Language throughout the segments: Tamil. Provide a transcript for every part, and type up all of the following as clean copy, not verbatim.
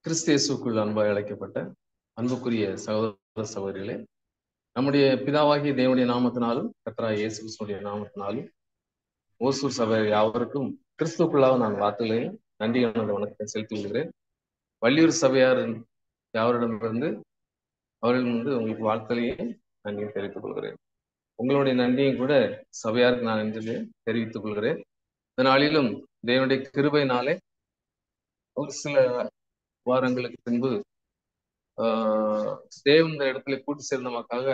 கிறிஸ்து இயேசுவுக்குள் அன்பாய் அழைக்கப்பட்ட அன்புக்குரிய சகோதர சகோதரிகளே, நம்முடைய பிதாவாகிய தேவனுடைய நாமத்தினாலும் கர்த்தராகிய இயேசு கிறிஸ்துவினுடைய நாமத்தினாலும் ஓசூர் சபை யாவருக்கும் கிறிஸ்துக்குள்ளாக நான் வார்த்தைகளையும் நன்றி வணக்கத்தை செலுத்தி கொள்கிறேன். வள்ளியூர் சபையார் யாவரிடமிருந்து அவர்கள் உங்களுக்கு வாழ்த்துக்களையும் நன்றியும் தெரிவித்துக் கொள்கிறேன். உங்களுடைய நன்றியும் கூட சபையாருக்கு நான் நன்றி தெரிவித்துக் கொள்கிறேன். இந்த நாளிலும் தேவனுடைய கிருபையினாலே ஒரு சில வாரங்களுக்கு பின்பு தேவன் இந்த இடத்துல கூட்டி சேர்ந்தமக்காக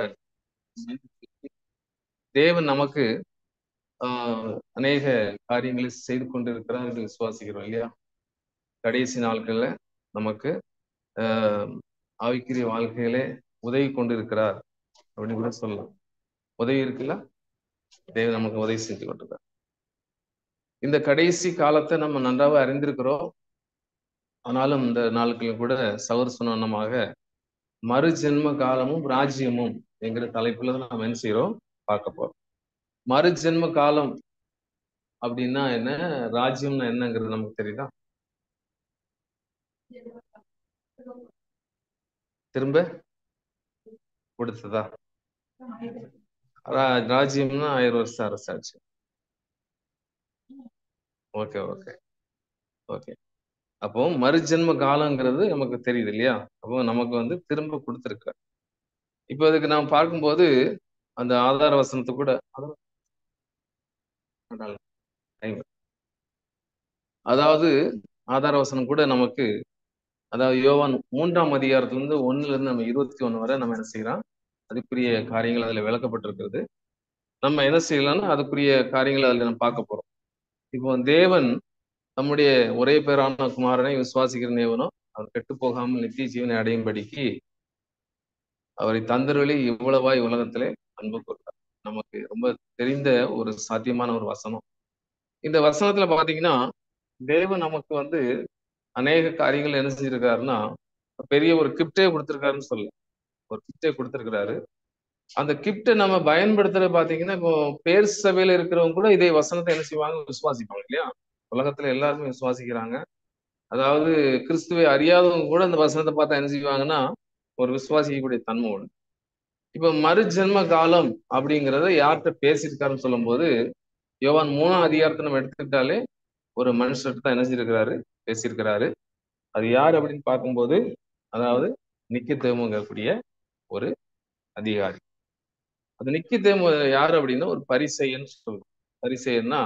தேவன் நமக்கு அநேக காரியங்களை செய்து கொண்டிருக்கிறார் என்று விசுவாசிக்கிறோம் இல்லையா? கடைசி நாட்கள்ல நமக்கு ஆவிக்குரிய வாழ்க்கையிலே உதவி கொண்டிருக்கிறார் அப்படின்னு கூட சொல்லலாம். உதவி இருக்குல்ல, தேவன் நமக்கு உதவி செஞ்சு கொண்டிருக்கார். இந்த கடைசி காலத்தை நம்ம நன்றாக அறிந்திருக்கிறோம். ஆனாலும் இந்த நாட்களில் கூட சவர் சொன்னமாக மறு ஜென்ம காலமும் ராஜ்யமும் என்கிற தலைப்புல தான் நம்ம என்ன செய்யறோம் பார்க்க போறோம். மறு ஜென்ம காலம் அப்படின்னா என்ன, ராஜ்யம்னா என்னங்கிறது நமக்கு தெரியுதா? திரும்ப கொடுத்ததா? ராஜ்யம்னா 1000 வருஷம் அரசாட்சி. Okay okay okay. அப்போ மறுஜென்ம காலங்கிறது நமக்கு தெரியுது இல்லையா? அப்போ நமக்கு திரும்ப கொடுத்துருக்க. இப்போ அதுக்கு நாம் பார்க்கும்போது அந்த ஆதார வசனத்தை கூட அதாவது ஆதார வசனம் கூட நமக்கு, அதாவது யோவான் 3ஆம் அதிகாரத்துல 1 நம்ம 21 வரை நம்ம என்ன செய்யலாம், அதுக்குரிய காரியங்கள் அதுல விளக்கப்பட்டிருக்கிறது. நம்ம என்ன செய்யலாம்னா அதுக்குரிய காரியங்களை அதுல நம்ம பார்க்க போறோம். இப்போ தேவன் நம்முடைய ஒரே பேரான குமாரனை விசுவாசிக்கிற தேவனோ அவர் கெட்டு போகாமல் நித்திய ஜீவனை அடையும்படிக்கு அவரை தந்தருளி இவ்வளவாய் உலகத்திலே அன்பு கொடுத்தார். நமக்கு ரொம்ப தெரிந்த ஒரு சாத்தியமான ஒரு வசனம். இந்த வசனத்துல பாத்தீங்கன்னா தேவன் நமக்கு அநேக காரியங்கள் என்ன செஞ்சிருக்காருன்னா பெரிய ஒரு கிப்டே கொடுத்திருக்காருன்னு சொல்ல, ஒரு கிப்டே கொடுத்திருக்கிறாரு. அந்த கிப்டை நம்ம பயன்படுத்துற பாத்தீங்கன்னா இப்போ பேர் சபையில இருக்கிறவங்க கூட இதே வசனத்தை என்ன செய்வாங்க, விசுவாசிப்பாங்க இல்லையா? உலகத்துல எல்லாருமே விசுவாசிக்கிறாங்க. அதாவது கிறிஸ்துவை அறியாதவங்க கூட இந்த வசனத்தை பார்த்தா என்ன செய்வாங்கன்னா ஒரு விசுவாசிக்கக்கூடிய தன்மை உண்டு. இப்ப மறு ஜென்ம காலம் அப்படிங்கிறத யார்கிட்ட பேசியிருக்காருன்னு சொல்லும் போது யோவான் 3ஆம் அதிகாரத்தை நம்ம எடுத்துக்கிட்டாலே ஒரு மனுஷர்கிட்ட தான் என்ன செஞ்சிருக்கிறாரு, பேசியிருக்கிறாரு. அது யார் அப்படின்னு பார்க்கும்போது அதாவது நிக்கதேமுங்கக்கூடிய ஒரு அதிகாரி. அது நிக்கதேமு யாரு அப்படின்னா ஒரு பரிசேயன்னு சொல்லுவோம். பரிசேயன்னா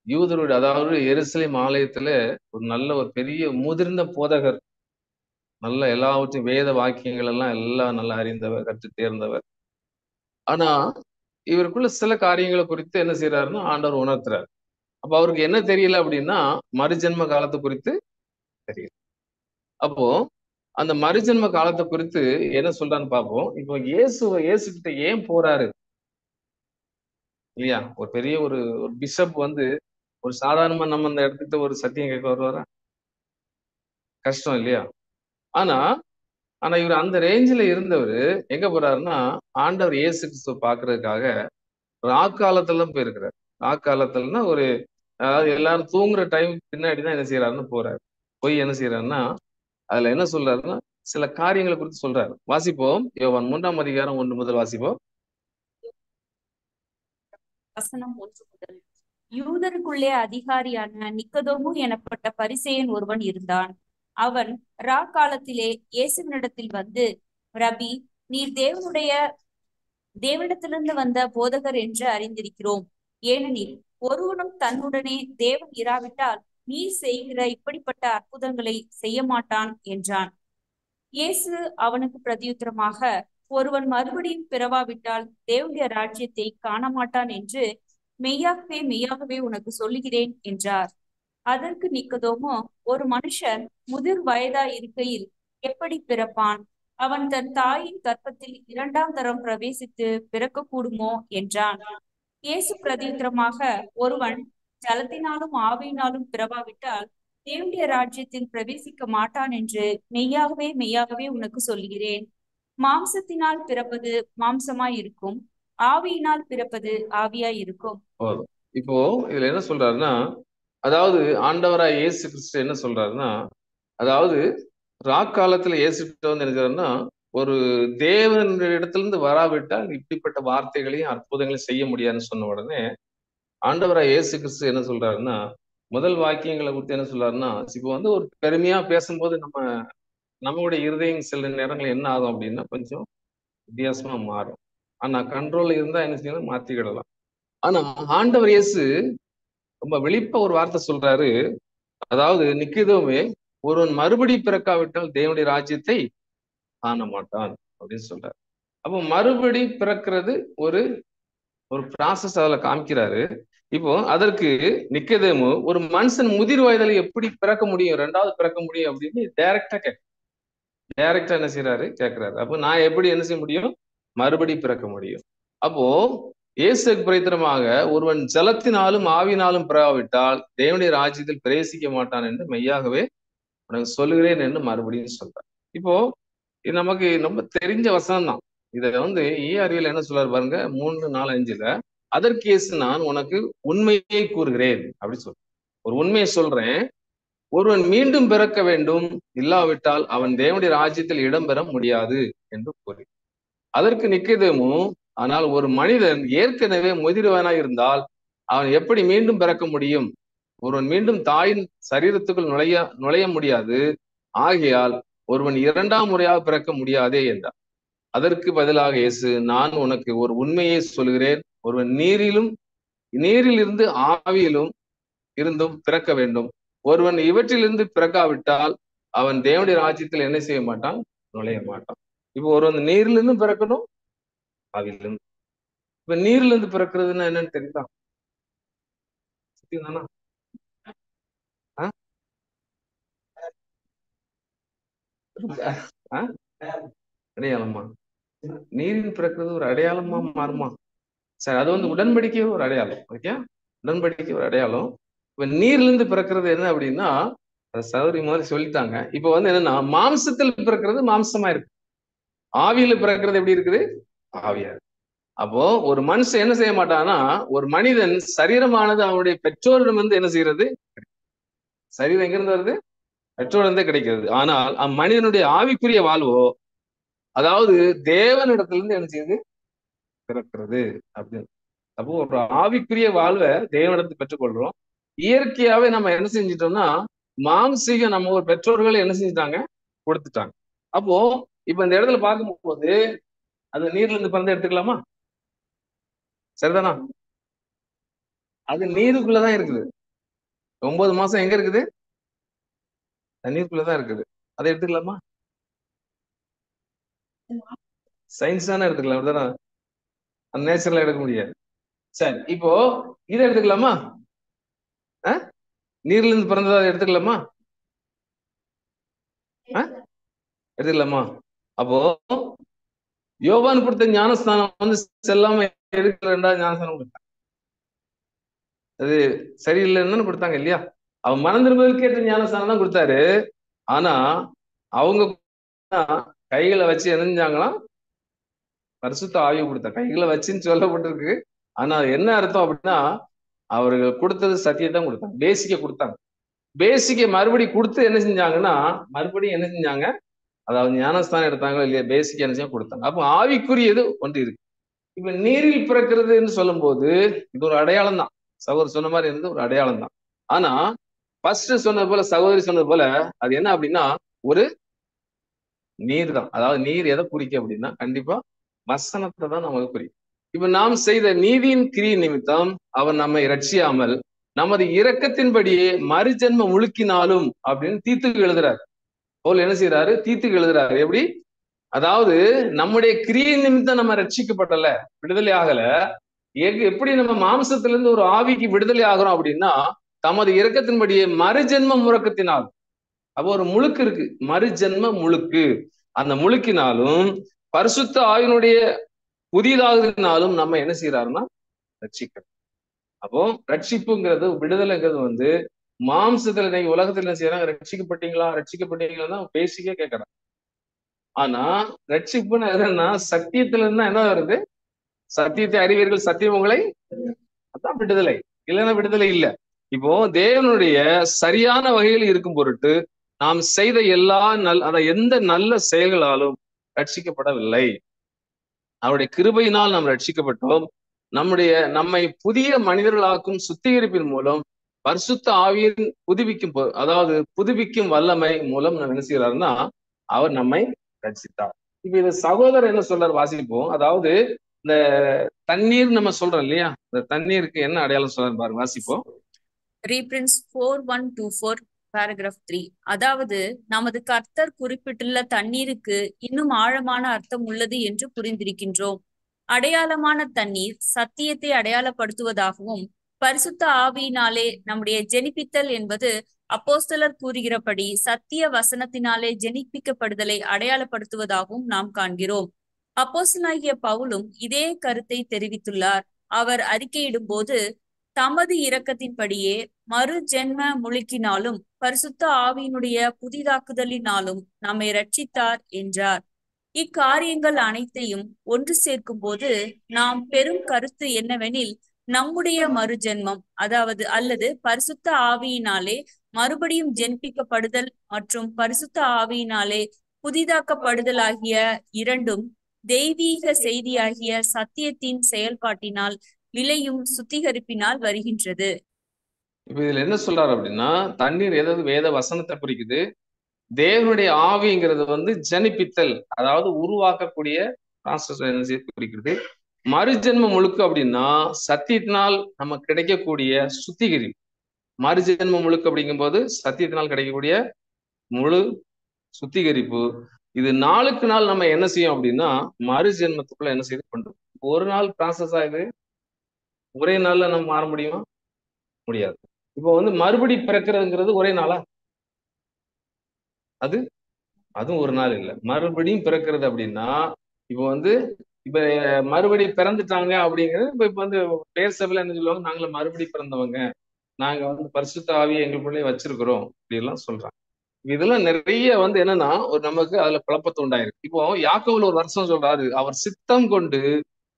யூதருடைய, அதாவது எருசலேம் ஆலயத்துல ஒரு நல்ல ஒரு பெரிய முதிர்ந்த போதகர், நல்ல எல்லாவற்றையும் வேத வாக்கியங்கள் எல்லாம் நல்லா அறிந்தவர், கற்று தேர்ந்தவர். ஆனா இவருக்குள்ள சில காரியங்களை குறித்து என்ன செய்யறாருன்னா ஆண்டவர் உணர்த்துறாரு. அப்ப அவருக்கு என்ன தெரியல அப்படின்னா மறுஜென்ம காலத்தை குறித்து தெரியல. அப்போ அந்த மறுஜென்ம காலத்தை குறித்து என்ன சொல்றான்னு பார்ப்போம். இப்போ இயேசு கிட்ட ஏன் போறாரு இல்லையா? ஒரு பெரிய ஒரு பிஷப் ஒரு சாதாரணமா நம்ம அந்த இடத்துக்கிட்ட ஒரு சத்தியம் கேட்க வருவாரா? கஷ்டம் இல்லையா? ஆனா ஆனா இவர் அந்த ரேஞ்சில இருந்தவர் எங்க போறாருன்னா ஆண்டவர் இயேசு கிறிஸ்துவ பாக்குறதுக்காக ராக்காலத்துல போயிருக்கிறார். ராக்காலத்துலன்னா ஒரு, அதாவது எல்லாரும் தூங்குற டைம் பின்னாடிதான் என்ன செய்யறாருன்னு போறாரு. போய் என்ன செய்யறாருன்னா அதுல என்ன சொல்றாருன்னா சில காரியங்களை குறித்து சொல்றாரு. வாசிப்போம். யோவான் 3ஆம் அதிகாரம் 1 முதல் வாசிப்போம். வசனம் 1 முதல். யூதருக்குள்ளே அதிகாரியான நிக்கதோமு எனப்பட்ட பரிசேயன் ஒருவன் இருந்தான். அவன் காலத்திலே இயேசுவினிடத்தில் வந்து, ரபி, நீர் தேவனிடத்திலிருந்து வந்த போதகர் என்று அறிந்திருக்கிறோம். ஏனெனில் ஒருவனும் தன்னுடனே தேவன் இராவிட்டால் நீர் செய்கிற இப்படிப்பட்ட அற்புதங்களை செய்ய மாட்டான் என்றான். இயேசு அவனுக்கு பிரதியுத்தரமாக, ஒருவன் மறுபடியும் பிறவாவிட்டால் தேவனுடைய ராஜ்யத்தை காண மாட்டான் என்று மெய்யாகவே மெய்யாகவே உனக்கு சொல்லுகிறேன் என்றார். அதற்கு நிக்கதோமோ, ஒரு மனுஷன் முதிர் வயதாய் இருக்கையில் எப்படி பிறப்பான்? அவன் தன் தாயின் கர்ப்பத்தில் 2ஆம் தரம் பிரவேசித்து பிறக்க கூடுமோ என்றான். இயேசு பிரதியுத்தரமாக, ஒருவன் ஜலத்தினாலும் ஆவியினாலும் பிறவாவிட்டால் தேவனுடைய ராஜ்யத்தில் பிரவேசிக்க மாட்டான் என்று மெய்யாகவே மெய்யாகவே உனக்கு சொல்கிறேன். மாம்சத்தினால் பிறப்பது மாம்சமாய் இருக்கும், ஆவியினால் பிறப்பது ஆவியாய் இருக்கும். இப்போ இதுல என்ன சொல்றாருன்னா, அதாவது ஆண்டவராய் இயேசு கிறிஸ்து என்ன சொல்றாருன்னா, அதாவது ராக்காலத்துல இயேசுட்ட வந்து என்ன செய்றாருன்னா, ஒரு தேவன் இடத்திலிருந்து வராவிட்டால் இப்படிப்பட்ட வார்த்தைகளையும் அற்புதங்களையும் செய்ய முடியாதுன்னு சொன்ன உடனே ஆண்டவராய் இயேசு கிறிஸ்து என்ன சொல்றாருன்னா, முதல் வாக்கியங்களை குறித்து என்ன சொல்றாருன்னா, இப்போ வந்து ஒரு பெருமையா பேசும்போது நம்மளுடைய இருதயம் சில நேரங்கள் என்ன ஆகும் அப்படின்னா கொஞ்சம் வித்தியாசமா மாறும். ஆனா கண்ட்ரோல்ல இருந்தா என்ன செய்யணும், மாத்திக்கிடலாம். ஆனா ஆண்டவர் இயேசு ரொம்ப வெளிப்பா ஒரு வார்த்தை சொல்றாரு. அதாவது நிக்கிதோமே, ஒருவன் மறுபடி பிறக்காவிட்டால் தேவனுடைய ராஜ்யத்தை காண மாட்டான் அப்படின்னு சொல்றாரு. அப்போ மறுபடி பிறக்கிறது ஒரு ஒரு ப்ராசஸ் அதுல காமிக்கிறாரு. இப்போ அதற்கு நிக்கதேமு ஒரு மனுஷன் முதிர் வயதுல எப்படி பிறக்க முடியும், ரெண்டாவது பிறக்க முடியும் அப்படின்னு டைரக்டா என்ன செய்யறாரு, கேட்கிறாரு. அப்போ நான் எப்படி என்ன செய்ய முடியும், மறுபடி பிறக்க முடியும். அப்போ இயேசுக்கு பிரயோஜனமாக ஒருவன் ஜலத்தினாலும் ஆவினாலும் பிறவாவிட்டால் தேவனுடைய ராஜ்யத்தில் பிரவேசிக்க மாட்டான் என்று மெய்யாகவே உனக்கு சொல்லுகிறேன் என்று மறுபடியும் சொல்றார். இப்போ இது நமக்கு ரொம்ப தெரிஞ்ச வசனம் தான். இத வந்து அறிவியல் என்ன சொல்றாரு பாருங்க, 3:4-5 அதற்கு இயேசு நான் உனக்கு உண்மையை கூறுகிறேன் அப்படி சொல்ற. ஒரு உண்மையை சொல்றேன், ஒருவன் மீண்டும் பிறக்க வேண்டும், இல்லாவிட்டால் அவன் தேவனுடைய ராஜ்யத்தில் இடம்பெற முடியாது என்று கூறி. அதற்கு நிக்கதேமு, ஆனால் ஒரு மனிதன் ஏற்கனவே முதிர்வனாய் இருந்தால் அவன் எப்படி மீண்டும் பிறக்க முடியும்? ஒருவன் மீண்டும் தாயின் சரீரத்துக்குள் நுழைய முடியாது. ஆகையால் ஒருவன் இரண்டாம் முறையாக பிறக்க முடியாதே என்றார். அதற்கு பதிலாக இயேசு, நான் உனக்கு ஒரு உண்மையை சொல்கிறேன், ஒருவன் நீரில் இருந்து ஆவியிலும் இருந்தும் பிறக்க வேண்டும். ஒருவன் இவற்றிலிருந்து பிறக்காவிட்டால் அவன் தேவனுடைய ராஜ்யத்தில் என்ன செய்ய மாட்டான், நுழைய மாட்டான். இப்போ ஒருவன் நீரிலிருந்து பிறக்கணும், ஆவியிலிருந்து. இப்ப நீர்ல இருந்து பிறக்கிறதுன்னா என்னன்னு தெரியுதா? சத்தியம் தானா? அடையாளமா? நீரில் பிறக்கிறது ஒரு அடையாளமா மாறுமா? சரி, அது வந்து உடன்படிக்கை ஒரு அடையாளம். ஓகே, உடன்படிக்கை ஒரு அடையாளம். இப்ப நீர்ல இருந்து பிறக்கிறது என்ன அப்படின்னா, சௌரி மாதிரி சொல்லிட்டாங்க. இப்ப வந்து என்னன்னா, மாம்சத்தில் பிறக்கிறது மாம்சமா இருக்கு, ஆவியில பிறக்கிறது எப்படி இருக்குது, ஆவியா இருக்கு. அப்போ ஒரு மனுஷன் என்ன செய்ய மாட்டான்னா, ஒரு மனிதன் சரீரமானது அவனுடைய பெற்றோரிடம் வந்து என்ன செய்யறது, சரீரம் எங்க இருந்து வருது, பெற்றோரிடந்தே கிடைக்கிறது. ஆனால் அம்மனிதனுடைய ஆவிக்குரிய வாழ்வோ, அதாவது தேவனிடத்திலிருந்து என்ன செய்யுது, பிறக்கிறது அப்படின்னு. அப்போ ஒரு ஆவிக்குரிய வாழ்வை தேவனிடத்தை பெற்றுக்கொள்றோம். இயற்கையாவே நம்ம என்ன செஞ்சிட்டோம்னா, மாம்சீகம் நம்ம ஒரு பெற்றோர்கள் என்ன செஞ்சுட்டாங்க, கொடுத்துட்டாங்க. அப்போ இப்ப இந்த இடத்துல பார்க்கும்போது அது நீர்ல இருந்து பிறந்த எடுத்துக்கலாமா? சரிதானா? அது நீருக்குள்ளதான் இருக்குது. 9 மாசம் எங்க இருக்குது, தண்ணீருக்குள்ளதான் இருக்குது. அதை எடுத்துக்கலாமா? சயின்ஸ் தானே எடுத்துக்கலாம், அப்படிதானே? அந்த நேச்சர்ல எடுக்க முடியாது. சரி, இப்போ இதை எடுத்துக்கலாமா? நீர்ல இருந்து பிறந்ததா எடுத்துக்கலாமா? எடுத்துக்கலாமா? அப்போ யோவான் கொடுத்த ஞானஸ்தானம் வந்து செல்லாம எதுக்கு 2வது ஞானஸ்தானம் கொடுத்தாங்க? அது சரியில்லைன்னு கொடுத்தாங்க இல்லையா? அவன் மனம் திரும்புதலுக்கு ஏற்ற ஞானஸ்தானம் தான் கொடுத்தாரு. ஆனா அவங்க கைகளை வச்சு எரிஞ்சாங்களாம், பரிசுத்த ஆய்வு கொடுத்த கைகளை வச்சுன்னு சொல்லப்பட்டிருக்கு. ஆனா என்ன அர்த்தம் அப்படின்னா, அவர்கள் கொடுத்தது சத்தியத்தான் கொடுத்தாங்க, பேசிக்க கொடுத்தாங்க. பேசிக்க மறுபடியும் கொடுத்து என்ன செஞ்சாங்கன்னா, மறுபடியும் என்ன செஞ்சாங்க, அதாவது ஞானஸ்தானம் எடுத்தாங்களோ இல்லையா, பேசிக் என்ன கொடுத்தாங்க. அப்போ ஆவிக்குரியது ஒன்று இருக்கு. இப்ப நீரில் பிறக்கிறதுன்னு சொல்லும் போது இது ஒரு அடையாளம் தான். சகோதரி சொன்ன மாதிரி இருந்து ஒரு அடையாளம் தான். ஆனா ஃபர்ஸ்ட் சொன்னது போல, சகோதரி சொன்னது போல, அது என்ன அப்படின்னா ஒரு நீர் தான். அதாவது நீர் எதை குறிக்கும் அப்படின்னா கண்டிப்பா வசனத்தை தான் நமக்கு குறிக்கும். இப்ப நாம் செய்த நீதியின் கிரியை நிமித்தம் அவர் நம்மை ரட்சியாமல் நமது இரக்கத்தின்படியே மறுஜென்ம முழுக்கினாலும் அப்படின்னு தீத்துக்கு எழுதுறாரு. போல் என்ன செய்யறாரு, தீத்துக்கு எழுதுறாரு. எப்படி? அதாவது நம்முடைய கிரியை நிமித்தம் நம்ம ரட்சிக்கப்படல, விடுதலை ஆகல. எப்படி நம்ம மாம்சத்திலிருந்து ஒரு ஆவிக்கு விடுதலை ஆகிறோம் அப்படின்னா, தமது இரக்கத்தின்படியே மறுஜென்ம முறக்கத்தினால். அப்போ ஒரு முழுக்கு இருக்கு, மறுஜென்ம முழுக்கு. அந்த முழுக்கினாலும் பரிசுத்த ஆவியினுடைய புதிதாகிறதுனாலும் நம்ம என்ன செய்யறாருன்னா ரட்சிக்கணும். அப்போ ரட்சிப்புங்கிறது, விடுதலைங்கிறது வந்து மாம்சத்துல இன்னைக்கு உலகத்துல என்ன செய்யறாங்க, ரட்சிக்கப்பட்டீங்களா ரட்சிக்கப்பட்டீங்களா தான் பேசிக்கே கேட்கறாங்க. ஆனா ரட்சிப்புன்னு எதுன்னா சத்தியத்துல இருந்தா என்ன வருது, சத்தியத்தை அறிவீர்கள் சத்தியம் உங்களை, அதான் விடுதலை. இல்லைன்னா விடுதலை இல்லை. இப்போ தேவனுடைய சரியான வகையில் இருக்கும் பொருட்டு நாம் செய்த எல்லா எந்த நல்ல செயல்களாலும் ரட்சிக்கப்படவில்லை. அவருடைய கிருபையினால் நாம் ரட்சிக்கப்பட்டோம். நம்மை புதிய மனிதர்களாக்கும் சுத்திகரிப்பின் மூலம் பரிசுத்த ஆவியின் புதுப்பிக்கும் வல்லமை மூலம் நம்ம என்ன செய்யறாருன்னா அவர் நம்மை ரட்சித்தார். இப்ப இது சகோதரர் என்ன சொல்றாரு வாசிப்போம். அதாவது இந்த தண்ணீர் நம்ம சொல்றோம் இல்லையா, இந்த தண்ணீருக்கு என்ன அடையாளம் சொல்றாரு பாருங்க, வாசிப்போம். ரீபிரின்ஸ் 4124 paragraph 3. அதாவது நமது கர்த்தர் குறிப்பிட்டுள்ள தண்ணீருக்கு இன்னும் ஆழமான அர்த்தம் உள்ளது என்று புரிந்திருக்கின்றோம். அடையாளமான தண்ணீர் சத்தியத்தை அடையாளப்படுத்துவதாகவும், பரிசுத்த ஆவியினாலே நம்முடைய ஜெனிப்பித்தல் என்பது அப்போஸ்தலர் கூறுகிறபடி சத்திய வசனத்தினாலே ஜெனிப்பிக்கப்படுதலை அடையாளப்படுத்துவதாகவும் நாம் காண்கிறோம். அப்போஸ்தலனாகிய பவுலும் இதே கருத்தை தெரிவித்துள்ளார். அவர் அறிக்கையிடும் போது, தமது இரக்கத்தின்படியே மறு ஜென்ம முழுக்கினாலும் பரிசுத்த ஆவியினுடைய புதிதாக்குதலினாலும் நம்மை ரட்சித்தார் என்றார். இக்காரியங்கள் அனைத்தையும் ஒன்று சேர்க்கும் போது நாம் பெரும் கருத்து என்னவெனில், நம்முடைய மறுஜென்மம் அல்லது பரிசுத்த ஆவியினாலே மறுபடியும் ஜெனிப்பிக்கப்படுதல் மற்றும் பரிசுத்த ஆவியினாலே புதிதாக்கப்படுதல் ஆகிய இரண்டும் தெய்வீக செய்தியாகிய சத்தியத்தின் செயல்பாட்டினால் விளையும் சுத்திகரிப்பினால் வருகின்றது. இப்ப இதுல என்ன சொல்றாரு அப்படின்னா, தண்ணீர் ஏதாவது வேத வசனத்தை குறிக்குது. தேவனுடைய ஆவிங்கிறது ஜனிப்பித்தல், அதாவது உருவாக்கக்கூடிய குறிக்கிறது. மறுஜென்ம முழுக்கு அப்படின்னா சத்தியத்தினால் நம்ம கிடைக்கக்கூடிய சுத்திகரிப்பு. மறுஜென்ம முழுக்கு அப்படிங்கும் போது சத்தியத்தினால் கிடைக்கக்கூடிய முழு சுத்திகரிப்பு. இது நாளுக்கு நாள் நம்ம என்ன செய்யும் அப்படின்னா மறுஜென்மத்துக்குள்ள என்ன செய்து பண்றோம். ஒரு நாள் ப்ராசஸ் ஆகுது, ஒரே நாள்ல நம்ம மாற முடியுமா? முடியாது. இப்போ மறுபடி பிறக்கிறதுங்கிறது ஒரே நாளா? அதுவும் ஒரு நாள் இல்லை. மறுபடியும் பிறக்கிறது அப்படின்னா இப்ப மறுபடி பிறந்துட்டாங்க அப்படிங்கிறது இப்ப பேர் சபையில என்ன சொல்லுவாங்க, நாங்கள மறுபடி பிறந்தவங்க, நாங்க பரிசுத்த ஆவியை எங்களுக்குள்ளே வச்சிருக்கிறோம் அப்படி எல்லாம் சொல்றாங்க. இதெல்லாம் நிறைய என்னன்னா நமக்கு அதுல குழப்பத்தை உண்டாயிருக்கு. இப்போ யாக்கோபுல ஒரு வருஷம் சொல்றாரு, அவர் சித்தம் கொண்டு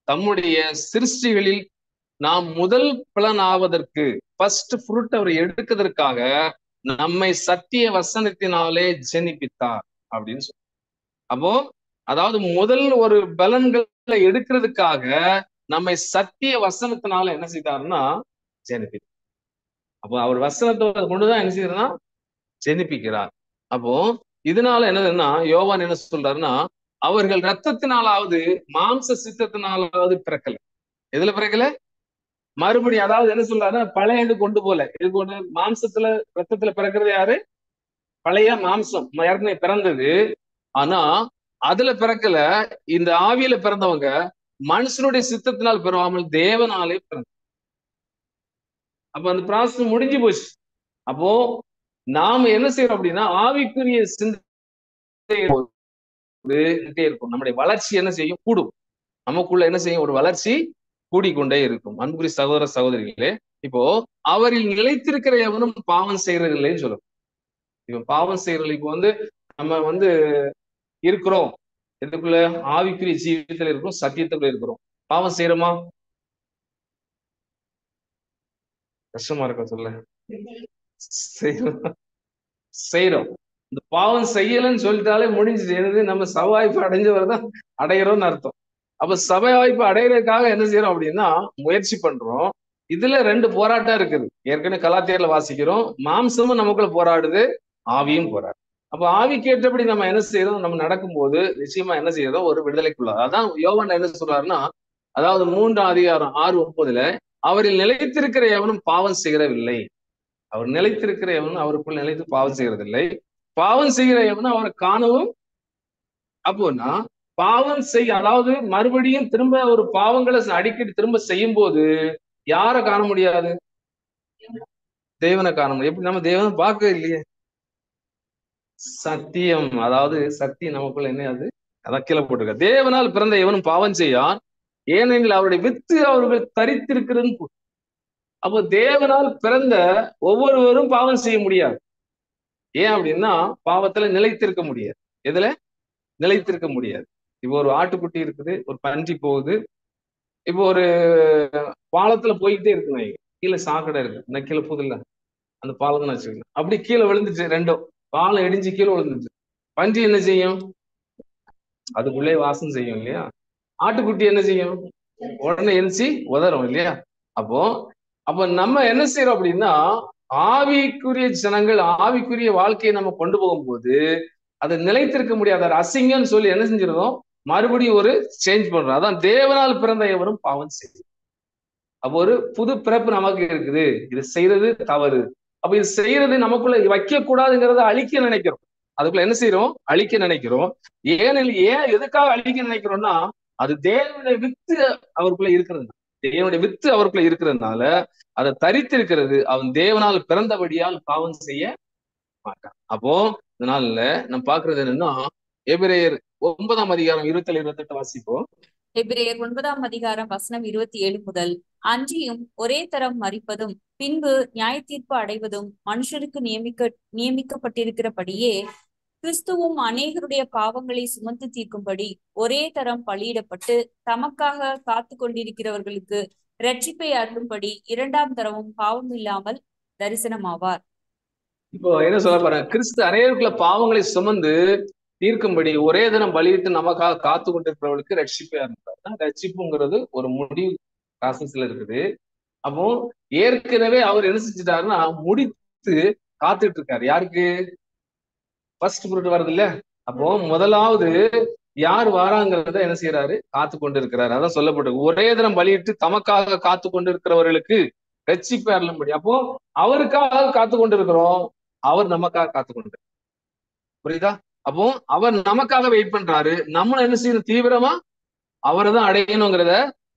தம்முடைய சிருஷ்டிகளில் நாம் முதல் பலன் ஆவதற்கு ஃபர்ஸ்ட் ஃப்ரூட் அவர் எடுக்கிறதுக்காக நம்மை சத்திய வசனத்தினாலே ஜெனிப்பித்தார் அப்படின்னு சொல்லி. அப்போ அதாவது முதல் ஒரு பலன்களை எடுக்கிறதுக்காக நம்மை சத்திய வசனத்தினால என்ன செய்தாருன்னா ஜெனிப்பித்தார். அப்போ அவர் வசனத்தை கொண்டுதான் என்ன செய்யறதுன்னா ஜெனிப்பிக்கிறார். அப்போ இதனால என்னதுன்னா யோவான் என்ன சொல்றாருன்னா, அவர்கள் ரத்தத்தினாலாவது மாம்ச சித்தத்தினாலாவது பிறக்கல. எதுல பிறக்கல? மறுபடியும் அதாவது என்ன சொல்றாருன்னா பழைய இது கொண்டு போல, இது கொண்டு மாம்சத்துல ரத்தத்துல பிறக்கிறது யாரு? பழைய மாம்சம் ஏற்கனவே பிறந்தது. ஆனா அதுல பிறக்கல. இந்த ஆவியில பிறந்தவங்க மனுஷனுடைய சித்தத்தினால் பிறவாமல் தேவனாலே பிறந்த. அப்ப அந்த ப்ராசஸ் முடிஞ்சு போச்சு. அப்போ நாம என்ன செய்யறோம் அப்படின்னா ஆவிக்குரிய சிந்தை இருக்கும். நம்முடைய வளர்ச்சி என்ன செய்யும்? கூடும். நமக்குள்ள என்ன செய்யும்? ஒரு வளர்ச்சி கூடிக்கொண்டே இருக்கும். அன்புக்குரிய சகோதர சகோதரிகளே, இப்போ அவரில் நிலைத்திருக்கிற எவனும் பாவம் செய்யறதில்லைன்னு சொல்லும். இப்ப பாவம் செய்யறது இப்போ நம்ம இருக்கிறோம். எதுக்குள்ள? ஆவிக்குரிய ஜீவியத்துல இருக்கிறோம், சத்தியத்துக்குள்ள இருக்கிறோம். பாவம் செய்யறோமா? கஷ்டமா இருக்க சொல்ல. செய்யறோம். இந்த பாவம் செய்யலன்னு சொல்லிட்டாலே முடிஞ்சது. நம்ம சவாய்ப்பு அடைஞ்சவர் தான் அடையிறோம்னு அர்த்தம். அப்ப சபை வாய்ப்பு அடையிறதுக்காக என்ன செய்யறோம் அப்படின்னா முயற்சி பண்றோம். இதுல ரெண்டு போராட்டம் இருக்குது. ஏற்கனவே கலாத்தியர்ல வாசிக்கிறோம், மாம்சமும் நமக்குள்ள போராடுது, ஆவியும் போராடு. அப்ப ஆவி கேட்டபடி நம்ம என்ன செய்யறோம்? நம்ம நடக்கும்போது நிச்சயமா என்ன செய்யறோம்? ஒரு விடுதலைக்குள்ள. அதான் யோவான் என்ன சொல்றாருன்னா, அதாவது 3ஆம் அதிகாரம் 6:30 அவரில் நிலைத்திருக்கிற எவனும் பாவம் செய்கிறவில்லை. அவர் நிலைத்திருக்கிற எவனும் அவருக்குள் நிலைத்து பாவம் செய்யறதில்லை. பாவம் செய்கிற எவனும் அவரை காணவும். அப்போனா பாவம் அதாவது மறுபடியும் திரும்ப ஒரு பாவங்களை அடிக்கடி திரும்ப செய்யும் போது யாரை காண முடியாது? தேவனை காண முடியும். எப்படி? நம்ம தேவனை பார்க்க இல்லையே. சத்தியம், அதாவது சத்தியம் நமக்குள்ள என்ன? அதான் கீழே போட்டிருக்க. தேவனால் பிறந்த எவனும் பாவம் செய்யான், ஏனெனில் அவருடைய வித்து அவர்கள் தரித்திருக்கிறது. அப்போ தேவனால் பிறந்த ஒவ்வொருவரும் பாவம் செய்ய முடியாது. ஏன் அப்படின்னா பாவத்துல நிலைத்திருக்க முடியாது. எதுல நிலைத்திருக்க முடியாது? இப்போ ஒரு ஆட்டுக்குட்டி இருக்குது, ஒரு பன்றி போகுது. இப்போ ஒரு பாலத்துல போய்கிட்டே இருக்குங்க, கீழே சாக்கடை இருக்கு, இந்த கீழே போகுதுல்ல, அந்த பாலம்னு வச்சுக்கோங்க. அப்படி கீழே விழுந்துச்சு ரெண்டும். பாலம் இடிஞ்சு கீழே விழுந்துச்சு. பன்றி என்ன செய்யும்? அதுக்குள்ளே வாசம் செய்யும் இல்லையா? ஆட்டுக்குட்டி என்ன செய்யும்? உடனே எரிச்சு உதறும் இல்லையா? அப்போ அப்ப நம்ம என்ன செய்யறோம் அப்படின்னா, ஆவிக்குரிய ஜனங்கள் ஆவிக்குரிய வாழ்க்கையை நம்ம கொண்டு போகும்போது அதை நிலைத்திருக்க முடியாத அசிங்கம்னு சொல்லி என்ன செஞ்சிருந்தோம்? மறுபடியும் ஒரு சேஞ்ச் பண்றோம். அதான் தேவனால் பிறந்த எவரும் பாவம் செய்யும். அப்போ ஒரு புது பிறப்பு நமக்கு இருக்குது. இது செய்யறது தவறு. அப்ப இது செய்யறது நமக்குள்ள வைக்க கூடாதுங்கிறத அழிக்க நினைக்கிறோம். அதுக்குள்ள என்ன செய்யறோம்? அழிக்க நினைக்கிறோம். ஏன் எதுக்காக அழிக்க நினைக்கிறோம்னா, அது தேவனுடைய வித்து அவருக்குள்ள இருக்கிறது. தேவனுடைய வித்து அவருக்குள்ள இருக்கிறதுனால அதை தரித்து இருக்கிறது. அவன் தேவனால் பிறந்தபடியால் பாவம் செய்ய மாட்டான். அப்போ இதனால நம்ம பாக்குறது என்னன்னா, எபிரேயர் 9ஆம் அதிகாரம் 27, 28 வாசிப்போம். எபிரேயர் 9ஆம் அதிகாரம் வசனம் 27 முதல், அன்றியும் ஒரே தரம் மரிப்பதும் பின்பு நியாய தீர்ப்பு அடைவதும் மனுஷருக்கு நியமிக்கப்பட்டிருக்கிறபடியே கிறிஸ்துவும் அநேகருடைய பாவங்களை சுமந்து தீர்க்கும்படி ஒரே தரம் பலியிடப்பட்டு தமக்காக காத்து கொண்டிருக்கிறவர்களுக்கு இரட்சிப்பை அருளும்படி 2ஆம் தரமும் பாவம் இல்லாமல் தரிசனமாவார். இப்போ என்ன சொல்ல பாருங்க, கிறிஸ்து அநேகருக்குள்ள பாவங்களை சுமந்து தீர்க்கும்படி ஒரே தினம் பலியிட்டு நமக்காக காத்து கொண்டிருக்கிறவர்களுக்கு ரட்சிப்பா இருந்தார். ரட்சிப்புங்கிறது ஒரு முடிவு ப்ராசஸ்ல இருக்குது. அப்போ ஏற்கனவே அவர் என்ன செஞ்சுட்டாருன்னா முடித்து காத்துட்டு இருக்காரு. யாருக்கு? ஃபர்ஸ்ட் ஃப்ரூட் வருது இல்ல? அப்போ முதலாவது யார் வாராங்கிறத என்ன செய்யறாரு? காத்து கொண்டு இருக்கிறாரு. அதான் சொல்லப்பட்டது, ஒரே தினம் பலியிட்டு தமக்காக காத்து கொண்டு இருக்கிறவர்களுக்கு ரட்சிப்பை அருளும்படி. அப்போ அவருக்காக காத்து கொண்டு இருக்கிறோம், அவர் நமக்காக காத்து கொண்டு. புரியுதா? அப்போ அவர் நமக்காக வெயிட் பண்றாரு. நம்மள என்ன செய்யணும்? தீவிரமா அவரை தான் அடையணுங்கிறத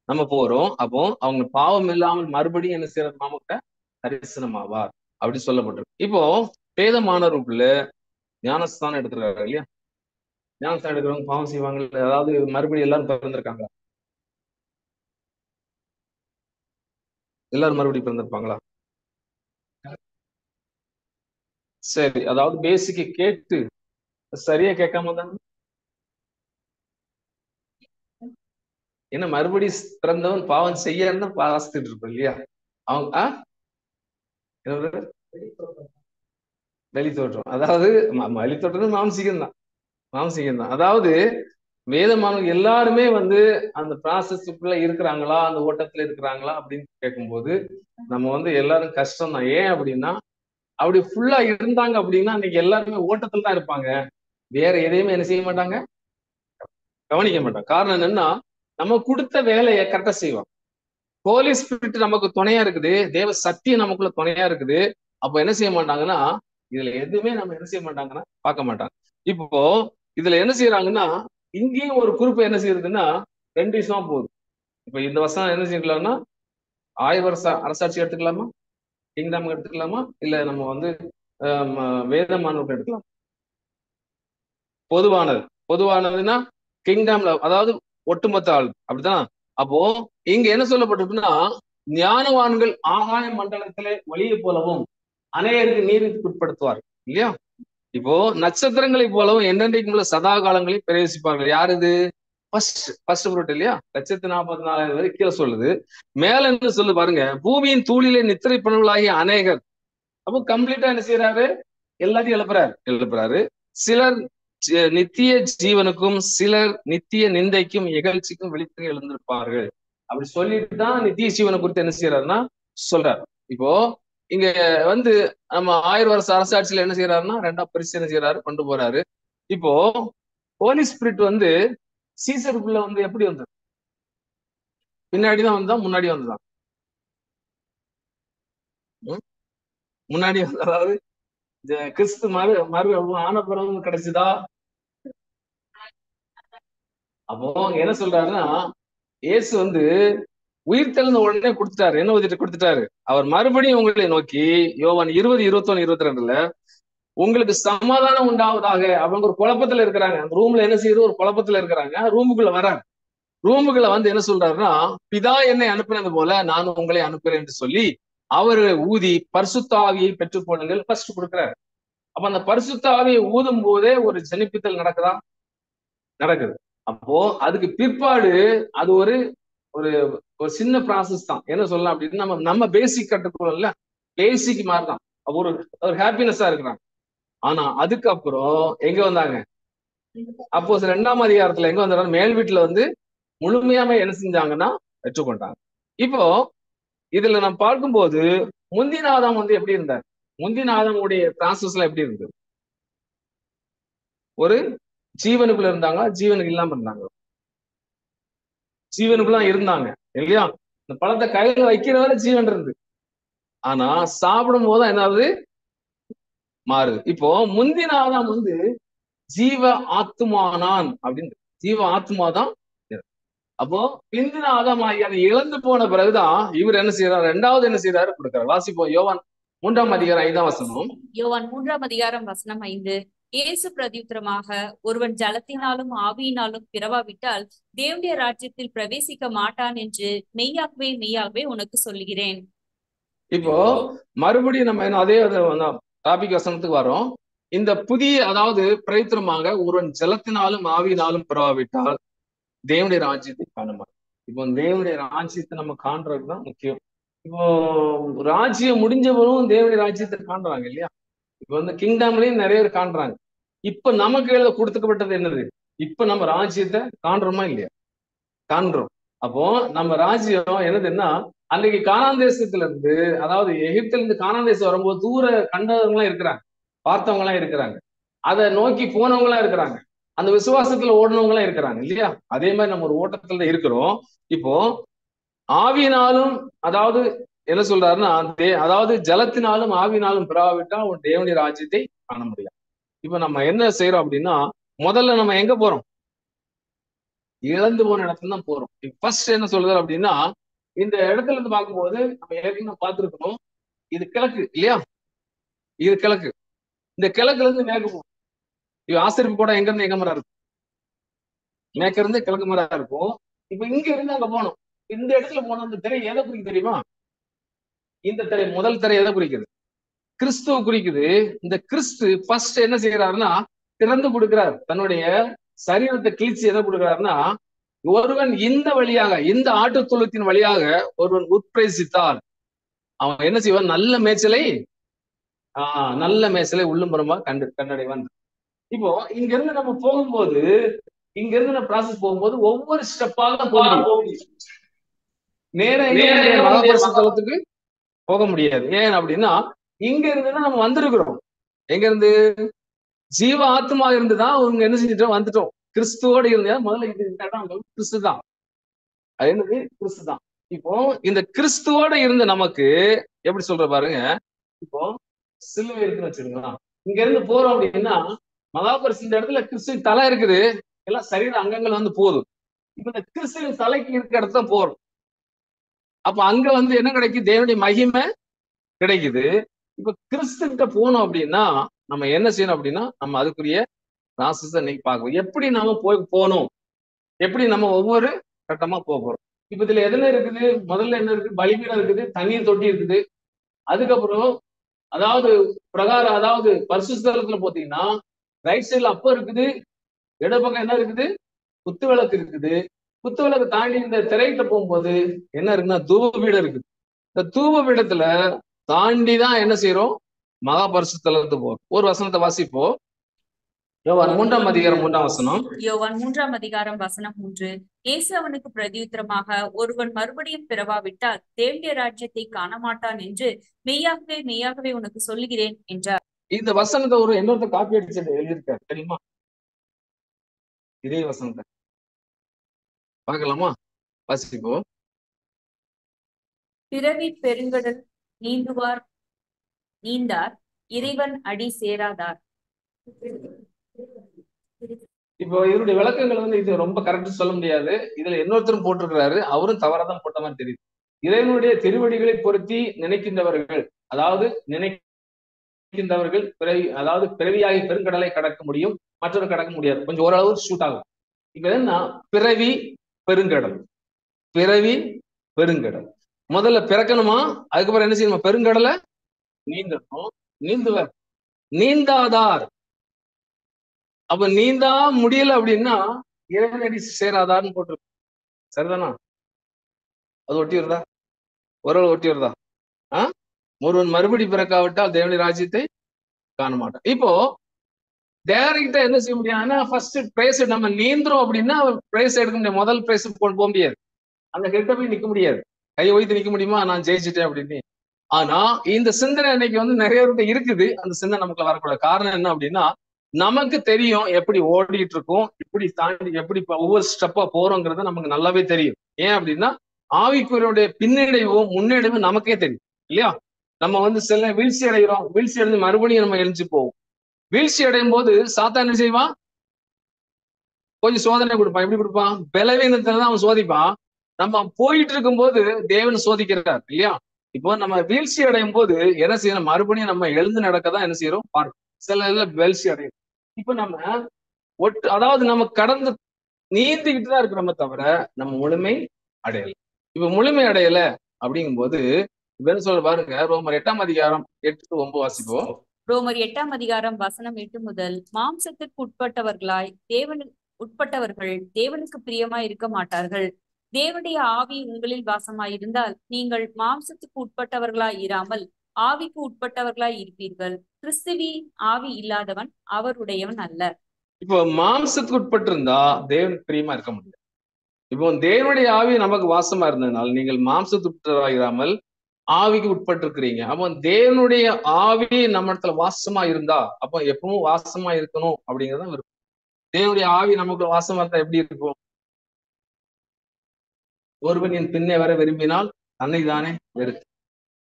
நம்ம போறோம். அப்போ அவங்க பாவம் இல்லாமல் மறுபடியும் என்ன செய்யறது? நமக்கு தரிசனமாவார் அப்படி சொல்லப்பட்டிருக்கு. இப்போ பேதமானவருக்குள்ள ஞானஸ்தானம் எடுத்துருக்காரு இல்லையா? ஞானஸ்தானம் எடுக்கிறவங்க பாவம் செய்வாங்க. அதாவது மறுபடியும் எல்லாரும் பிறந்திருக்காங்களா? எல்லாரும் மறுபடியும் பிறந்திருப்பாங்களா? சரி, அதாவது பேசிக்க கேட்டு சரியா கேட்காம தான் என்ன மறுபடியும் பிறந்தவன் பாவம் செய்யன்னு வாசித்துட்டு இருப்போம் இல்லையா? அவங்க வெளி தோற்றம், அதாவது வெளி தோற்றம் மாம்சீகம் தான். மாம்சீகம் தான். அதாவது வேதமானவங்க எல்லாருமே அந்த ப்ராசஸ்க்குள்ள இருக்கிறாங்களா, அந்த ஓட்டத்துல இருக்கிறாங்களா அப்படின்னு கேட்கும்போது நம்ம எல்லாரும் கஷ்டம் தான். ஏன் அப்படின்னா, அப்படி ஃபுல்லா இருந்தாங்க அப்படின்னா இன்னைக்கு எல்லாருமே ஓட்டத்துல தான் இருப்பாங்க. வேற எதையுமே என்ன செய்ய மாட்டாங்க? கவனிக்க மாட்டாங்க. காரணம் என்னன்னா, நம்ம கொடுத்த வேலையை கரெக்டா செய்வோம். ஹோலி ஸ்பிரிட் நமக்கு துணையா இருக்குது, தேவ சத்தியம் நமக்குள்ள துணையா இருக்குது. அப்ப என்ன செய்ய மாட்டாங்கன்னா, இதுல எதுவுமே நம்ம என்ன செய்ய மாட்டாங்கன்னா பார்க்க மாட்டாங்க. இப்போ இதுல என்ன செய்யறாங்கன்னா, இங்கேயும் ஒரு குறிப்பு என்ன செய்யறதுன்னா 2 விஷயமா போகுது. இப்ப இந்த வருஷம் என்ன செய்யலாம்னா 1000 வருஷ அரசாட்சி எடுத்துக்கலாமா, கிங்டம் எடுத்துக்கலாமா, இல்ல நம்ம வேதமானவர்கள் எடுக்கலாம்? பொதுவானது. பொதுவானதுன்னா கிங்டம்ல, அதாவது ஒட்டுமொத்த ஆள் அப்படித்தான். அப்போ இங்க என்ன சொல்லப்பட்டிருக்குன்னா, ஞானவான்கள் ஆகாய மண்டலத்திலே ஒளியை போலவும் அநேகருக்கு நீதிக்கு உட்படுத்துவார் இல்லையா? இப்போ நட்சத்திரங்களை போலவும் என்னென்றைக்கும் உள்ள சதா காலங்களையும் பிரவேசிப்பார்கள். யார் இது? ஃபர்ஸ்ட் ஃப்ரூட் இல்லையா? 1,44,000 வரை கீழே சொல்லுது. மேல என்ன சொல்லு பாருங்க, பூமியின் தூளிலே நித்திரை பண்ணவர்களாகிய அநேகர். அப்போ கம்ப்ளீட்டா என்ன செய்யறாரு? எல்லாத்தையும் எழுப்புறாரு. சிலர் நித்திய ஜீவனுக்கும் சிலர் நித்திய நிந்தைக்கும் இகழ்ச்சிக்கும் விழித்து எழுந்திருப்பார்கள். அப்படி சொல்லிட்டு தான் நித்திய ஜீவனை குறித்து என்ன செய்யறாருன்னா சொல்றாரு. இப்போ இங்க நம்ம 1000 வருஷ அரசாட்சியில என்ன செய்யறாருன்னா 2ஆம் பிரிச்சு என்ன செய்யறாரு? கொண்டு போறாரு. இப்போ ஹோலி ஸ்பிரிட் சீசருக்குள்ள எப்படி வந்தது? பின்னாடிதான் வந்தா முன்னாடி வந்துதான்? முன்னாடி அதாவது கிறிஸ்து மறு ஆன பிறகு கிடைச்சுதா? அப்போ என்ன சொல்றாருன்னா, இயேசு உயிர் தெழுந்த உடனே கொடுத்துட்டாரு. என்ன கொடுத்துட்டாரு? அவர் மறுபடியும் உங்களை நோக்கி யோவான் 20, 21, 22ல உங்களுக்கு சமாதானம் உண்டாவதாக. அவங்க ஒரு குழப்பத்துல இருக்கிறாங்க. அந்த ரூம்ல என்ன செய்யுது? ஒரு குழப்பத்துல இருக்கிறாங்க. ரூமுக்குள்ள வராங்க. ரூமுக்குள்ள என்ன சொல்றாருன்னா, பிதா என்னை அனுப்பினது போல நான் உங்களை அனுப்புறேன் என்று சொல்லி அவரு ஊதி பரிசுத்த ஆவியை பெற்றுக் கொள்ளுங்கள் ஃபர்ஸ்ட் கொடுக்குறாரு. அப்ப அந்த பரிசுத்த ஆவியை ஊதும் போதே ஒரு ஜனிப்பித்தல் நடக்குதா? நடக்குது. அப்போ அதுக்கு பிற்பாடு அது ஒரு ஒரு ஒரு சின்ன ப்ராசஸ் தான். என்ன சொல்லலாம் அப்படின்னா, நம்ம பேசிக் கட்டுக்கொள்ள பேசிக் மாதிரிதான். ஒரு ஹாப்பினஸா இருக்கிறாங்க. ஆனா அதுக்கப்புறம் எங்க வந்தாங்க? அப்போ 2ஆம் அதிகாரத்துல எங்க வந்தாங்க? மேல் வீட்டுல வந்து முழுமையாம என்ன செஞ்சாங்கன்னா பெற்றுக்கொண்டாங்க. இப்போ இதுல நம்ம பார்க்கும்போது முந்தின ஆதாம் வந்து எப்படி இருந்தார்? முந்தின ஆதாமுடைய ப்ராசஸ்ல எப்படி இருந்தது? ஒரு ஜீவனுக்குள்ள இருந்தாங்க, ஜீவனுக்கு இல்லாம இருந்தாங்க. ஜீவனுக்குள்ள இருந்தாங்க இல்லையா? இந்த பழத்தை கையில வைக்கிற வரை ஜீவன் இருந்து, ஆனா சாப்பிடும் போது என்ன ஆகுது? மாறுது. இப்போ முந்தின ஆதாம் வந்து ஜீவ ஆத்துமானான் அப்படின்னு, ஜீவ ஆத்மா தான். அப்போ பிந்தின ஆதாம் ஆகி அதை இழந்து போன பிறகுதான் இவர் என்ன செய்யறாரு? ரெண்டாவது என்ன செய்யறாரு? கொடுக்கிறார். வாசிப்போம் யோவான் 3ஆம் அதிகாரம் 5ஆம் வசனம். யோவான் 3ஆம் அதிகாரம் வசனம் 5. இயேசு பிரதியுத்தரமாக, ஒருவன் ஜலத்தினாலும் ஆவியினாலும் பிறவாவிட்டால் தேவனுடைய ராஜ்யத்தில் பிரவேசிக்க மாட்டான் என்று மெய்யாகவே மெய்யாகவே உனக்கு சொல்லுகிறேன். இப்போ மறுபடியும் நம்ம என்ன அதே டாபிக் வசனத்துக்கு வரோம். இந்த புதிய அதாவது பிரயத்தனமாக ஒருவன் ஜலத்தினாலும் ஆவியினாலும் பிறவாவிட்டால் தேவனுடைய ராஜ்யத்தை காண மாட்டோம். இப்போ தேவனுடைய ராஜ்யத்தை நம்ம காண்றதுதான் முக்கியம். இப்போ ராஜ்யம் முடிஞ்சவரும் தேவனுடைய ராஜ்யத்தை காண்றாங்க இல்லையா? இப்ப வந்து கிங்டம்லயும் நிறைய பேர் காண்றாங்க. இப்ப நமக்கு எழுத கொடுத்துக்கப்பட்டது என்னது? இப்ப நம்ம ராஜ்யத்தை காண்றோமா இல்லையா? காண்றோம். அப்போ நம்ம ராஜ்யம் என்னதுன்னா, அன்னைக்கு கானான் தேசத்துல இருந்து, அதாவது எகிப்துல இருந்து கானான் தேசம் வரும்போது தூர கண்டவங்க எல்லாம் இருக்கிறாங்க, பார்த்தவங்க எல்லாம் இருக்கிறாங்க, அதை நோக்கி போனவங்க எல்லாம் இருக்கிறாங்க, அந்த விசுவாசத்துல ஓடினவங்க எல்லாம் இருக்கிறாங்க இல்லையா? அதே மாதிரி நம்ம ஒரு ஓட்டத்துல தான் இருக்கிறோம். இப்போ ஆவியினாலும், அதாவது என்ன சொல்றாருன்னா, அதாவது ஜலத்தினாலும் ஆவியினாலும் பிறவாவிட்டால் உன் தேவனுடைய ராஜ்யத்தை காண முடியாது. இப்ப நம்ம என்ன செய்யறோம் அப்படின்னா, முதல்ல நம்ம எங்க போறோம்? இழந்து போன இடத்துல தான் போறோம். ஃபர்ஸ்ட் என்ன சொல்றாரு அப்படின்னா, இந்த இடத்துல இருந்து பார்க்கும்போது நம்ம ஏற்கனவே பார்த்திருக்கோம், இது கிழக்கு இல்லையா? இது கிழக்கு. இந்த கிழக்குல இருந்து மேற்கு போகும். இது ஆசிரியப்பு கூட எங்க இருந்து எங்க மரம் இருக்கும்? மேற்க இருந்து கிழக்கு மரம் இருக்கும். இப்ப இங்க இருந்து அங்க போகணும். இந்த இடத்துல போன அந்த திரை எதை குறிக்குது தெரியுமா? இந்த திரை, முதல் திரை எதை குறிக்குது? கிறிஸ்துவ குறிக்குது. இந்த கிறிஸ்து ஃபர்ஸ்ட் என்ன செய்யறாருன்னா, திறந்து கொடுக்கிறார். தன்னுடைய சரீரத்தை கிழிச்சு எதை கொடுக்கிறாருன்னா, ஒருவன் இந்த வழியாக, இந்த ஆட்டு தொழுத்தின் வழியாக ஒருவன் உட்பிரவேசித்தால் அவன் என்ன செய்வான்? நல்ல மேய்ச்சலை நல்ல மேய்ச்சலை உள்ளும் புறமா கண்டடைவான். இப்போ இங்க இருந்து நம்ம போகும்போது, இங்க இருந்து நம்ம ப்ராசஸ் போகும்போது ஒவ்வொரு ஸ்டெப்பாக தான் போக முடியும். நேரம் மகாபரிசு தலத்துக்கு போக முடியாது. ஏன் அப்படின்னா, இங்க இருந்துதான் நம்ம வந்திருக்கிறோம். எங்க இருந்து? ஜீவ ஆத்மா இருந்துதான் அவங்க என்ன செஞ்சுட்டோம்? வந்துட்டோம். கிறிஸ்துவோட இருந்தா முதல்ல கிறிஸ்து தான். அது என்னது? கிறிஸ்து தான். இப்போ இந்த கிறிஸ்துவோட இருந்த நமக்கு எப்படி சொல்ற பாருங்க. இப்போ சிலுவை இருக்குன்னு வச்சுருங்களா, இங்க இருந்து போறோம் அப்படின்னா மகாபரிசு இந்த இடத்துல கிறிஸ்துவின் தலை இருக்குது, எல்லாம் சரீர அங்கங்கள் வந்து போதும். இப்ப இந்த கிறிஸ்துவின் தலைக்கு இருக்கிற இடத்துல போறோம். அப்ப அங்க வந்து என்ன கிடைக்குது? தேவனுடைய மகிமை கிடைக்குது. இப்ப கிறிஸ்து கிட்ட போனோம் அப்படின்னா நம்ம என்ன செய்யணும் அப்படின்னா, நம்ம அதுக்குரிய ப்ராசஸ் இன்னைக்கு பார்க்கணும். எப்படி நாம போகணும், எப்படி நம்ம ஒவ்வொரு கட்டமா போறோம். இப்ப இதுல எதுல இருக்குது? முதல்ல என்ன இருக்கு? பலிபீடம் இருக்குது, தண்ணீர் தொட்டி இருக்குது. அதுக்கப்புறம் அதாவது பிரகாரம், அதாவது பரிசுத்தலத்துல போத்தீங்கன்னா ரைட் சைட்ல அப்ப இருக்குது, இடப்பக்கம் என்ன இருக்குது? குத்து விளக்கு இருக்குது. குத்து விளக்கு தாண்டி இந்த திரையிட்ட போகும்போது என்ன இருக்குன்னா தூப பீடம் இருக்குது. இந்த தூப பீடத்துல தாண்டிதான் என்ன செய்யறோம்? மகா பரிசுத்தலத்துக்கு போறோம். ஒரு வசனத்தை வாசிப்போம். யோவான் 3ஆம் அதிகாரம் 3ஆம் வசனம். யோவான் 3ஆம் அதிகாரம் வசனம் 3. இயேசு அவனுக்கு பிரதியுத்தரமாக, ஒருவன் மறுபடியும் பிறவாவிட்டால் தேவனுடைய ராஜ்யத்தை காண மாட்டான் என்று மெய்யாகவே மெய்யாகவே உனக்கு சொல்லுகிறேன் என்றார். இந்த வசனத்தை ஒரு இன்னொருத்த காப்பி அடிச்சு எழுதியிருக்காரு தெரியுமா? இதே வசனத்தை பார்க்கலாமா? வாசிப்போம். பிறவி பெருங்கடல் நீந்துவார் நீந்தார், இறைவன் அடி சேராதார். இப்போ இவருடைய விளக்கங்கள் வந்து இது ரொம்ப கரெக்ட் சொல்ல முடியாது. இதுல இன்னொருத்தரும் போட்டிருக்கிறாரு, அவரும் தவறாதான் போட்ட மாதிரி தெரியுது. இறைவனுடைய திருவடிகளை பொருத்தி நினைக்கின்றவர்கள், அதாவது நினைக்கின்றவர்கள் பிறவி, அதாவது பிறவியாகி பெருங்கடலை கடக்க முடியும், மற்றொரு கடக்க முடியாது. கொஞ்சம் ஓரளவு ஷூட் ஆகும். இப்ப என்ன? பிறவி பெருங்கடல், பிறவி பெருங்கடல். முதல்ல பிறக்கணுமா, அதுக்கப்புறம் என்ன செய்யணுமா? பெருங்கடலை நீந்தணும். நீந்துவர், நீந்தாதார். அப்ப நீந்தா முடியல அப்படின்னா இறைவனடி சேராதார்னு போட்டிருக்கு. சரிதானா? அது ஒட்டி வருதா? ஒருவள் ஒட்டி வருதா? ஒருவன் மறுபடி பிறக்காவிட்டால் தேவனுடைய ராஜ்யத்தை காண மாட்டோம். இப்போ டைரக்டா என்ன செய்ய முடியும்? ஆனா ஃபர்ஸ்ட் பிரைஸ் நம்ம நீந்துறோம் அப்படின்னா பிரைஸ் எடுக்க முடியாது. முதல் பிரைஸ் போக முடியாது. அந்த கிட்ட போய் நிக்க முடியாது. கையை வைத்து நிக்க முடியுமா நான் ஜெயிச்சுட்டேன் அப்படின்னு? ஆனா இந்த சிந்தனை இன்னைக்கு வந்து நிறைய பேர்கிட்ட இருக்குது. அந்த சிந்தனை நமக்கு வரக்கூடாது. காரணம் என்ன அப்படின்னா, நமக்கு தெரியும் எப்படி ஓடிட்டு இருக்கோம், எப்படி தாண்டி எப்படி ஒவ்வொரு ஸ்டெப்பா போறோங்கிறது நமக்கு நல்லாவே தெரியும். ஏன் அப்படின்னா ஆவிக்குரியருடைய பின்னடைவும் முன்னடைவும் நமக்கே தெரியும் இல்லையா? நம்ம வந்து சில வீழ்ச்சி அடைகிறோம், வீழ்ச்சி அடைந்து மறுபடியும் நம்ம எழுந்து போவோம். வீழ்ச்சி அடையும் போது சாத்தான் என்ன செய்வான்? கொஞ்சம் சோதனை கொடுப்பான். எப்படி கொடுப்பான்? பலவீனத்துல தான் அவன் சோதிப்பான். நம்ம போயிட்டு இருக்கும் போது தேவன் சோதிக்கிறார் இல்லையா? இப்போ நம்ம வீழ்ச்சி அடையும் போது என்ன செய்யணும்? மறுபடியும் நம்ம எழுந்து நடக்கதான் என்ன செய்யறோம்? பார்க்கணும். சில இதுல வீழ்ச்சி அடையும். இப்ப நம்ம அதாவது நம்ம கடந்து நீந்திக்கிட்டு தான் இருக்கிறோமே தவிர நம்ம முழுமை அடையல. இப்ப முழுமை அடையல அப்படிங்கும் போது இப்ப என்ன சொல்ற பாருங்க, ரோமர் 8ஆம் அதிகாரம் 8 to 9 வாசிப்போம். ரோமர் 8ஆம் அதிகாரம் வசனம் 8 முதல், மாம்சத்திற்கு உட்பட்டவர்கள் தேவனுக்கு பிரியமாய் இருக்க மாட்டார்கள். தேவனுடைய ஆவி உங்களில் வாசமாயிருந்தால் நீங்கள் மாம்சத்துக்கு உட்பட்டவர்களாய் இராமல் ஆவிக்கு உட்பட்டவர்களாய் இருப்பீர்கள். கிறிஸ்துவி ஆவி இல்லாதவன் அவருடையவன் அல்ல. இப்போ மாம்சத்துக்கு உட்பட்டு இருந்தா தேவனுக்கு பிரியமா இருக்க முடியாது. இப்போ தேவனுடைய ஆவி நமக்கு வாசமா இருந்ததுனால நீங்கள் மாம்சத்துக்கு இராமல் ஆவிக்கு உட்பட்டு இருக்கிறீங்க. அப்போ தேவனுடைய ஆவி நம்ம இடத்துல வாசமா இருந்தா அப்போ எப்பவும் வாசமா இருக்கணும் அப்படிங்கறத இருக்கும். தேவனுடைய ஆவி நமக்கு வாசமா இருந்தா எப்படி இருக்கும்? ஒருவன் என் பின்னே வர விரும்பினால் தன்னை தானே வெறுத்து.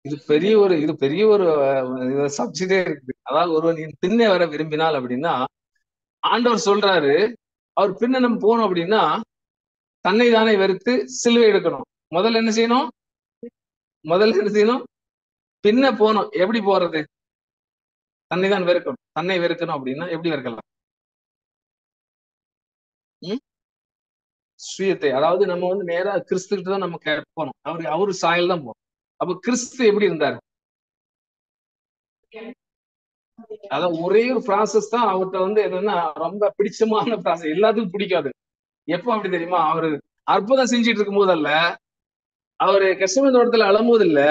இது பெரிய ஒரு சப்ஜெக்டே இருக்குது. அதாவது ஒருவன் என் பின்னே வர விரும்பினால் அப்படின்னா ஆண்டவர் சொல்றாரு, அவர் பின்ன நம்ம போகணும் அப்படின்னா தன்னை தானே வெறுத்து சிலுவை எடுக்கணும். முதல்ல என்ன செய்யணும்? பின்ன போகணும். எப்படி போறது? தன்னை தான் வெறுக்கணும். தன்னை வெறுக்கணும் அப்படின்னா எப்படி வெறுக்கலாம்? சுயத்தை, அதாவது நம்ம வந்து நேரா கிறிஸ்துக்கிட்ட தான் நம்ம போனோம். அவரு சாயல் தான் போகணும். அப்ப கிறிஸ்து எப்படி இருந்தாரு? அதான் ஒரே ஒரு ப்ராசஸ் தான் அவர்கிட்ட வந்து என்னன்னா ரொம்ப பிடிச்சமான ப்ராசஸ். எல்லாத்துக்கும் பிடிக்காது. எப்போ அப்படி தெரியுமா? அவரு அற்புதம் செஞ்சுட்டு இருக்கும் போதல்ல, அவரு கெத்செமனே தோட்டத்துல அழும்போது இல்ல,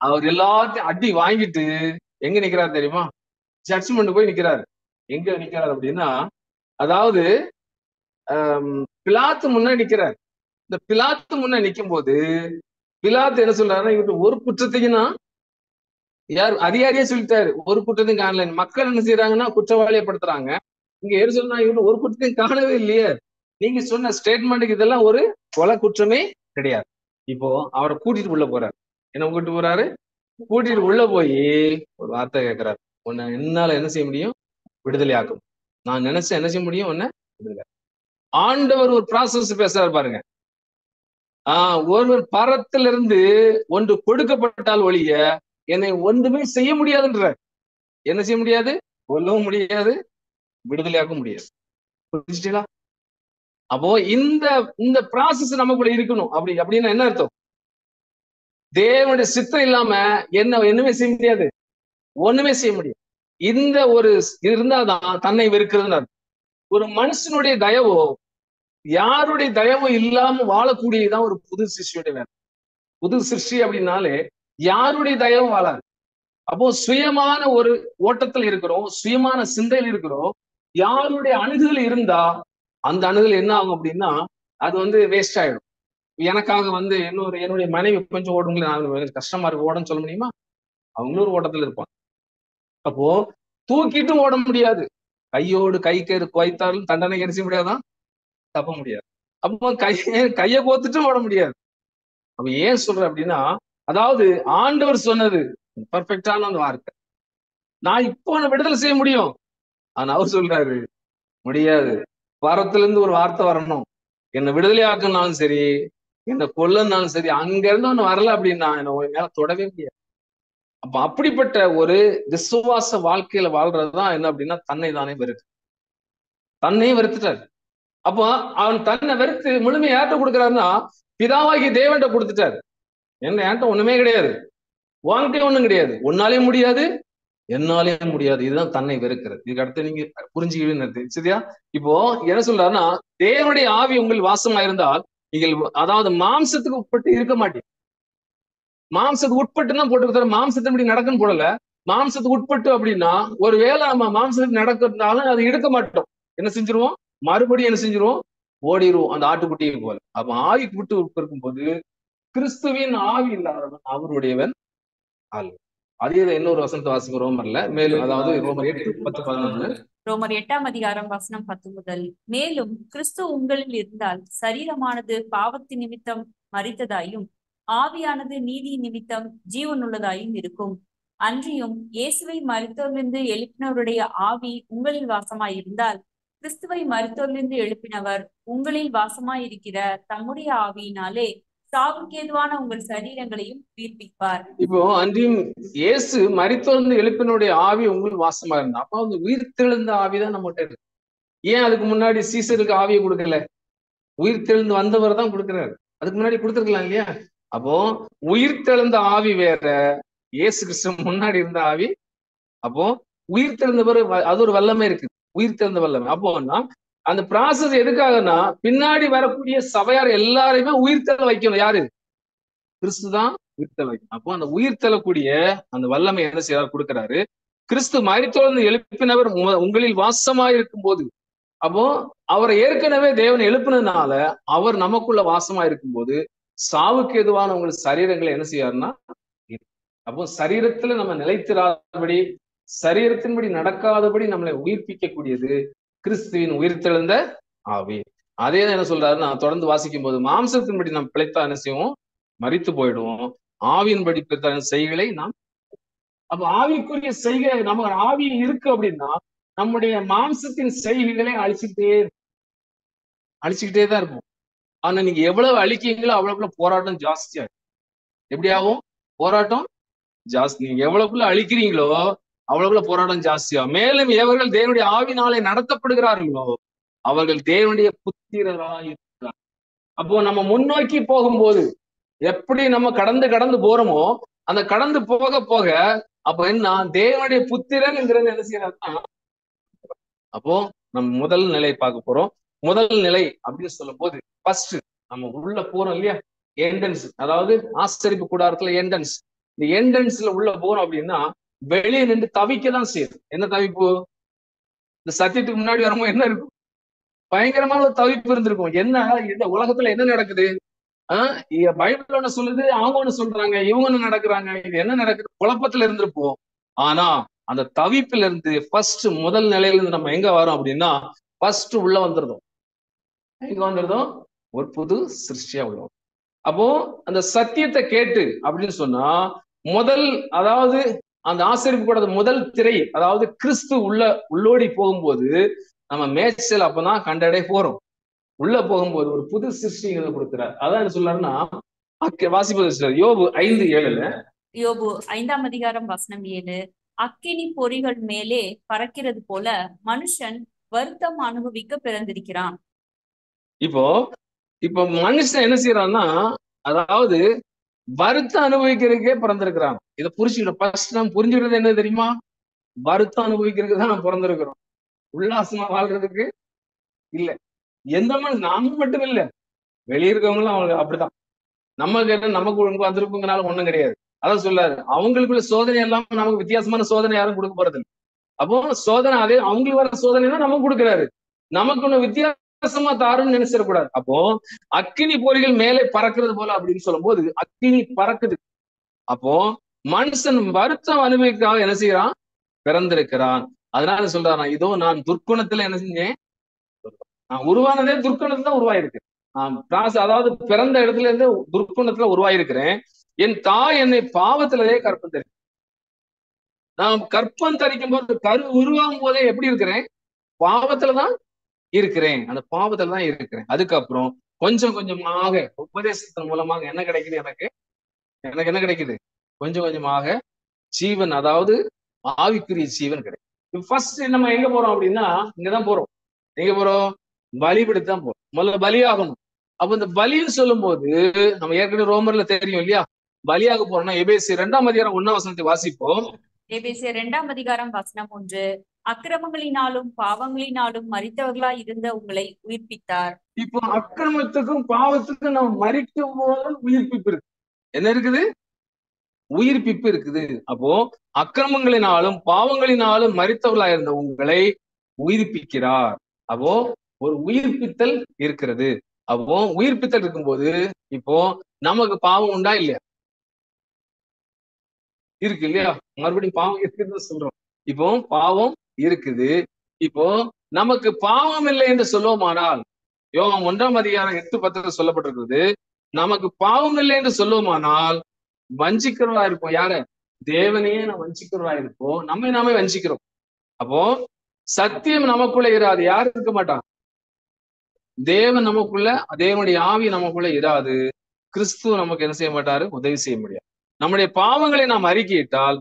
அவர் எல்லாத்தையும் அடி வாங்கிட்டு எங்க நிக்கிறாரு தெரியுமா? ஜட்ஜ்மெண்ட் போய் நிக்கிறாரு. எங்க நிக்கிறாரு அப்படின்னா, அதாவது பிலாத்து முன்னாடி நிக்கிறார். இந்த பிலாத்து முன்னாடி நிக்கும் போது பிலாத்து என்ன சொல்றாருன்னா, இவரு ஒரு குற்றத்தையும் யார் அதிகாரியே சொல்லிட்டாரு, ஒரு குற்றத்தையும் காணல. மக்கள் என்ன செய்யறாங்கன்னா குற்றவாளியப்படுத்துறாங்க. இங்க ஏறு சொன்னா இவரு ஒரு குற்றத்தையும் காணவே இல்லையே, நீங்க சொன்ன ஸ்டேட்மெண்ட்டுக்கு இதெல்லாம் ஒரு கொலை குற்றமே கிடையாது. இப்போ அவரை கூட்டிட்டு உள்ள போறாரு. என்ன கூட்டிட்டு போறாரு? கூட்டிட்டு உள்ள போய் ஒரு வார்த்தை கேட்கிறாரு, உன்னை என்னால என்ன செய்ய முடியும்? விடுதலை ஆக்கும். நான் நினைச்ச என்ன செய்ய முடியும்? உன்னை விடுதலை. ஆண்டவர் ஒரு ப்ராசஸ் பேசுறாரு பாருங்க. ஒருவர் பரத்திலிருந்து ஒன்று கொடுக்கப்பட்டால் ஒழிய என்னை ஒன்றுமே செய்ய முடியாதுன்ற. என்ன செய்ய முடியாது? கொல்லவும் முடியாது, விடுதலையாக்க முடியாது. புரிஞ்சுட்டீங்களா? அப்போ இந்த ப்ராசஸ் நமக்குள்ள இருக்கணும். அப்படின்னா என்ன அர்த்தம்? தேவனுடைய சித்தம் இல்லாம என்னமே செய்ய முடியாது, ஒண்ணுமே செய்ய முடியாது. இந்த ஒரு இருந்தாதான் தன்னை வெறுக்கிறதுன்னு அர்த்தம். ஒரு மனுஷனுடைய தயவோ யாருடைய தயவும் இல்லாம வாழக்கூடியதுதான் ஒரு புது சிருஷ்டியோட வேலை. புது சிருஷ்டி அப்படின்னாலே யாருடைய தயவும் வாழாது. அப்போ சுயமான ஒரு ஓட்டத்தில் இருக்கிறோம், சுயமான சிந்தையில் இருக்கிறோம். யாருடைய அணுகுதல் இருந்தா அந்த அணுகுதல் என்ன ஆகும் அப்படின்னா அது வந்து வேஸ்ட் ஆயிடும். எனக்காக வந்து என்னுடைய மனைவி கொஞ்சம் ஓடுங்களேன், கஷ்டமா இருக்கு ஓடன்னு சொல்ல முடியுமா? அவங்களும் ஒரு ஓட்டத்துல இருப்பாங்க. அப்போ தூக்கிட்டும் ஓட முடியாது. கையோடு கைக்கேறு குவைத்தாலும் தண்டனை கிடைச்ச முடியாதான், தப்ப முடியாது. அப்போ கையை கோத்துட்டும் ஓட முடியாது. அப்ப ஏன் சொல்ற அப்படின்னா, அதாவது ஆண்டவர் சொன்னது பர்ஃபெக்டான அந்த வார்த்தை. நான் இப்போ விடுதலை செய்ய முடியும். ஆனா அவர் சொல்றாரு முடியாது. வாரத்துல இருந்து ஒரு வார்த்தை வரணும். என்னை விடுதலை ஆக்குனாலும் சரி, என்னை கொல்லனாலும் சரி, அங்க இருந்து ஒண்ணு வரல அப்படின்னா என்ன தொடவே முடியாது. அப்ப அப்படிப்பட்ட ஒரு விசுவாச வாழ்க்கையில வாழ்றதுதான் என்ன அப்படின்னா தன்னை தானே வெறுத்து. தன்னையும் வெறுத்துட்டாரு. அப்போ அவன் தன்னை வெறுத்து முழுமையை யார்கிட்ட கொடுக்குறாருன்னா பிதாவாகி தேவன்கிட்ட கொடுத்துட்டாரு. என்ன என்கிட்ட ஒண்ணுமே கிடையாது, வாங்கிட்டே ஒண்ணும் கிடையாது, ஒன்னாலேயும் முடியாது, என்னாலேயும் முடியாது. இதுதான் தன்னை வெறுக்கிறது. இதுக்கு அடுத்து நீங்க புரிஞ்சுக்கவே சரியா? இப்போ என்ன சொல்றாருன்னா, தேவனுடைய ஆவி உங்கள் வாசமா இருந்தால் நீங்கள் அதாவது மாம்சத்துக்கு உட்பட்டு இருக்க மாட்டீங்க. மாம்சத்துக்கு உட்பட்டு தான் போட்டு மாம்சத்தை இப்படி நடக்குன்னு போடல, மாம்சத்துக்கு உட்பட்டு அப்படின்னா ஒருவேளை நம்ம மாம்சத்துக்கு நடக்கிறதுனாலும் அதை எடுக்க மாட்டோம். என்ன செஞ்சிருவோம்? மறுபடியும் என்ன செஞ்சிருவோம்? ஓடிடுவோம் அந்த ஆட்டுக்குட்டியை போல. அப்ப ஆவிக்கு விட்டு இருக்கும்போது கிறிஸ்துவின் ஆவி இல்லாதவன் அவருடையவன் அல்ல. அதே இன்னொரு வசனத்தை வாசிக்கும் ரோமர்ல, மேலும் அதாவது ரோமர் 8:10-11. ரோமர் 8 வசனம் 10 முதல். மேலும் கிறிஸ்து உங்களில் இருந்தால் சரீரமானது பாவத்தின் நிமித்தம் மரித்ததாயும் ஆவியானது நீதி நிமித்தம் ஜீவனுள்ளதாயும் இருக்கும். அன்றியும் இயேசுவை மரித்தோரிலிருந்து எழுப்பினவருடைய ஆவி உங்களில் வாசமாயிருந்தால் கிறிஸ்துவை மரித்தோரிலிருந்து எழுப்பினவர் உங்களில் வாசமாயிருக்கிற தம்முடைய ஆவியினாலே சாவுக்கு ஏதுவான உங்கள் சரீரங்களையும் உயிர்ப்பிப்பார். இப்போ அன்றியும் இயேசு மரித்தோர்ந்து எழுப்பினுடைய ஆவி உங்களுக்கு வாசமா இருந்தா, அப்போ அந்த உயிர்த்தெழுந்த ஆவிதான் நம்மகிட்ட இருக்கு. ஏன் அதுக்கு முன்னாடி சீசருக்கு ஆவியை கொடுக்கல? உயிர்த்தெழுந்து வந்தவர் தான் கொடுக்கிறாரு. அதுக்கு முன்னாடி கொடுத்துருக்கலாம் இல்லையா? அப்போ உயிர்த்தெழுந்த ஆவி வேற, இயேசு கிறிஸ்து முன்னாடி இருந்த ஆவி. அப்போ உயிர்த்தெழுந்தவர் அது ஒரு வல்லமை இருக்கு, உயிர்த்தெழுந்த வல்லமை. அப்போன்னா அந்த ப்ராசஸ் எதுக்காகனா பின்னாடி வரக்கூடிய சபையார் எல்லாரையுமே உயிர்த்தெழ வைக்கணும். யாரு? கிறிஸ்து தான் உயிர்த்தெழ வைக்கணும். அப்போ அந்த உயிர்த்தெழக்கூடிய அந்த வல்லமை என்ன செய்யறாரு? கொடுக்கிறாரு. கிறிஸ்து மரித்தோர்ந்து எழுப்பினவர் உங்களில் வாசமாய் இருக்கும் போது, அப்போ அவரை ஏற்கனவே தேவன் எழுப்பினதுனால அவர் நமக்குள்ள வாசமா இருக்கும்போது சாவுக்கு எதுவான உங்கள் சரீரங்களை என்ன செய்யாருன்னா, அப்போ சரீரத்துல நம்ம நிலைத்திராதபடி, சரீரத்தின்படி நடக்காதபடி நம்மளை உயிர்ப்பிக்கக்கூடியது கிறிஸ்துவின் உயிர்த்தெழுந்த ஆவி. அதே தான் என்ன சொல்றாரு, நான் தொடர்ந்து வாசிக்கும் போது, மாம்சத்தின்படி நாம் பிழைத்தா என்ன செய்வோம்? மரித்து போயிடுவோம். ஆவியின்படி பிழைத்த செய்களை நாம், அப்ப ஆவிக்குரிய செய்கை நம்ம ஆவி இருக்கு அப்படின்னா நம்முடைய மாம்சத்தின் செய்கைகளை அழிச்சுக்கிட்டே தான் இருக்கும். ஆனா நீங்க எவ்வளவு அழிக்கீங்களோ அவ்வளவுக்குள்ள போராட்டம் ஜாஸ்தியா இருக்கும். எப்படியாவும் போராட்டம் ஜாஸ்தி. நீங்க எவ்வளவுக்குள்ள அழிக்கிறீங்களோ அவ்வளவுக்குள்ள போராட்டம் ஜாஸ்தியாகும். மேலும் எவர்கள் தேவனுடைய ஆவினாலே நடத்தப்படுகிறார்களோ அவர்கள் தேவனுடைய புத்திரராக இருக்கிறார். அப்போ நம்ம முன்னோக்கி போகும்போது எப்படி நம்ம கடந்து கடந்து போறோமோ அந்த கடந்து போக போக அப்ப என்ன, தேவனுடைய புத்திரன் என்கிறது என்ன செய்யறாருன்னா, அப்போ நம்ம முதல் நிலை பார்க்க போறோம். முதல் நிலை அப்படின்னு சொல்லும் போது ஃபர்ஸ்ட் நம்ம உள்ள போறோம் இல்லையா, என்ட்ரன்ஸ், அதாவது ஆசரிப்பு கூடாரத்துல என்ட்ரன்ஸ். இந்த என்ட்ரன்ஸ்ல உள்ள போறோம் அப்படின்னா வெளியே நின்று தவிக்க தான் செய்யும். என்ன தவிப்பு? இந்த சத்தியத்துக்கு முன்னாடி வரும்போது என்ன இருக்கும்? பயங்கரமான ஒரு தவிப்பு இருந்திருக்கும். என்ன இந்த உலகத்துல என்ன நடக்குது? பைபிள் ஒண்ணு சொல்லுது, அவங்க ஒண்ணு சொல்றாங்க, இவங்க ஒண்ணு நடக்குறாங்க, இது என்ன நடக்குது? குழப்பத்துல இருந்திருப்போம். ஆனா அந்த தவிப்புல இருந்து ஃபர்ஸ்ட் முதல் நிலையில இருந்து நம்ம எங்க வரோம் அப்படின்னா ஃபர்ஸ்ட் உள்ள வந்துருந்தோம். எங்க வந்துருந்தோம்? ஒரு புது சிருஷ்டியா உள்ளோம். அப்போ அந்த சத்தியத்தை கேட்டு அப்படின்னு சொன்னா முதல், அதாவது அந்த ஆசரிப்பு கூட முதல் திரை, அதாவது கிறிஸ்து உள்ளோடி போகும்போது நம்ம மேய்ச்சல் அப்பதான் கண்டடை போறோம். உள்ள போகும்போது ஒரு புது சிருஷ்டிகளை கொடுக்கிறார். அதான் என்ன சொல்றாருன்னா, வாசிப்பது யோபு 5:7. யோபு 5 வசனம் 7. அக்கினி பொறிகள் மேலே பறக்கிறது போல மனுஷன் வருத்தம் அனுபவிக்க பிறந்திருக்கிறான். இப்போ மனுஷன் என்ன செய்யறான்னா, அதாவது வருத்தம் அனுபவிக்கிறதுக்கே பிறந்திருக்கிறான். இதை புரிஞ்சுக்கணும். ஃபர்ஸ்ட் நாம் புரிஞ்சுக்கிறது என்ன தெரியுமா? வருத்தம் அனுபவிக்கிறதுக்கு தான் நம்ம பிறந்திருக்கிறோம், உல்லாசமா வாழ்றதுக்கு இல்ல. எந்த மனுஷன், நாம மட்டும் இல்ல, வெளியிருக்கவங்களும் அவங்க அப்படிதான். நமக்கு வந்திருக்குங்கனால ஒண்ணும் கிடையாது. அதான் சொல்லாரு, அவங்களுக்குள்ள சோதனை எல்லாம் நமக்கு வித்தியாசமான சோதனை யாரும் கொடுக்க போறது இல்லை. அப்போ சோதனை அதே அவங்களுக்கு வர சோதனை தான் நமக்கு கொடுக்குறாரு. நமக்கு ஒண்ணு வித்தியாசமா தாருன்னு நினைச்சிடக்கூடாது. அப்போ அக்கினி பொறிகள் மேலே பறக்கிறது போல அப்படின்னு சொல்லும் போது அக்கினி பறக்குது. அப்போ மனுஷன் வருத்தம் அனுபவிக்காக என்ன செய்யறான்? பிறந்திருக்கிறான். அதனால சொல்றான், இதோ நான் துர்க்குணத்துல என்ன செஞ்சேன்? நான் உருவானதே துர்க்குணத்துல தான் உருவாயிருக்கு. அதாவது பிறந்த இடத்துல இருந்து துர்க்குணத்துல உருவாயிருக்கிறேன். என் தாய் என்னை பாவத்திலே கற்பம் தரி. நான் கற்பம் தரிக்கும் போது உருவாகும் போதே எப்படி இருக்கிறேன்? பாவத்துலதான் இருக்கிறேன். அந்த பாவத்துல தான் இருக்கிறேன். அதுக்கப்புறம் கொஞ்சம் கொஞ்சமாக உபதேசத்தின் மூலமாக என்ன கிடைக்குது? எனக்கு என்ன கிடைக்குது? கொஞ்சம் கொஞ்சமாக ஜீவன், அதாவது ஆவிக்குரிய ஜீவன் கிடைக்கும். ஃபர்ஸ்ட் நம்ம எங்க போறோம் அப்படின்னா இங்கதான் போறோம். எங்க போறோம்? பலிபடுத்தி தான் போறோம். முதல்ல பலியாகணும். அப்ப இந்த பலின்னு சொல்லும் போது நம்ம ஏற்கனவே ரோமர்ல தெரியும் இல்லையா, பலியாக போறோம்னா எபேசியர் 2:1 வாசிப்போம். எபேசியர் 2 வசனம் 1. அக்கிரமங்களினாலும் பாவங்களினாலும் மரித்தவர்களாய் இருந்த உங்களை உயிர்ப்பித்தார். இப்போ அக்கிரமத்துக்கும் பாவத்துக்கும் நம்ம மரிக்கும் போது உயிர்ப்பிப்பு இருக்கு. என்ன இருக்குது? உயிர்ப்பிப்பு இருக்குது. அப்போ அக்கிரமங்களினாலும் பாவங்களினாலும் மரித்தவர்களா இருந்த உங்களை உயிர்ப்பிக்கிறார். அப்போ ஒரு உயிர்ப்பித்தல் இருக்கிறது. அப்போ உயிர்ப்பித்தல் இருக்கும்போது இப்போ நமக்கு பாவம் உண்டா இல்லையா? இருக்கு இல்லையா? மறுபடியும் பாவம் இருக்குதுன்னு சொல்றோம். இப்போ பாவம் இருக்குது. இப்போ நமக்கு பாவம் இல்லை என்று சொல்லுவோமானால், யோவான் 1:8-10 சொல்லப்பட்டிருக்கிறது. நமக்கு பாவம் இல்லை என்று சொல்லுவோமானால் வஞ்சிக்கிறவா இருப்போம். யார? தேவனையே நாம் வஞ்சிக்கிறவா இருப்போம். நம்மை நாமே வஞ்சிக்கிறோம். அப்போ சத்தியம் நமக்குள்ள இராது. யாரு இருக்க மாட்டான்? தேவன் நமக்குள்ள, தேவனுடைய ஆவி நமக்குள்ள இராது. கிறிஸ்துவ நமக்கு என்ன செய்ய மாட்டாரு? உதவி செய்ய முடியாது. நம்முடைய பாவங்களை நாம் அறிக்கையிட்டால்,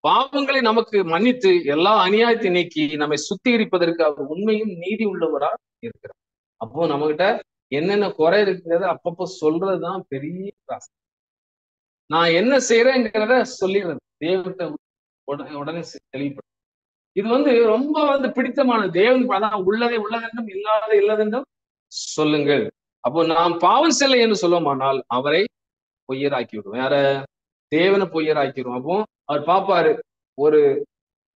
பாவங்களை நமக்கு மன்னித்து எல்லா அநியாயத்தை நீக்கி நம்மை சுத்திகரிப்பதற்கு அவர் உண்மையும் நீதி உள்ளவரா இருக்கிறார். அப்போ நம்ம கிட்ட என்னென்ன குறை இருக்கிறத அப்பப்போ சொல்றதுதான் பெரிய காசு. நான் என்ன செய்யறேங்கிறத சொல்லிடுறது. தேவத்தை உடனே தெளிவுபடும். இது ரொம்ப பிடித்தமானது. தேவனுக்கு அதான் உள்ளதை உள்ளதென்றும் இல்லாத இல்லதென்றும் சொல்லுங்கள். அப்போ நாம் பாவம் செல்ல என்று சொல்லுவோமானால் அவரை பொய்யராக்கி விடுவோம். யார? தேவனை பொய்யராக்கிடுவோம். அப்போ அவர் பாப்பாரு, ஒரு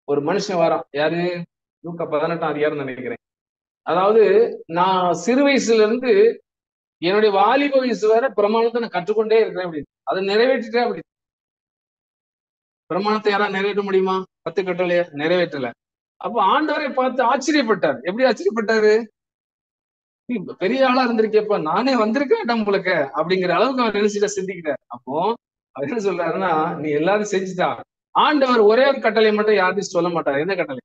ஒரு மனுஷன் வரான். யாரு? லூக்கா 18 நினைக்கிறேன். அதாவது நான் சிறு வயசுல இருந்து என்னுடைய வாலிப வயசு வரை பிரமாணத்தை நான் கற்றுக்கொண்டே இருக்கிறேன் அப்படின்னு. அதை நிறைவேற்றிட்டேன் அப்படி. பிரமாணத்தை யாரா நிறைவேற்ற முடியுமா? 10 கட்டளைய நிறைவேற்றல. அப்ப ஆண்டவரை பார்த்து ஆச்சரியப்பட்டார். எப்படி ஆச்சரியப்பட்டாரு? பெரிய ஆளா இருந்திருக்கேப்பா, நானே வந்திருக்கேன் உங்களுக்கு அப்படிங்கிற அளவுக்கு அவர் நினைச்சிட்ட சிந்திக்கிறார். அப்போ அவர் என்ன சொல்றாருன்னா, நீ எல்லாரும் செஞ்சுட்டா. ஆண்டவர் ஒரே ஒரு கட்டளை மட்டும் யார்ட்டையும் சொல்ல மாட்டார். எந்த கட்டளை?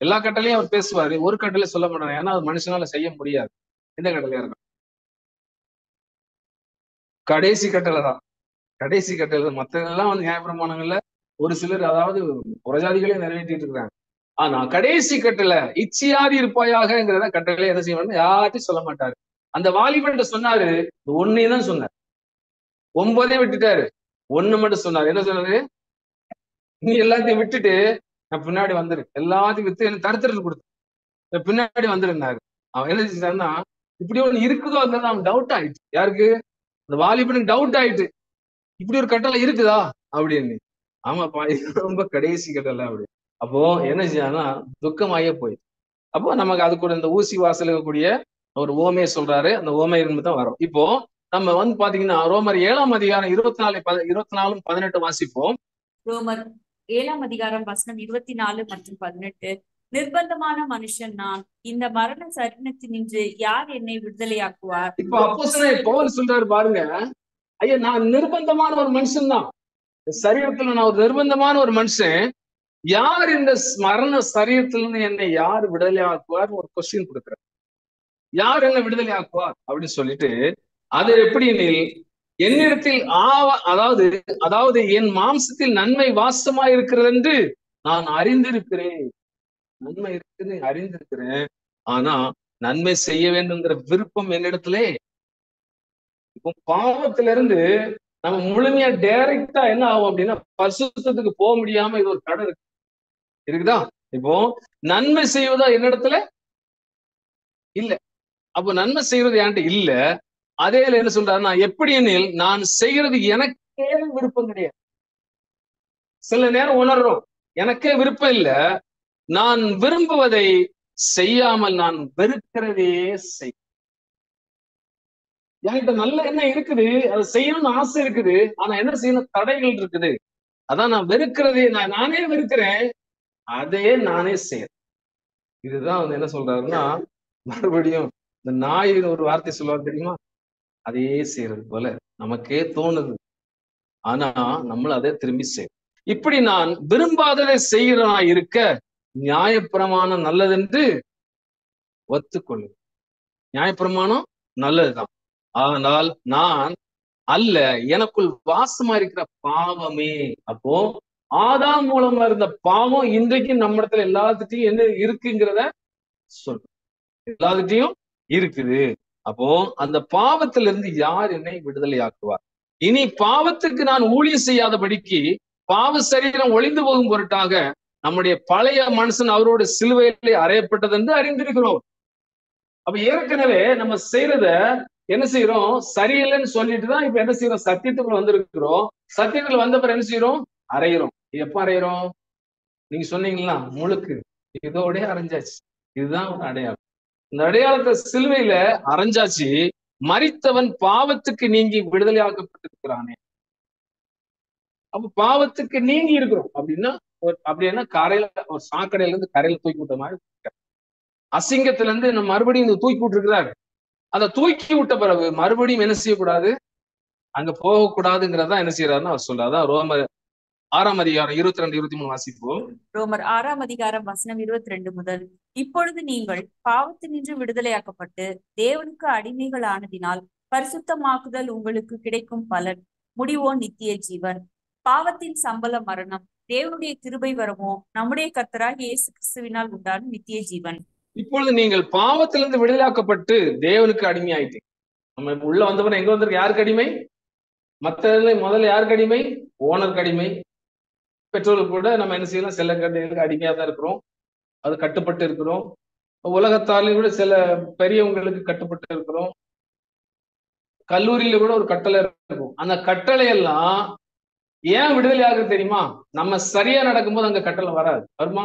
எல்லா கட்டளையும் அவர் பேசுவாரு, ஒரு கட்டளை சொல்ல மாட்டாரு. ஏன்னா அது மனுஷனால செய்ய முடியாது. எந்த கட்டளையா இருக்கும்? கடைசி கட்டளை தான். கடைசி கட்டளை. மத்ததெல்லாம் நியாயப்பிரமாணங்கள்ல ஒரு சிலர், அதாவது புறஜாதிகளே நிறைவேற்றிட்டு இருக்காங்க. ஆனா கடைசி கட்டளை இச்சியாதி இருப்பாயாகங்கிறத கட்டளை எதை செய்யணும்? யார்ட்டையும் சொல்ல மாட்டாரு. அந்த வாலிபன் சொன்னாரு, ஒன்னையும் சொன்னார். 9 விட்டுட்டாரு, 1 மட்டும் சொன்னாரு. என்ன சொன்னாரு? நீ எல்லாத்தையும் விட்டுட்டு நான் பின்னாடி வந்துரு, எல்லாத்தையும் வித்து எனக்கு தருத்திரல் கொடுத்து பின்னாடி வந்துருந்தாரு. அவன் என்ன செஞ்சாருன்னா, இப்படி ஒண்ணு இருக்குதோ அதனால அவன் டவுட் ஆயிடுச்சு. யாருக்கு? அந்த வாலிபனுக்கு டவுட் ஆயிட்டு, இப்படி ஒரு கட்டளை இருக்குதா அப்படின்னு. ஆமாப்பா, இது ரொம்ப கடைசி கட்டளை அப்படி. அப்போ என்ன செய்யாதுன்னா துக்கமாயே போயிடுச்சு. அப்போ நமக்கு அது கூட இந்த ஊசி வாசல் இருக்கக்கூடிய ஒரு ஓமையை சொல்றாரு. அந்த ஓமையிலிருந்து தான் வரும். இப்போ நம்ம பாத்தீங்கன்னா ரோமர் 7:24-18 வாசிப்போம். ரோமர் 7:24 மற்றும் 18. நிர்பந்தமான மனுஷன் நான், இந்த மரண சரீரத்தினின்று யார் என்னை விடுதலையாக்குவார்? இப்போ அப்போஸ்தலன் பவுல் சொல்றாரு பாருங்க, ஐயா நான் நிர்பந்தமான ஒரு மனுஷன் தான். சரீரத்துல நான் ஒரு நிர்பந்தமான ஒரு மனுஷன். யார் இந்த மரண சரீரத்திலிருந்து என்னை யார் விடுதலை ஆக்குவார்? ஒரு கொஸ்டின் கொடுக்குற. யார் என்ன விடுதலை ஆக்குவார் அப்படின்னு சொல்லிட்டு, அது எப்படி என்னிடத்தில் அதாவது என் மாம்சத்தில் நன்மை வாசமா இருக்கிறது என்று நான் அறிந்திருக்கிறேன். நன்மை இருக்குது அறிந்திருக்கிறேன். ஆனா நன்மை செய்ய வேண்டும்ங்கிற விருப்பம் என்னிடத்திலே. இப்போ பாவத்திலிருந்து நம்ம முழுமையா டைரக்டா என்ன ஆகும் அப்படின்னா பரிசுத்தத்துக்கு போக முடியாம இது ஒரு கடை இருக்குதா? இப்போ நன்மை செய்வதா என்னிடத்துல இல்ல. அப்போ நன்மை செய்வது என்கிட்ட இல்ல. அதே என்ன சொல்றாரு, நான் எப்படி எனில் நான் செய்யறது எனக்கே விருப்பம் கிடையாது. சில நேரம் உணர்றோம், எனக்கே விருப்பம் இல்ல, நான் விரும்புவதை செய்யாமல் நான் வெறுக்கிறதே செய். என்கிட்ட நல்ல எண்ணம் இருக்குது, அதை செய்யணும்னு ஆசை இருக்குது. ஆனா என்ன செய்யணும்? தடைகள் இருக்குது. அதான் நான் வெறுக்கிறதே, நானே வெறுக்கிறேன், அதையே நானே செய்யறேன். இதுதான் என்ன சொல்றாருன்னா, மறுபடியும் இந்த நாயின் ஒரு வார்த்தை சொல்லுவார் தெரியுமா? அதையே செய்யறது போல நமக்கே தோணுது, ஆனா நம்மள அதை திரும்பி செய்யணும். இப்படி நான் விரும்பாததை செய்கிறனா இருக்க நியாயப்பிரமாணம் நல்லதென்று ஒத்துக்கொள்ளு. நியாயப்பிரமாணம் நல்லதுதான், ஆனால் நான் அல்ல, எனக்குள் வாசமா இருக்கிற பாவமே. அப்போ ஆதாம் மூலமா இருந்த பாவம் இன்றைக்கு நம்ம இடத்துல எல்லாத்துட்டையும் என்ன இருக்குங்கிறத சொல்ற. எல்லாத்துட்டையும் இருக்குது. அப்போ அந்த பாவத்திலிருந்து யார் என்னை விடுதலை ஆக்குவார்? இனி பாவத்துக்கு நான் ஊழியம் செய்யாதபடிக்கு பாவ சரீரம் ஒளிந்து போகும் பொருட்டாக நம்முடைய பழைய மனுஷன் அவரோட சிலுவையிலே அறையப்பட்டது என்று அறிந்திருக்கிறோம். அப்ப ஏற்கனவே நம்ம செய்யறத என்ன செய்யறோம்? சரியில்லைன்னு சொல்லிட்டு தான் இப்ப என்ன செய்யறோம்? சத்தியத்துக்குள்ள வந்திருக்கிறோம். சத்தியத்துக்குள்ள வந்த பிறகு என்ன செய்யறோம்? அரைகிறோம். எப்ப அரைகிறோம்? நீங்க சொன்னீங்களா முழுக்கு, இதோட அரைஞ்சாச்சு. இதுதான் ஒரு அடையாளம். இந்த அடையாளத்தை சிலுவையில அரைஞ்சாச்சு. மரித்தவன் பாவத்துக்கு நீங்கி விடுதலையாக்கப்பட்டிருக்கிறானே. அப்ப பாவத்துக்கு நீங்கி இருக்கிறோம் அப்படின்னா அப்படின்னா கரையில ஒரு சாக்கடையில இருந்து கரையில தூக்கி விட்ட மாதிரி, அசிங்கத்துல இருந்து நம்ம மறுபடியும் தூக்கி விட்டுருக்கிறாரு. அதை தூக்கி விட்ட பிறகு மறுபடியும் என்ன செய்யக்கூடாது? அங்க போகக்கூடாதுங்கிறதா என்ன செய்யறாருன்னு அவர் சொல்றாரு. அதான் ரோமர் 6ஆம் அதிகாரம் 22, 23 வாசிப்போம். ரோமர் 6ஆம் அதிகாரம் வசனம் 22 முதல். இப்பொழுது நீங்கள் பாவத்தினின்று விடுதலையாக்கப்பட்டு தேவனுக்கு அடிமைகள் ஆனதினால் பரிசுத்தமாக்குதல் உங்களுக்கு கிடைக்கும் பலன், முடிவோ நித்திய ஜீவன். பாவத்தின் சம்பளம் மரணம், தேவனுடைய கிருபை வரமோ நம்முடைய கர்த்தராகிய இயேசு கிறிஸ்துவினால் உண்டான நித்திய ஜீவன். இப்பொழுது நீங்கள் பாவத்திலிருந்து விடுதலையாக்கப்பட்டு தேவனுக்கு அடிமை ஆயிட்டீங்க. நம்ம உள்ள வந்தவன எங்க வந்திருக்கு? யாருக்கு அடிமை? முதல்ல யாருக்கு அடிமை? ஓனருக்கு அடிமை. பெற்றோருக்கு கூட நம்ம என்ன செய்யலாம்? சில கடைகளுக்கு அடிமையா தான் இருக்கிறோம். அது கட்டுப்பட்டு இருக்கிறோம். உலகத்தாலையும் கூட சில பெரியவங்களுக்கு கட்டுப்பட்டு இருக்கிறோம். கல்லூரியில கூட ஒரு கட்டளை இருக்கும். அந்த கட்டளை எல்லாம் ஏன் விடுதலை ஆகுது தெரியுமா? நம்ம சரியா நடக்கும்போது அங்க கட்டளை வராது. வருமா?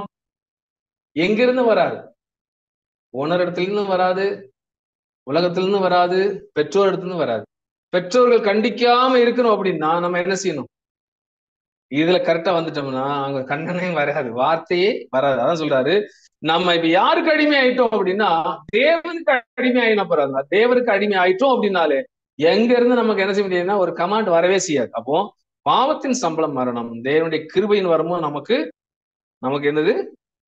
எங்கிருந்து வராது? ஓனர் இடத்துல இருந்து வராது, உலகத்திலிருந்து வராது, பெற்றோர் இடத்துல வராது. பெற்றோர்கள் கண்டிக்காம இருக்கணும் அப்படின்னா நம்ம என்ன செய்யணும்? இதுல கரெக்டா வந்துட்டோம்னா அங்க கண்ணனே வராது, வார்த்தையே வராது. அதான் சொல்றாரு, நம்ம இப்ப யாருக்கு அடிமை ஆயிட்டோம் அப்படின்னா தேவனுக்கு அடிமை ஆயினா போறாங்க. தேவனுக்கு அடிமை ஆயிட்டோம் அப்படின்னாலே எங்க இருந்து நமக்கு என்ன செய்ய முடியும்னா ஒரு கமாண்ட் வரவே செய்யாது. அப்போ பாவத்தின் சம்பளம் மரணம், தேவனுடைய கிருபையின் வரமும் நமக்கு என்னது?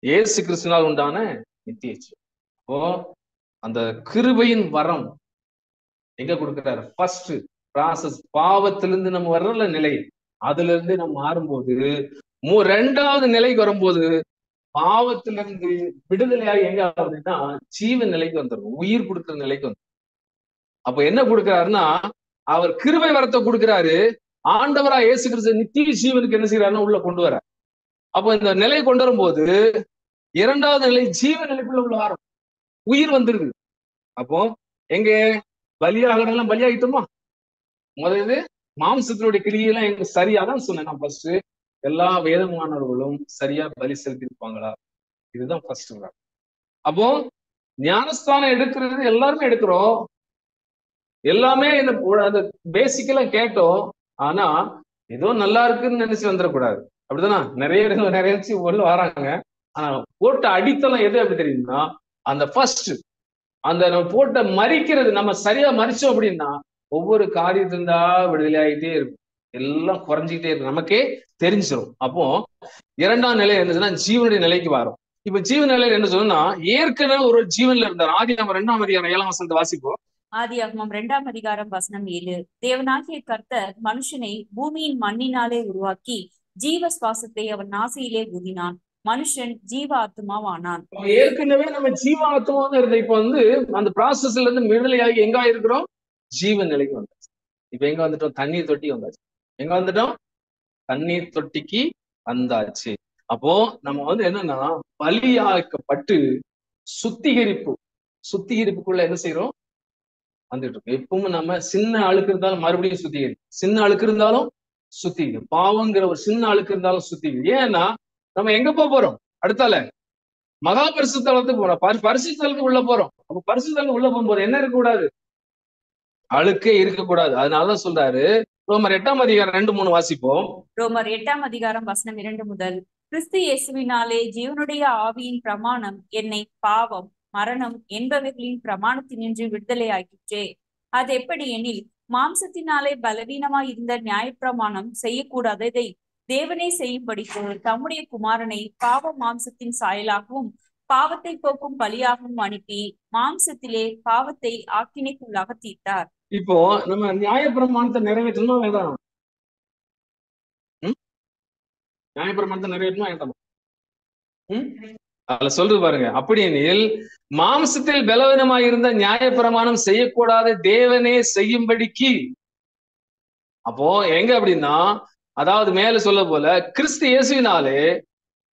இயேசு கிறிஸ்துவினால் உண்டான நித்திய ஜீவன். அப்போ அந்த கிருபையின் வரம் எங்க கொடுக்கிறாரு? ஃபர்ஸ்ட் ப்ராசஸ், பாவத்திலிருந்து நம்ம வர்ற நிலை, அதுல இருந்து நம்ம மாறும்போது ரெண்டாவது நிலைக்கு வரும்போது பாவத்திலிருந்து விடுதலையாகி எங்க ஆகுதுன்னா ஜீவன் நிலைக்கு வந்துடும், உயிர் கொடுக்கிற நிலைக்கு வந்துடும். அப்ப என்ன கொடுக்கிறாருன்னா அவர் கிருபை வரத்தை கொடுக்கிறாரு. ஆண்டவரா இயேசு கிறிஸ்து நித்திய ஜீவனுக்கு என்ன செய்யறாருன்னா உள்ள கொண்டு வர. அப்போ இந்த நிலையை கொண்டு வரும்போது இரண்டாவது நிலை ஜீவ நிலைக்குள்ள உள்ள வாரம், உயிர் வந்துருது. அப்போ எங்க பலியாகிறதெல்லாம் பலியாகிட்டோமா? முதல்ல மாம்சத்தினுடைய கிரியெல்லாம் எங்க சரியாதான் சொன்னேன் நான் ஃபர்ஸ்ட். எல்லா வேதமானவர்களும் சரியா பலி செலுத்திருப்பாங்களா? இதுதான் ஃபர்ஸ்ட். அப்போ ஞானஸ்தானம் எடுக்கிறது எல்லாருமே எடுக்கிறோம், எல்லாமே அந்த பேசிக்கெல்லாம் கேட்டோம். ஆனா ஏதோ நல்லா இருக்குன்னு நினைச்சு வந்துடக்கூடாது. அப்படிதானா? நிறைய உள்ள வராங்க. ஆனா போட்ட அடித்தளம் எது அப்படி தெரியுதுன்னா அந்த ஃபர்ஸ்ட் அந்த நம்ம போட்ட மறிக்கிறது, நம்ம சரியா மறிச்சோம் அப்படின்னா ஒவ்வொரு காரியத்திலிருந்தா விடுதலை ஆகிட்டே இருக்கும், எல்லாம் குறைஞ்சிக்கிட்டே இருக்கும், நமக்கே தெரிஞ்சிடும். அப்போ இரண்டாம் நிலை என்னதுன்னா ஜீவனுடைய நிலைக்கு வரும். இப்ப ஜீவ நிலையில என்ன சொன்னா ஏற்கனவே ஒரு ஜீவன்ல இருந்தார். ஆதியாகமம் 2ஆம் அதிகாரம் 7ஆம் வசனத்தை வாசிப்போம். ஆதியாகமம் 2ஆம் அதிகாரம் வசனம் 7. தேவனாகிய கர்த்தர் மனுஷனை பூமியின் மண்ணினாலே உருவாக்கி ஜீவ சுவாசத்தை அவன் நாசியிலே ஊதினான், மனுஷன் ஜீவ ஆத்மாவானான். ஏற்கனவே நம்ம ஜீவ ஆத்மாவும் இருந்த இப்ப அந்த ப்ராசஸ்ல இருந்து விடுதலையாகி எங்க இருக்கிறோம்? ஜீவன் நிலைக்கு வந்தாச்சு. இப்ப எங்க வந்துட்டோம்? தண்ணீர் தொட்டி வந்தாச்சு. எங்க வந்துட்டோம்? தண்ணீர் தொட்டிக்கு வந்தாச்சு. அப்போ நம்ம என்னன்னா பலியாக்கப்பட்டு சுத்திகரிப்புக்குள்ள என்ன செய்யறோம்? வந்துட்டு இருக்கோம். எப்பவும் நம்ம சின்ன அழுக்கு இருந்தாலும் மறுபடியும் சுத்திகரிக்கும், சின்ன அழுக்கு இருந்தாலும் சுத்திகரிக்கும், பாவங்கிற ஒரு சின்ன அழுக்கு இருந்தாலும் சுத்திகரிக்கும். ஏன்னா நம்ம எங்க போறோம்? அடுத்தால மகா பரிசுத்தலத்துக்கு போறோம், பரிசுத்தலத்துக்கு உள்ள போறோம். அப்ப பரிசுத்தலத்துக்கு உள்ள போகும்போது என்ன இருக்கக்கூடாது? அழுக்கே இருக்கக்கூடாது. அதனாலதான் சொல்றாரு ரோமர் 8ஆம் அதிகாரம் 2-3 வாசிப்போம். ரோமர் 8ஆம் அதிகாரம் வசனம் 2 முதல். கிறிஸ்து இயேசுவினாலே ஜீவனுடைய ஆவியின் பிரமாணம் என்னை பாவம் மரணம் என்பவைகளின் பிரமாணத்தினின்று விடுதலை ஆகிற்றே. அது எப்படி எனில், மாம்சத்தினாலே பலவீனமாய் இருந்த நியாயப்பிரமாணம் செய்யக்கூடாததை தேவனே செய்யும்படிக்கு தம்முடைய குமாரனை பாவ மாம்சத்தின் சாயலாகவும் பாவத்தை போக்கும் பலியாகவும் அனுப்பி மாம்சத்திலே பாவத்தை ஆக்கினைக்குள்ளாக தீர்த்தார். இப்போ நம்ம நியாயப்பிரமாணத்தை நிறைவேற்றணும் வேண்டாம்? நியாயப்பிரமாணத்தை நிறைவேற்றணும் வேண்டாம்? அதுல சொல்றது பாருங்க, அப்படி எனில் மாம்சத்தில் பலவீனமாய் இருந்த நியாயப்பிரமாணம் செய்யக்கூடாத தேவனே செய்யும்படிக்கு. அப்போ எங்க அப்படின்னா அதாவது மேல சொல்ல போல கிறிஸ்து இயேசுவினாலே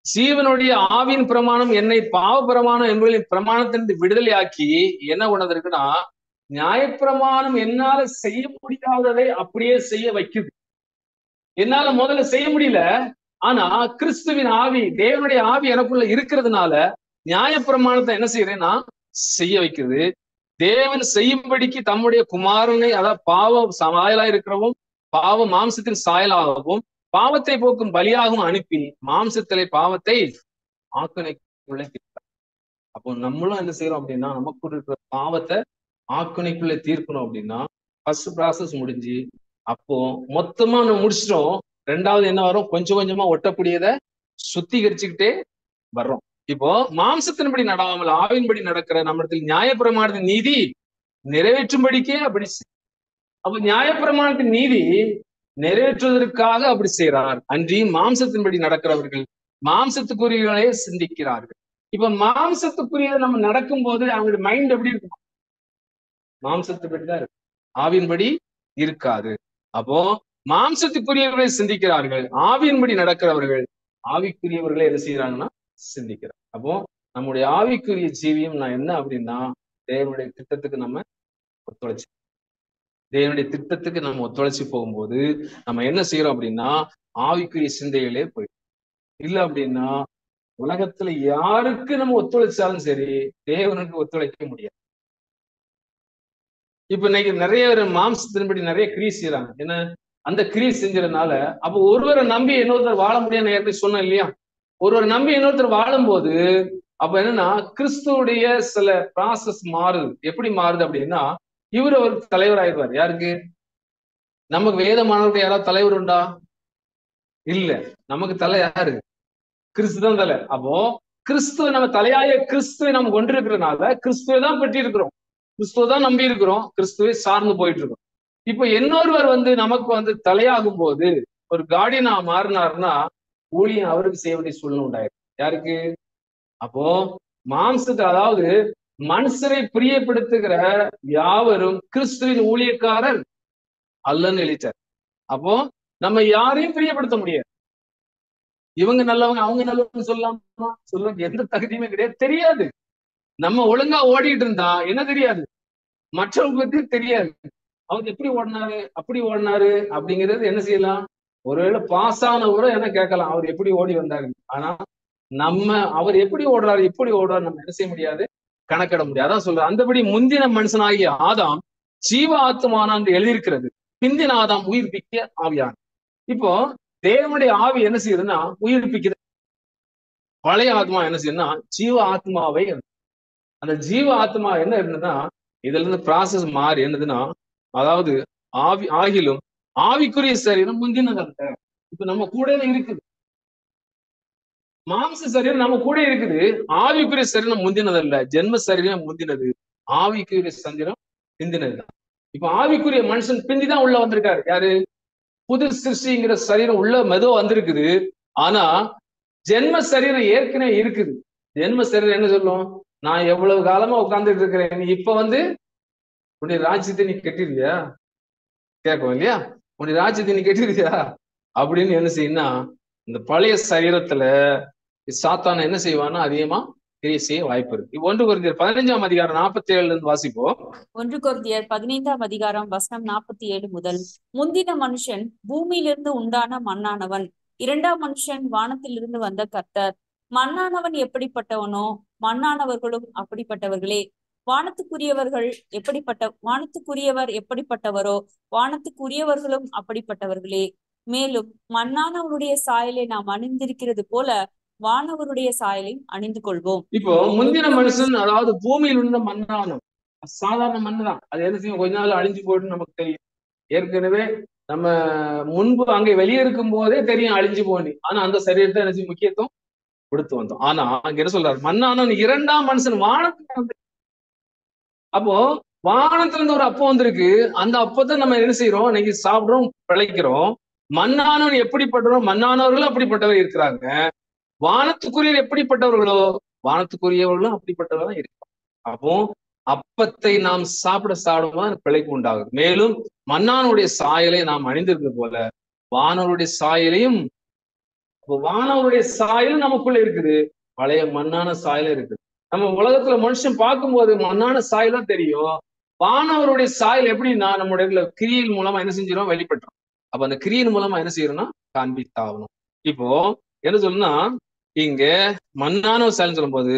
ஜீவனுடைய ஆவியின் பிரமாணம் என்னை பாவ பிரமாணம் என்பதின் பிரமாணத்திலிருந்து விடுதலையாக்கி என்ன கொண்டதற்குன்னா நியாயப்பிரமாணம் என்னால செய்ய முடியாததை அப்படியே செய்ய வைக்குது. என்னால முதல்ல செய்ய முடியல, ஆனா கிறிஸ்துவின் ஆவி, தேவனுடைய ஆவி எனக்குள்ள இருக்கிறதுனால நியாயப்பிரமாணத்தை என்ன செய்யறேன்னா செய்ய வைக்குது. தேவன் செய்யும்படிக்கு தம்முடைய குமாரனை, அதாவது பாவ சாயலா இருக்கிறவும் பாவ மாம்சத்தின் சாயலாகவும் பாவத்தை போக்கும் பலியாகவும் அனுப்பி மாம்சத்திலே பாவத்தை ஆக்கணைக்குள்ளே தீர்த்தார். அப்போ நம்மளும் என்ன செய்யறோம் அப்படின்னா, நமக்கு இருக்கிற பாவத்தை ஆக்கணைக்குள்ளே தீர்க்கணும் அப்படின்னா ஃபர்ஸ்ட் ப்ராசஸ் முடிஞ்சு, அப்போ மொத்தமா நம்ம முடிச்சிட்டோம். ரெண்டாவது என்ன வரும்? கொஞ்சம் கொஞ்சமா ஒட்டக்கூடியதை சுத்திகரிச்சுக்கிட்டே வர்றோம். இப்போ மாம்சத்தின்படி நடாமல் ஆவின்படி நடக்கிற நம்மிடத்தில் நியாயப்பிரமாணத்தின் நீதி நிறைவேற்றும்படிக்கே அப்படி. அப்ப நியாயப்பிரமாணத்தின் நீதி நிறைவேற்றுவதற்காக அப்படி செய்யறார், அன்றி மாம்சத்தின்படி நடக்கிறவர்கள் மாம்சத்துக்குரியவர்களே சிந்திக்கிறார்கள். இப்ப மாம்சத்துக்குரியதை நம்ம நடக்கும் போது அவங்களுடைய மைண்ட் எப்படி இருக்கும்? மாம்சத்துப்படி தான் இருக்கு, ஆவியின்படி இருக்காது. அப்போ மாம்சத்துக்குரியவர்களை சிந்திக்கிறார்கள், ஆவியின்படி நடக்கிறவர்கள் ஆவிக்குரியவர்களை என்ன செய்யறாங்கன்னா சிந்திக்கிறார். அப்போ நம்முடைய ஆவிக்குரிய ஜீவியம் நான் என்ன அப்படின்னா, தேவனுடைய திட்டத்துக்கு நம்ம ஒத்துழைச்சு, தேவனுடைய திட்டத்துக்கு நம்ம ஒத்துழைச்சு போகும்போது நம்ம என்ன செய்யறோம் அப்படின்னா ஆவிக்குரிய சிந்தைகளே போயிடும். இல்லை அப்படின்னா உலகத்துல யாருக்கு நம்ம ஒத்துழைச்சாலும் சரி, தேவனுக்கு ஒத்துழைக்க முடியாது. இப்ப இன்னைக்கு நிறைய பேர் மாம்சத்தின்படி நிறைய கிரியை செய்யறாங்க. என்ன அந்த கிரியை செஞ்சதுனால அப்ப ஒருவரை நம்பி இன்னொருத்தர் வாழ முடியாது. ஏற்கனவே சொன்னோம் இல்லையா? ஒருவரை நம்பி இன்னொருத்தர் வாழும்போது அப்ப என்னன்னா கிறிஸ்துவுடைய சில ப்ராசஸ் மாறுது. எப்படி மாறுது அப்படின்னா, இவர் ஒரு தலைவர் ஆயிடுவார். யாருக்கு? நமக்கு வேதமானவர்கள் யாராவது தலைவர் உண்டா? இல்ல. நமக்கு தலை யாரு? கிறிஸ்து தான் தலை. அப்போ கிறிஸ்துவ நம்ம தலையாய கிறிஸ்துவை நம்ம கொண்டிருக்கிறதுனால கிறிஸ்துவை தான் பெற்றி இருக்கிறோம், கிறிஸ்துவ தான் நம்பி இருக்கிறோம், கிறிஸ்துவை சார்ந்து போயிட்டு இருக்கோம். இப்ப இன்னொருவர் நமக்கு தலையாகும் போது ஒரு கார்டியனா மாறினார்னா ஊழியம் அவருக்கு செய்ய வேண்டிய சூழ்நிலை உண்டாயிருக்கு. யாருக்கு? அப்போ மாம்சத்தை, அதாவது மனுஷரை பிரியப்படுத்துகிற யாவரும் கிறிஸ்துவின் ஊழியக்காரர் அல்லன்னு எழுதிட்டார். அப்போ நம்ம யாரையும் பிரியப்படுத்த முடியாது. இவங்க நல்லவங்க அவங்க நல்லவங்க சொல்லலாமா? சொல்ல எந்த தகுதியுமே கிடையாது, தெரியாது. நம்ம ஒழுங்கா ஓடிட்டு இருந்தா என்ன தெரியாது, மற்றவங்க பத்தி தெரியாது. அவங்க எப்படி ஓடினாரு அப்படி ஓடினாரு அப்படிங்கிறது என்ன செய்யலாம்? ஒருவேளை பாஸ் ஆனவரை என்ன கேட்கலாம், அவர் எப்படி ஓடி வந்தாரு. ஆனா நம்ம அவர் எப்படி ஓடுறாரு எப்படி ஓடுறாரு நம்ம என்ன செய்ய முடியாது, கணக்கிட முடியாது. அதான் சொல்ற, அந்தபடி முந்தின மனுஷனாகிய ஆதாம் ஜீவ ஆத்மானான் என்று எழுதியிருக்கிறது, பிந்தின ஆதாம் உயிர்ப்பிக்க ஆவியான். இப்போ தேவனுடைய ஆவி என்ன செய்யுதுன்னா உயிர்ப்பிக்குது. பழைய ஆத்மா என்ன செய்யுதுன்னா ஜீவ ஆத்மாவை, அந்த ஜீவ ஆத்மா என்ன இருந்ததுன்னா இதுல இருந்து ப்ராசஸ் மாறி என்னதுன்னா, அதாவது ஆகிலும் ஆவிக்குரிய சரீரம் முந்தினதல்ல. இப்ப நம்ம கூட இருக்குது, மாம்ச சரீரம் நம்ம கூட இருக்குது, ஆவிக்குரிய சரீரம் முந்தினதல்ல. ஜென்ம சரீரம் முந்தினது, ஆவிக்குரிய சரீரம் பிந்தினது. இப்ப ஆவிக்குரிய மனுஷன் பிந்திதான் உள்ள வந்திருக்காரு. யாரு? புது சிருஷ்டிங்கிற சரீரம் உள்ள மெதுவா வந்திருக்குது. ஆனா ஜென்ம சரீரம் ஏற்கனவே இருக்குது. ஜென்ம சரீரம் என்ன சொல்லும்? நான் எவ்வளவு காலமா உட்கார்ந்துட்டு இருக்கிறேன், நீ இப்ப உன்னுடைய ராஜ்யத்தை நீ கட்டிருவியா? கேட்கும் இல்லையா? உன்னுடைய ராஜ்யத்தை நீ கட்டிருவியா அப்படின்னு என்ன செய்யும்னா, இந்த பழைய சரீரத்துல சாத்தான என்ன செய்வான்னா அதிகமா கிரியை செய்ய வாய்ப்பு இருக்கு. 1 கொரிந்தியர் 15ஆம் அதிகாரம் 47 இருந்து வாசிப்போம். 1 கொரிந்தியர் 15ஆம் அதிகாரம் வசனம் 47 முதல். முந்தின மனுஷன் பூமியிலிருந்து உண்டான மண்ணானவன், இரண்டாம் மனுஷன் வானத்திலிருந்து வந்த கர்த்தர். மண்ணானவன் எப்படிப்பட்டவனோ மண்ணானவர்களும் அப்படிப்பட்டவர்களே. வானத்துக்குரியவர் எப்படிப்பட்டவரோ வானத்துக்குரியவர்களும் அப்படிப்பட்டவர்களே. மேலும் மண்ணானவருடைய சாயலை நாம் அணிந்திருக்கிறது போல வானவருடைய சாயலை அணிந்து கொள்வோம். இப்போ முந்தின மனுஷன், அதாவது பூமியில் உள்ள மண்ணானம், சாதாரண மண்ணு தான். அது என்ன செய்யும்? கொஞ்ச நாள் அழிஞ்சு போயிட்டு நமக்கு தெரியும். ஏற்கனவே நம்ம முன்பு அங்கே வெளியே இருக்கும் போதே தெரியும் அழிஞ்சு போனி. ஆனா அந்த சரீரத்தை என்ன செய்யும்? முக்கியத்துவம் கொடுத்து வந்தோம். ஆனா அங்க என்ன சொல்றாரு? மண்ணானவன் இரண்டாம் மனுஷன் வானத்துல வந்து, அப்போ வானத்துல இருந்து ஒரு அப்பம் வந்திருக்கு. அந்த அப்பத்தை நம்ம என்ன செய்யறோம்? இன்னைக்கு சாப்பிடுறோம், பிழைக்கிறோம். மண்ணானவன் எப்படிப்பட்டவரும் மண்ணானவர்களும் அப்படிப்பட்டவர் இருக்கிறாங்க. வானத்துக்குரியவர் எப்படிப்பட்டவர்களோ வானத்துக்குரியவர்களும் அப்படிப்பட்டவர்கள் இருப்பாங்க. அப்போ அப்பத்தை நாம் சாப்பிடும்போது பிழைப்பு உண்டாகும். மேலும் மண்ணானுடைய சாயலை நாம் அணிந்திருந்தது போல வானவருடைய சாயலையும், வானவருடைய சாயலும் நமக்குள்ள இருக்குது, பழைய மண்ணான சாயலும் இருக்குது. நம்ம உலகத்துல மனுஷன் பார்க்கும்போது மண்ணான சாயலாம் தெரியும். வானவருடைய சாயல் எப்படின்னா நம்முடைய கிரியின் மூலமா என்ன செஞ்சிடும், வெளிப்பட்டுரும். அப்ப அந்த கிரியின் மூலமா என்ன செய்யணும்னா காண்பித்தாகணும். இப்போ என்ன சொல்லுன்னா, இங்க மண்ணான சாயல் சொல்லும் போது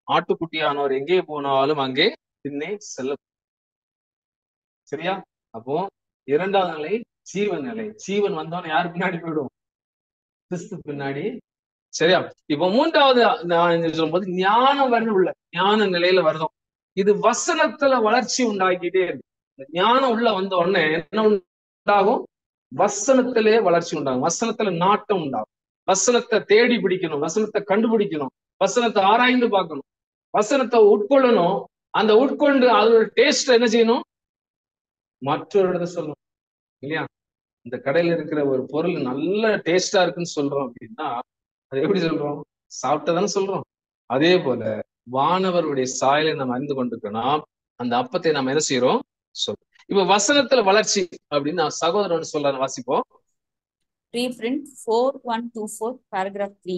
ஆட்டுக்குட்டியானவர் எங்கே போனாலும் அங்கே பின்னே செல்ல. சரியா? அப்போ இரண்டாவது நிலை ஜீவன் நிலை. ஜீவன் வந்தவன் யாரு பின்னாடி போயிடும், கிறிஸ்து பின்னாடி. சரியா? இப்ப மூன்றாவது சொல்லும்போது ஞானம் வரணும் உள்ள, ஞான நிலையில வருதும். இது வசனத்துல வளர்ச்சி உண்டாக்கிட்டே இருக்கு. ஞானம் உள்ள வந்த உடனே என்ன உண்டாகும், வசனத்திலே வளர்ச்சி உண்டாகும், வசனத்துல நாட்டம் உண்டாகும், வசனத்தை தேடி பிடிக்கணும், வசனத்தை கண்டுபிடிக்கணும், வசனத்தை ஆராய்ந்து பார்க்கணும், வசனத்தை உட்கொள்ளணும். அந்த உட்கொண்டு அதோட டேஸ்ட் என்ன செய்யணும், மற்றொரு இடத்த சொல்லணும். இல்லையா? இந்த கடையில இருக்கிற ஒரு பொருள் நல்ல டேஸ்டா இருக்குன்னு சொல்றோம் அப்படின்னா அது எப்படி சொல்றோம், சாப்பிட்டதானே சொல்றோம். அதே போல வானவருடைய சாயலை நம்ம அறிந்து கொண்டிருக்கோம்னா அந்த அப்பத்தை நம்ம என்ன செய்யறோம் சொல்றோம். இப்ப வசனத்துல வளர்ச்சி அப்படின்னு நான் சகோதரன் சொல்றாரு, வாசிப்போம். Reprint 4124 paragraph 3.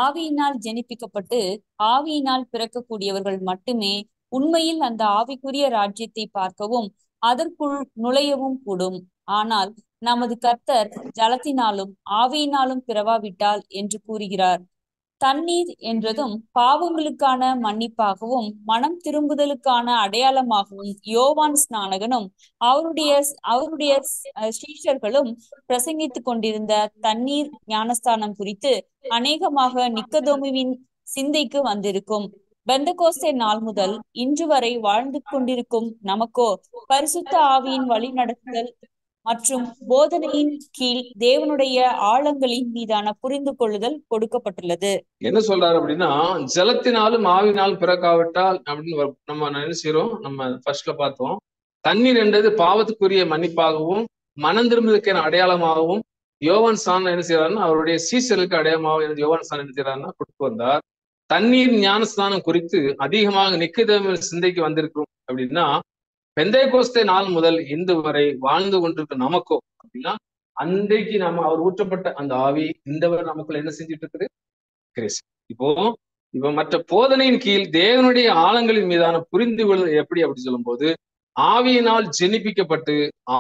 ஆவியினால் ஜெனிப்பிக்கப்பட்டு ஆவியினால் பிறக்கக்கூடியவர்கள் மட்டுமே உண்மையில் அந்த ஆவிக்குரிய ராஜ்யத்தை பார்க்கவும் அதற்குள் நுழையவும் கூடும். ஆனால் நமது கர்த்தர் ஜலத்தினாலும் ஆவியினாலும் பிறவாவிட்டால் என்று கூறுகிறார். தண்ணீர் என்றதும் பாவங்களுக்கான மன்னிப்பாகவும் மனம் திரும்புதலுக்கான அடையாளமாகவும் யோவான் ஸ்நானகனும் அவருடைய சீஷர்களும் பிரசங்கித்துக் கொண்டிருந்த தண்ணீர் ஞானஸ்தானம் குறித்து அநேகமாக நிக்கதோமுவின் சிந்தைக்கு வந்திருக்கும். பெந்தகோஸ்தே நாள் முதல் இன்று வரை வாழ்ந்து கொண்டிருக்கும் நமக்கோ பரிசுத்த ஆவியின் வழி நடத்துதல் மற்றும் போதனையின் கீழ் தேவனுடைய ஆழங்களின் மீதான புரிந்து கொள்ளுதல் கொடுக்கப்பட்டுள்ளது. என்ன சொல்றாரு அப்படின்னா, ஜலத்தினாலும் ஆவினாலும் பிறக்காவிட்டால் அப்படின்னு நம்ம என்ன செய்யறோம், நம்ம ஃபர்ஸ்ட்ல பார்த்தோம். தண்ணீர் என்றது பாவத்துக்குரிய மன்னிப்பாகவும் மனம் திரும்புவதற்கான அடையாளமாகவும் யோவான் ஸ்நானன் என்ன செய்யறாருன்னா அவருடைய சீசருக்கு அடையாளமாகவும் யோவான் ஸ்நானன் என்ன செய்யறாருன்னா கொடுத்து வந்தார். தண்ணீர் ஞானஸ்தானம் குறித்து அதிகமாக நிக்கதேமின் சிந்தைக்கு வந்திருக்கும் அப்படின்னா பெந்தேகோஸ்தே நாள் முதல் இன்று வரை வாழ்ந்து கொண்டிருக்க நமக்கோ அப்படின்னா அன்றைக்கு நம்ம அவர் ஊற்றப்பட்ட அந்த ஆவி இந்த வரை நமக்குள்ள என்ன செஞ்சுட்டு இருக்குது, கிரேசி. இப்போ மற்ற போதனையின் கீழ் தேவனுடைய ஆழங்களின் மீதான புரிந்து கொள்வது எப்படி அப்படி சொல்லும் போது ஆவியினால் ஜெனிப்பிக்கப்பட்டு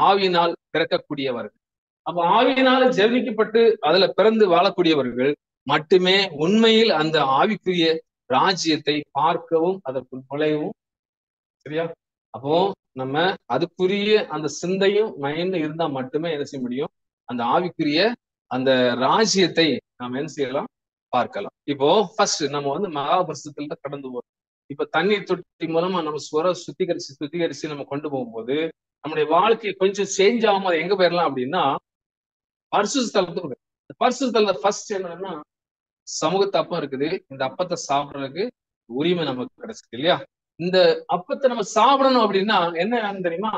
ஆவியினால் பிறக்கக்கூடியவர்கள். அப்ப ஆவியினால் ஜெனிப்பிக்கப்பட்டு அதுல பிறந்து வாழக்கூடியவர்கள் மட்டுமே உண்மையில் அந்த ஆவிக்குரிய ராஜ்யத்தை பார்க்கவும் அதற்குள் நுழையவும். சரியா? அப்போ நம்ம அதுக்குரிய அந்த சிந்தையும் மைண்ட் இருந்தா மட்டுமே என்ன செய்ய முடியும், அந்த ஆவிக்குரிய அந்த ராஜ்யத்தை நாம என்ன செய்யலாம், பார்க்கலாம். இப்போ ஃபர்ஸ்ட் நம்ம மகாபரிசுத்தத்துல கடந்து போறோம். இப்ப தண்ணீர் தொட்டி மூலமா நம்ம சுத்திகரிச்சு நம்ம கொண்டு போகும்போது நம்முடைய வாழ்க்கையை கொஞ்சம் சேஞ்ச் ஆகாம எங்க போயிடலாம் அப்படின்னா பரிசுத்தலத்துக்கு. பரிசுத்தலத்துல ஃபர்ஸ்ட் என்னன்னா சமூகத்து அப்பம் இருக்குது. இந்த அப்பத்தை சாப்பிடுறதுக்கு உரிமை நமக்கு கிடைச்சிருக்கு இல்லையா? இந்த அப்பத்தை நம்ம சாப்பிடணும் அப்படின்னா என்ன வேணும் தெரியுமா,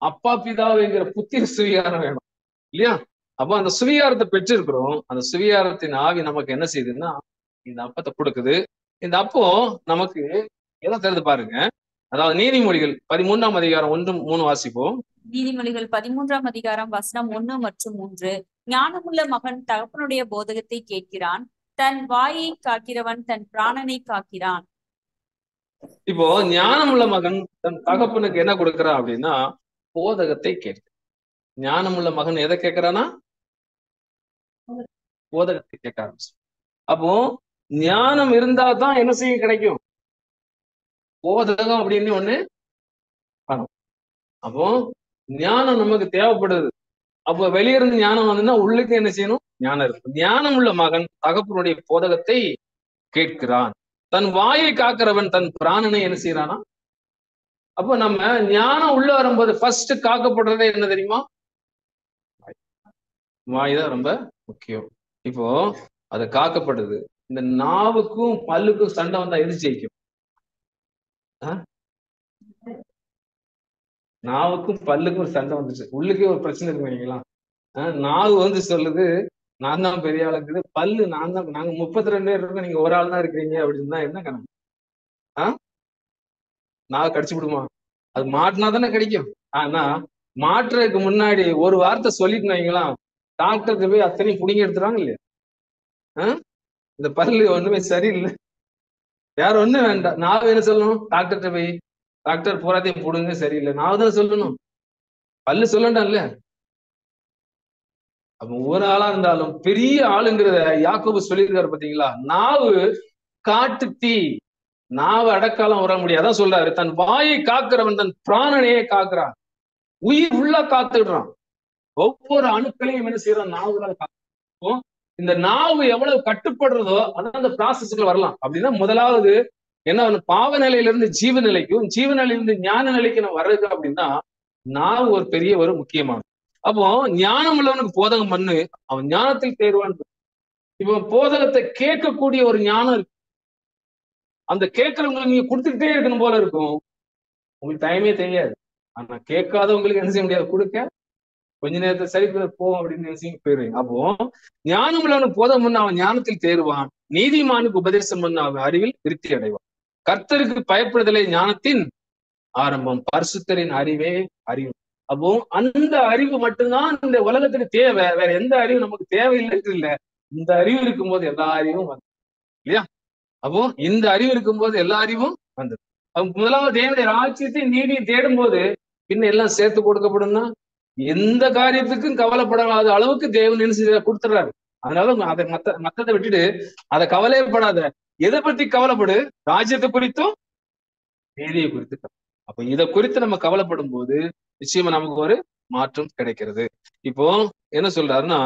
அப்பா பிதாவுங்கிற புத்திர சுவீகாரம் வேணும் இல்லையா? அப்போ அந்த சுவீகாரத்தை பெற்றிருக்கிறோம். அந்த சுவீகாரத்தின் ஆவி நமக்கு என்ன செய்யுதுன்னா இந்த அப்பத்தை கொடுக்குது. இந்த அப்போ நமக்கு எதை தருது பாருங்க. அதாவது நீதிமொழிகள் 13ஆம் அதிகாரம் 1-3 வாசிப்போம். நீதிமொழிகள் 13ஆம் அதிகாரம் வசனம் 1 மற்றும் 3. ஞானமுள்ள மகன் தகப்பனுடைய போதகத்தை கேட்கிறான், தன் வாயை காக்கிறவன் தன் பிராணனை காக்கிறான். இப்போ ஞானமுள்ள மகன் தன் தகப்பனுக்கு என்ன கொடுக்கிறான் அப்படின்னா போதகத்தை கேட்க. ஞானமுள்ள மகன் எதை கேட்கிறானா, போதகத்தை கேட்க ஆரம்பிச்சு. அப்போ ஞானம் இருந்தா தான் என்ன செய்ய கிடைக்கும், போதகம் அப்படின்னு ஒண்ணு காணும். அப்போ ஞானம் நமக்கு தேவைப்படுது. அப்போ வெளியிருந்து ஞானம் வந்துன்னா உள்ளுக்கு என்ன செய்யணும், ஞானம் இருக்கும். ஞானம் உள்ள மகன் தகப்பனுடைய போதகத்தை கேட்கிறான், தன் வாயை காக்கிறவன் தன் பிராணனை என்ன செய்யறானா. அப்போ நம்ம ஞானம் உள்ள வரும்போது ஃபர்ஸ்ட் காக்கப்படுறதே என்ன தெரியுமா, வாய்தான் ரொம்ப முக்கியம். இப்போ அது காக்கப்படுது. இந்த நாவுக்கும் பல்லுக்கும் சண்டை வந்தா எது ஜெயிக்கும்? நாவுக்கும் பல்லுக்கும் ஒரு சண்டை வந்துச்சு, உள்ளுக்கே ஒரு பிரச்சனை இருக்கு நினைக்கலாம். நாவு சொல்லுது நான் தான் பெரிய ஆள் இருக்குது, பல்லு நான் தான், நாங்க 32 பேர் இருக்கோம், நீங்க ஒரு ஆள் தான் இருக்கிறீங்க அப்படின்னு தான் என்ன கணக்கு? நாவை கடிச்சு விடுமா? அது மாட்டினா தானே கிடைக்கும். ஆனா மாற்றுறதுக்கு முன்னாடி ஒரு வார்த்தை சொல்லிட்டு வைங்களா, டாக்டருக்கு போய் அத்தனையும் புடிங்கி எடுத்துறாங்க இல்லையா? இந்த பல்லு ஒண்ணுமே சரியில்லை, வேற ஒண்ணும் வேண்டாம், நாவை என்ன சொல்லணும், டாக்டர்கிட்ட போய் டாக்டர் போராத்தையும் போடுங்க சரியில்லை, நான் தான் சொல்லணும், பல்லு சொல்லண்டாம்ல. அப்ப ஒரு ஆளா இருந்தாலும் பெரிய ஆளுங்கிறத யாக்கோபு சொல்லியிருக்காரு பாத்தீங்களா. நாவு காட்டு தீ, நாவு அடக்காலம் வர முடியாது. அதான் சொல்றாரு, தன் வாயை காக்கிறவன் தன் பிராணனையே காக்குறான், உயிர் உள்ள காத்துடுறான். ஒவ்வொரு அணுக்களையும் என்ன செய்யறான், நாவுல காக்கும். இந்த நாவு எவ்வளவு கட்டுப்படுறதோ அதான் அந்த ப்ராசஸ்க்குள்ள வரலாம். அப்படின்னா முதலாவது என்ன, பாவ நிலையில இருந்து ஜீவ நிலைக்கும், ஜீவ நிலையிலிருந்து ஞான நிலைக்கு நம்ம வர்றது அப்படின்னா நாவு ஒரு பெரிய ஒரு முக்கியமானது. அப்போ ஞானம் உள்ளவனுக்கு போதகம் பண்ணு, அவன் ஞானத்தில் தேர்வான். இப்போ போதகத்தை கேட்கக்கூடிய ஒரு ஞானம் இருக்கு, அந்த கேட்கறவங்களுக்கு நீங்க கொடுத்துக்கிட்டே இருக்கணும் போல இருக்கும், உங்களுக்கு டைமே தெரியாது. ஆனா கேட்காதவங்களுக்கு என்ன செய்ய முடியாது, கொடுக்க கொஞ்ச நேரத்தை சரி போவோம் அப்படின்னு நினைச்சு போயிருவீங்க. அப்போ ஞானம் உள்ளவனுக்கு போதகம் பண்ண அவன் ஞானத்தில் தேர்வான், நீதிமானுக்கு உபதேசம் பண்ண அவன் அறிவில் திருப்தி அடைவான். கர்த்தருக்கு பயப்படுதலை ஞானத்தின் ஆரம்பம், பரிசுத்தரின் அறிவே அறிவு. அப்போ அந்த அறிவு மட்டும்தான் இந்த உலகத்துக்கு தேவை, வேற எந்த அறிவு நமக்கு தேவையில்லை இல்லை. இந்த அறிவு இருக்கும்போது எல்லா அறிவும் வந்து இல்லையா. அப்போ இந்த அறிவு இருக்கும்போது எல்லா அறிவும் வந்தது. முதலாவது தேவனுடைய ராஜ்யத்தை நீதியை தேடும் போது பின்ன எல்லாம் சேர்த்து கொடுக்கப்படும் தான். எந்த காரியத்துக்கும் கவலைப்படாத அளவுக்கு தேவன் என்ன கொடுத்துறாரு. அதனால அதை மத்ததை விட்டுட்டு அதை கவலைப்படாத, எதை பத்தி கவலைப்படு, ராஜ்யத்தை குறித்தும் நீதியை குறித்து. அப்ப இதை குறித்து நம்ம கவலைப்படும் போது நிச்சயமா நமக்கு ஒரு மாற்றம் கிடைக்கிறது. இப்போ என்ன சொல்றாருன்னா,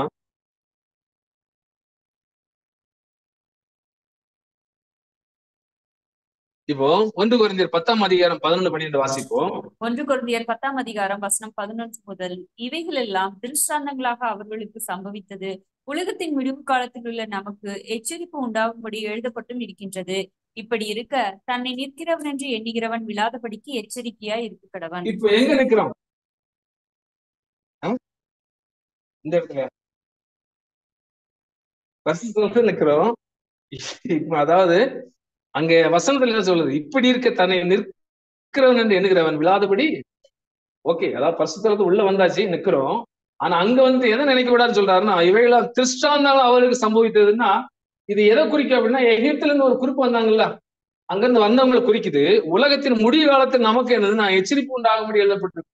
இப்போ 1 கொரிந்தியர் 10:11-12 வாசிப்போம். 1 கொரிந்தியர் 10:11 முதல், இவைகள் எல்லாம் திருஷ்டாந்தங்களாக அவர்களுக்கு சம்பவித்தது, உலகத்தின் முடிவு காலத்தில் உள்ள நமக்கு எச்சரிப்பு உண்டாகும்படி எழுதப்பட்டும் இருக்கின்றது. இப்படி இருக்க தன்னை நிற்கிறவன் என்று எண்ணுகிறவன் விழாதபடிக்கு எச்சரிக்கையா இருக்க கடவன். இப்ப எங்க நிற்கிறோம், இந்த இடத்துல பரிசுத்தத்துல நிற்கிறோம். அதாவது அங்க வசனத்துல என்ன சொல்லுது, இப்படி இருக்க தன்னை நிற்கிறவன் என்று எண்ணுகிறவன் விழாதபடி. ஓகே, அதாவது பரிசுத்தலத்து உள்ள வந்தாச்சு, நிக்கிறோம். ஆனா அங்க வந்து எதை நினைக்க விடாதுன்னு சொல்றாருன்னா, இவைகளா திருஷ்டாந்தாலும் அவருக்கு சம்பவித்ததுன்னா இது எதை குறிக்கும் அப்படின்னா, எகிப்துல இருந்து ஒரு குறிப்பு வந்தாங்கல்ல, அங்கிருந்து வந்தவங்களை குறிக்குது. உலகத்தின் முடிவு காலத்தில் நமக்கு என்னதுன்னா எச்சரிப்பு உண்டாகும்படி எழுதப்பட்டிருக்கு.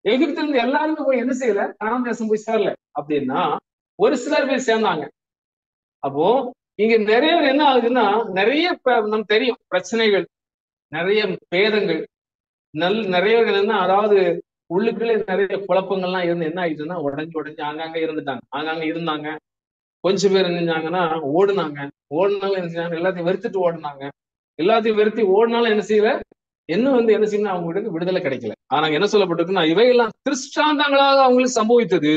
எகிப்துல இருந்து எல்லாருமே போய் என்ன செய்யல, கானான் தேசம் போய் சேரல. அப்படின்னா ஒரு சிலர் போய் சேர்ந்தாங்க. அப்போ இங்க நிறைய என்ன ஆகுதுன்னா, நிறைய நமக்கு தெரியும் பிரச்சனைகள், நிறைய பேதங்கள், நிறைய என்ன, அதாவது உள்ளுக்குள்ளே நிறைய குழப்பங்கள்லாம் இருந்து என்ன ஆயிடுச்சுன்னா உடஞ்சு ஆங்காங்க இருந்துட்டாங்க, ஆங்காங்க இருந்தாங்க. கொஞ்சம் பேர் என்னஞ்சாங்கன்னா ஓடுனாலும் என்ன செஞ்சாங்க, எல்லாத்தையும் வெறுத்துட்டு ஓடுனாங்க. எல்லாத்தையும் வெறுத்தி ஓடினாலும் என்ன செய்யல, என்ன என்ன செய்யணும், அவங்களுக்கு விடுதலை கிடைக்கல. ஆனா என்ன சொல்லப்பட்டிருக்குன்னா, இவையெல்லாம் திருஷ்டாந்தங்களாக அவங்களுக்கு சம்பவித்தது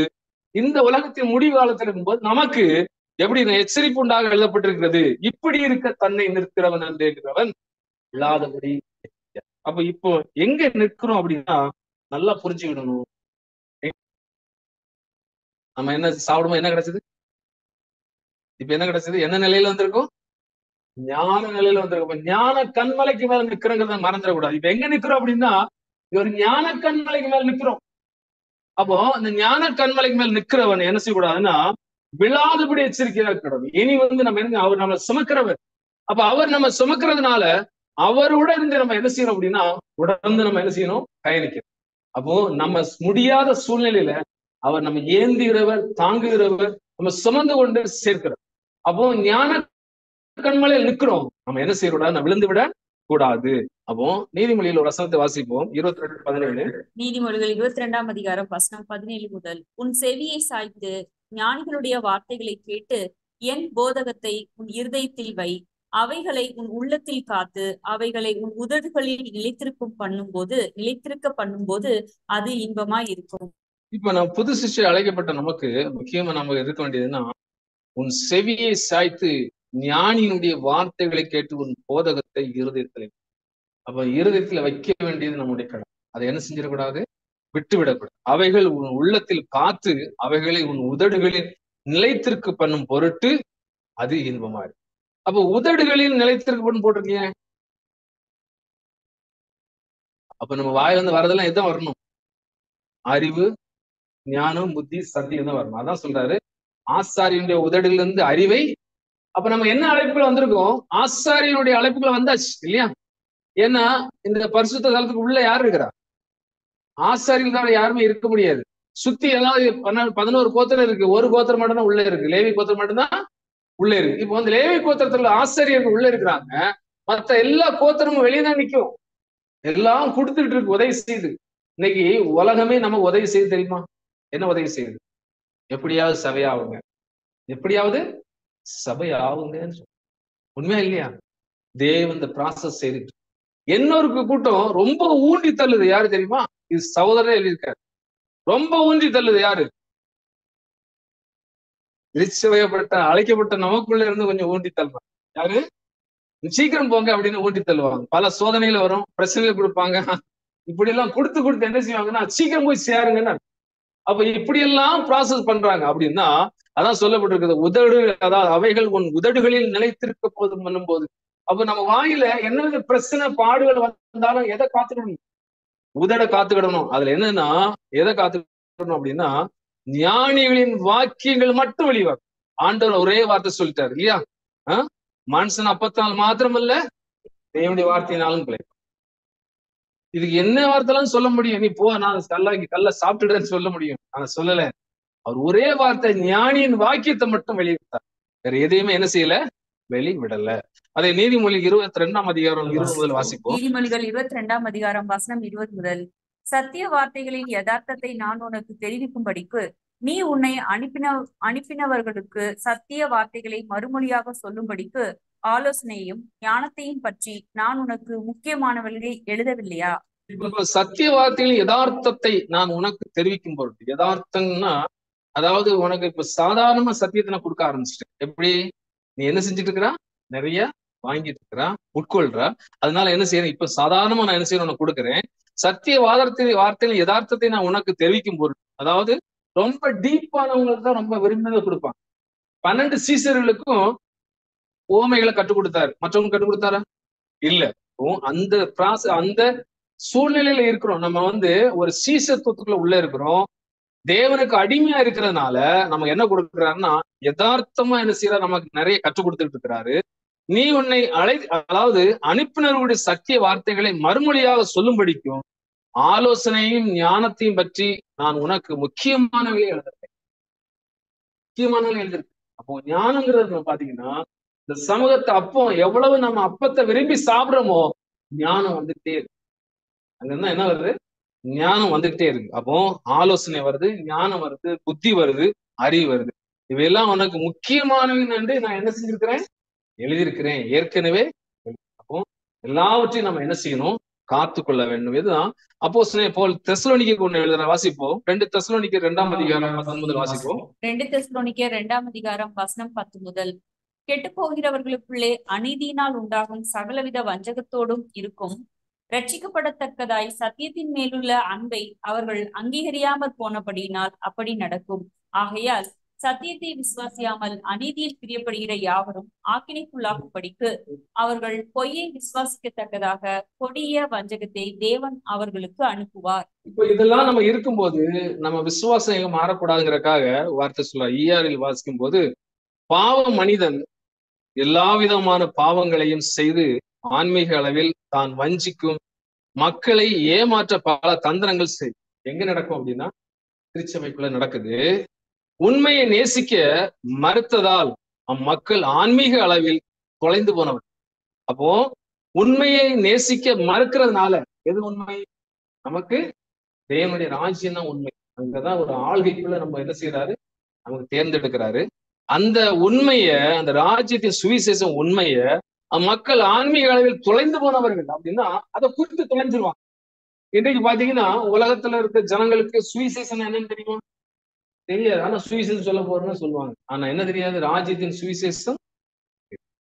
இந்த உலகத்தின் முடிவு காலத்தில் இருக்கும்போது நமக்கு எப்படி எச்சரிப்பு உண்டாக எழுதப்பட்டிருக்கிறது. இப்படி இருக்க தன்னை நிற்கிறவன் என்று இருக்கிறவன் இல்லாதபடி. அப்ப இப்போ எங்க நிற்கிறோம் அப்படின்னா நல்லா புரிஞ்சுக்கிடணும். நம்ம என்ன சாப்பிடுமோ, என்ன கிடைச்சது, இப்ப என்ன கிடைச்சது, என்ன நிலையில வந்திருக்கோம், ஞான நிலையில வந்திருக்கோம். ஞான கண்மலைக்கு மேல நிக்கிறோங்கிறத மறந்துடக்கூடாது. இப்ப எங்க நிக்கிறோம் அப்படின்னா ஒரு ஞான கண்மலைக்கு மேல நிக்கிறோம். அப்போ அந்த ஞான கண்மலைக்கு மேல நிக்கிறவன் என்ன செய்யக்கூடாதுன்னா விழாதபடி எச்சரிக்கையா இருக்கணும். இனி நம்ம என்ன, அவர் நம்ம சுமக்கிறவர். அப்ப அவர் நம்ம சுமக்கிறதுனால அவரோட இருந்து நம்ம என்ன செய்யணும் அப்படின்னா உடந்து நம்ம என்ன செய்யணும், பயணிக்கணும். அப்போ நம்ம முடியாத சூழ்நிலையில அவர் நம்ம ஏந்துகிறவர், தாங்குகிறவர், நம்ம சுமந்து கொண்டு சேர்க்கிறோம். அப்போ ஞான கண்மலையில் நிற்கிறோம், நம்ம என்ன செய்யக்கூடாது, நம்ம விழுந்து விட கூடாது. அப்போ நீதிமொழியில் ஒரு வசனத்தை வாசிப்போம். 22:17. நீதிமொழிகள் 22:17 முதல், உன் செவியை சாய்த்து ஞானிகளுடைய வார்த்தைகளை கேட்டு என் போதகத்தை உன் இருதயத்தில் வை, அவைகளை உன் உள்ளத்தில் காத்து அவைகளை உன் உதடுகளில் நிலைத்திருக்க பண்ணும்போது அது இன்பமாய் இருக்கும். இப்ப நம்ம புது சிஷ்யர் அழைக்கப்பட்ட நமக்கு முக்கியமா நம்ம இருக்க வேண்டியதுன்னா, உன் செவியை சாய்த்து ஞானியினுடைய வார்த்தைகளை கேட்டு உன் போதகத்தை இருதயத்தில். அப்ப இருதயத்துல வைக்க வேண்டியது நம்முடைய கடமை. அதை என்ன செஞ்சிடக்கூடாது, விட்டு விடக்கூடாது. அவைகள் உன் உள்ளத்தில் காத்து அவைகளை உன் உதடுகளில் நிலைத்திருக்க பண்ணும் பொருட்டு அது இன்பமா இருக்கு. அப்ப உதடுகளில் நிலைத்திருக்க பண்ணு போட்டிருக்கீங்க. அப்ப நம்ம வாயிலிருந்து வரதெல்லாம் எதான் வரணும், அறிவு, ஞானம், புத்தி, சத்தியம் தான் வரணும். அதான் சொல்றாரு, ஆசாரியனுடைய உதடிலிருந்து அறிவை. அப்ப நம்ம என்ன அழைப்புகள் வந்திருக்கோம், ஆசாரியனுடைய அழைப்புகளை வந்தாச்சு இல்லையா. ஏன்னா இந்த பரிசுத்த தலத்துக்கு உள்ள யார் இருக்கிறா? ஆசாரியர்கள் தான் யாருமே இருக்க முடியாது. சுத்தி எல்லாம் 11 கோத்திரம் இருக்கு, ஒரு கோத்திரம் மட்டும் தான் உள்ள இருக்கு, லேவி கோத்திரம் மட்டும்தான் உள்ள இருக்கு. இப்போ வந்து லேவி கோத்திரத்துல ஆசாரியர்கள் உள்ள இருக்கிறாங்க, மத்த எல்லா கோத்திரமும் வெளியே தான் நிக்கும். எல்லாம் கொடுத்துட்டு இருக்கு உதவி செய்யுது. இன்னைக்கு உலகமே நம்ம உதவி செய்து தெரியுமா? என்ன உதவி செய்யுது? எப்படியாவது சபையாவுங்க, எப்படியாவது சபையாவுங்கன்னு சொல்ல. உண்மையா இல்லையா? தேவன் இந்த ப்ராசஸ் செய்து இன்னொரு கூட்டம் ரொம்ப ஊண்டி தள்ளுது. யாரு தெரியுமா? இது சகோதரர் எழுதியிருக்காரு. ரொம்ப ஊன்றி தள்ளுது யாரு? திருச்சபையப்பட்ட அழைக்கப்பட்ட நமக்குள்ள இருந்து கொஞ்சம் ஊண்டி தள்ளுவாங்க. யாரு? சீக்கிரம் போங்க அப்படின்னு ஊண்டி தள்ளுவாங்க. பல சோதனைகள் வரும், பிரச்சனைகள் கொடுப்பாங்க. இப்படி எல்லாம் கொடுத்து கொடுத்து என்ன செய்வாங்கன்னா சீக்கிரம் போய் சேருங்கன்னு. அப்ப இப்படி எல்லாம் ப்ராசஸ் பண்றாங்க. அப்படின்னா அதான் சொல்லப்பட்டிருக்குது, உதடு, அதாவது அவைகள் உன் உதடுகளில் நிலைத்திருக்க போதும் பண்ணும் போது. அப்ப நம்ம வாயில என்ன பிரச்சனை பாடுகள் வந்தாலும் எதை காத்துக்கணும்? உதட காத்துக்கிடணும். அதுல என்னன்னா எதை காத்துக்கிடணும் அப்படின்னா, ஞானிகளின் வாக்கியங்கள் மட்டும் வெளிவரும். ஆண்டவர் ஒரே வார்த்தை சொல்லிட்டாரு இல்லையா? மனுஷன் அப்பத்தால் மாத்திரமல்ல தேவனுடைய வார்த்தையினாலும் பிழைப்பான். இதுக்கு என்ன வார்த்தைலாம் சொல்ல முடியும்? நீ போ, நான் கல்ல சாப்பிட்டுடுறேன்னு சொல்ல முடியும். ஆனா சொல்லல. அவர் ஒரே வார்த்தை ஞானியின் வாக்கியத்தை மட்டும் வெளியிட்டார். வேற எதையுமே என்ன செய்யல? வெளிவிடல. அதை நீதிமொழி 22ஆம் அதிகாரம் 20 முதல் வாசிப்போம். நீதிமொழிகள் 22ஆம் அதிகாரம் வசனம் 20 முதல். சத்திய வார்த்தைகளின் யதார்த்தத்தை நான் உனக்கு தெரிவிக்கும்படிக்கு நீ உன்னை அனுப்பினவர்களுக்கு சத்திய வார்த்தைகளை மறுமொழியாக சொல்லும்படிக்கு ஆலோசனையும் ஞானத்தையும் பற்றி நான் உனக்கு முக்கியமானவர்களை எழுதவில்லையா? இப்ப சத்திய வார்த்தைகளின் யதார்த்தத்தை நான் உனக்கு தெரிவிக்கும் பொருட்டு, யதார்த்தம்னா அதாவது உனக்கு இப்ப சாதாரணமா சத்தியத்தை நான் கொடுக்க ஆரம்பிச்சிட்டேன். எப்படி? நீ என்ன செஞ்சுட்டு இருக்கிறா? நிறைய வாங்கிட்டு இருக்கிறா, உட்கொள்றா. அதனால என்ன செய்யறேன்? இப்ப சாதாரணமா நான் என்ன செய்யறேன்? உனக்கு கொடுக்குறேன். சத்திய வார்த்தையின் யதார்த்தத்தை நான் உனக்கு தெரிவிக்கும் பொருட்டு, அதாவது ரொம்ப டீப்பானவங்களுக்கு தான் ரொம்ப விரும்பினதை கொடுப்பாங்க. 12 சீசர்களுக்கும் ஓமைகளை கற்றுக் கொடுத்தாரு. மற்றவங்க கற்றுக் கொடுத்தாரா? இல்ல. அந்த அந்த சூழ்நிலையில இருக்கிறோம். நம்ம வந்து ஒரு சீசத்துவத்துக்குள்ள உள்ள இருக்கிறோம். தேவனுக்கு அடிமையா இருக்கிறதுனால நம்ம என்ன கொடுக்குறாருன்னா, யதார்த்தமா என்ன செய்யறாரு? நமக்கு நிறைய கற்றுக் கொடுத்துட்டு இருக்கிறாரு. நீ உன்னை அதாவது அனுப்பினர்களுடைய சத்திய வார்த்தைகளை மறுமொழியாக சொல்லும்படிக்கும் ஆலோசனையும் ஞானத்தையும் பற்றி நான் உனக்கு முக்கியமானவையை எழுதுறேன். முக்கியமானவை எழுதிருக்கேன். அப்போ ஞானங்கிறது பாத்தீங்கன்னா, இந்த சமூகத்தை அப்போ எவ்வளவு நம்ம அப்பத்தை விரும்பி சாப்பிடுறோமோ ஞானம் வந்துகிட்டே இருக்கு. அங்கன்னா என்ன வருது? ஞானம் வந்துகிட்டே இருக்கு. அப்போ ஆலோசனை வருது, ஞானம் வருது, புத்தி வருது, அறிவு வருது. இவையெல்லாம் உனக்கு முக்கியமானவை நான் என்ன செஞ்சிருக்கிறேன்? எழுதியிருக்கிறேன் ஏற்கனவே. அப்போ எல்லாவற்றையும் நம்ம என்ன செய்யணும்? காத்துக்கொள்ள வேண்டும். இதுதான் அப்போஸ்தலனாகிய பவுல் தெசலோனிக்கேயுக்கு ஒண்ணு எழுதுற. வாசிப்போம். 2 தெசலோனிக்கேயர் 2ஆம் அதிகாரம் 10 முதல் வாசிப்போம். 2 தெசலோனிக்கேயர் 2ஆம் அதிகாரம் வசனம் 10 முதல். கெட்டு போகிறவர்களுக்குள்ளே அநீதியினால் உண்டாகும் சகலவித வஞ்சகத்தோடும் இருக்கும் ரட்சிக்கப்படத்தக்கதாய் சத்தியத்தின் மேலுள்ள அன்பை அவர்கள் அங்கீகரியாமல் போனபடியினால் அப்படி நடக்கும். ஆகையால் சத்தியத்தை விசுவாசியாமல் அநீதியில் பிரியப்படுகிற யாவரும் ஆக்கினைக்குள்ளாகும்படிக்கு அவர்கள் பொய்யை விசுவாசிக்கத்தக்கதாக கொடிய வஞ்சகத்தை தேவன் அவர்களுக்கு அனுப்புவார். இப்ப இதெல்லாம் நம்ம இருக்கும்போது நம்ம விசுவாசம் மாறக்கூடாதுங்கிறக்காக வார்த்தை சொல்ல ஈஆரில் வாசிக்கும் போது, பாவ மனிதன் எல்லா விதமான பாவங்களையும் செய்து ஆன்மீக அளவில் தான் வஞ்சிக்கும் மக்களை ஏமாற்ற பல தந்திரங்கள் செய்யும். எங்க நடக்கும் அப்படின்னா திருச்சபைக்குள்ள நடக்குது. உண்மையை நேசிக்க மறுத்ததால் அம்மக்கள் ஆன்மீக அளவில் தொலைந்து போனவர். அப்போ உண்மையை நேசிக்க மறுக்கிறதுனால எது உண்மை? நமக்கு தேவனுடைய ராஜ்யம் தான் உண்மை. அங்கதான் ஒரு ஆள்கைக்குள்ள நம்ம என்ன செய்யறாரு? நமக்கு தேர்ந்தெடுக்கிறாரு. அந்த உண்மைய, அந்த ராஜ்யத்தின் சுவிசேஷம் உண்மைய மக்கள் ஆன்மீக அளவில் தொலைந்து போனவர்கள் அப்படின்னா அதை குறித்து தொலைஞ்சிருவாங்க. இன்றைக்கு பாத்தீங்கன்னா உலகத்துல இருக்க ஜனங்களுக்கு சுவிசேஷம் என்னன்னு தெரியுமா? தெரியாது. ஆனா சுவிசேஷம் சொல்ல போறோம்னு சொல்லுவாங்க. ஆனா என்ன தெரியாது? ராஜ்யத்தின் சுவிசேஷம்.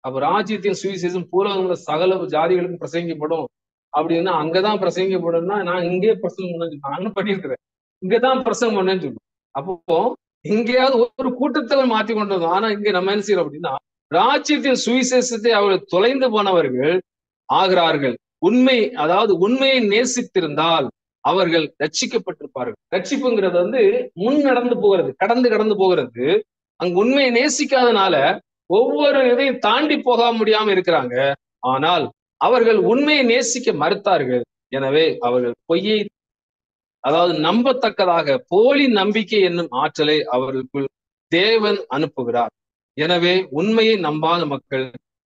அப்ப ராஜ்யத்தின் சுவிசேஷம் பூலகங்கள சகல ஜாதிகளுக்கும் பிரசங்கிக்கப்படும் அப்படின்னா அங்கதான் பிரசங்கிக்கப்படும்னா நான் இங்கேயே பிரசங்கம் பண்ணு, நானும் பண்ணியிருக்கிறேன். இங்கதான் பிரசங்கம் பண்ணேன்னு சொல்லுவோம். அப்போ இங்கேயாவது ஒரு கூட்டத்துல மாத்தி கொண்டு வந்தோம். ஆனா இங்க நம்ம என்ன செய்யறோம் அப்படின்னா ராஜ்யத்தின் சுவிசேஷத்தை அவர்கள் தொலைந்து போனவர்கள் ஆகிறார்கள். உண்மை, அதாவது உண்மையை நேசித்திருந்தால் அவர்கள் ரட்சிக்கப்பட்டிருப்பார்கள். ரட்சிப்புங்கிறது வந்து முன் நடந்து போகிறது, கடந்து போகிறது. அங்க உண்மையை நேசிக்காதனால ஒவ்வொரு இதையும் தாண்டி போக முடியாம இருக்கிறாங்க. ஆனால் அவர்கள் உண்மையை நேசிக்க மறுத்தார்கள். எனவே அவர்கள் பொய்யை, அதாவது நம்பத்தக்கதாக போலி நம்பிக்கை என்னும் ஆற்றலை அவர்களுக்குள் தேவன் அனுப்புகிறார். எனவே உண்மையை நம்பாத மக்கள்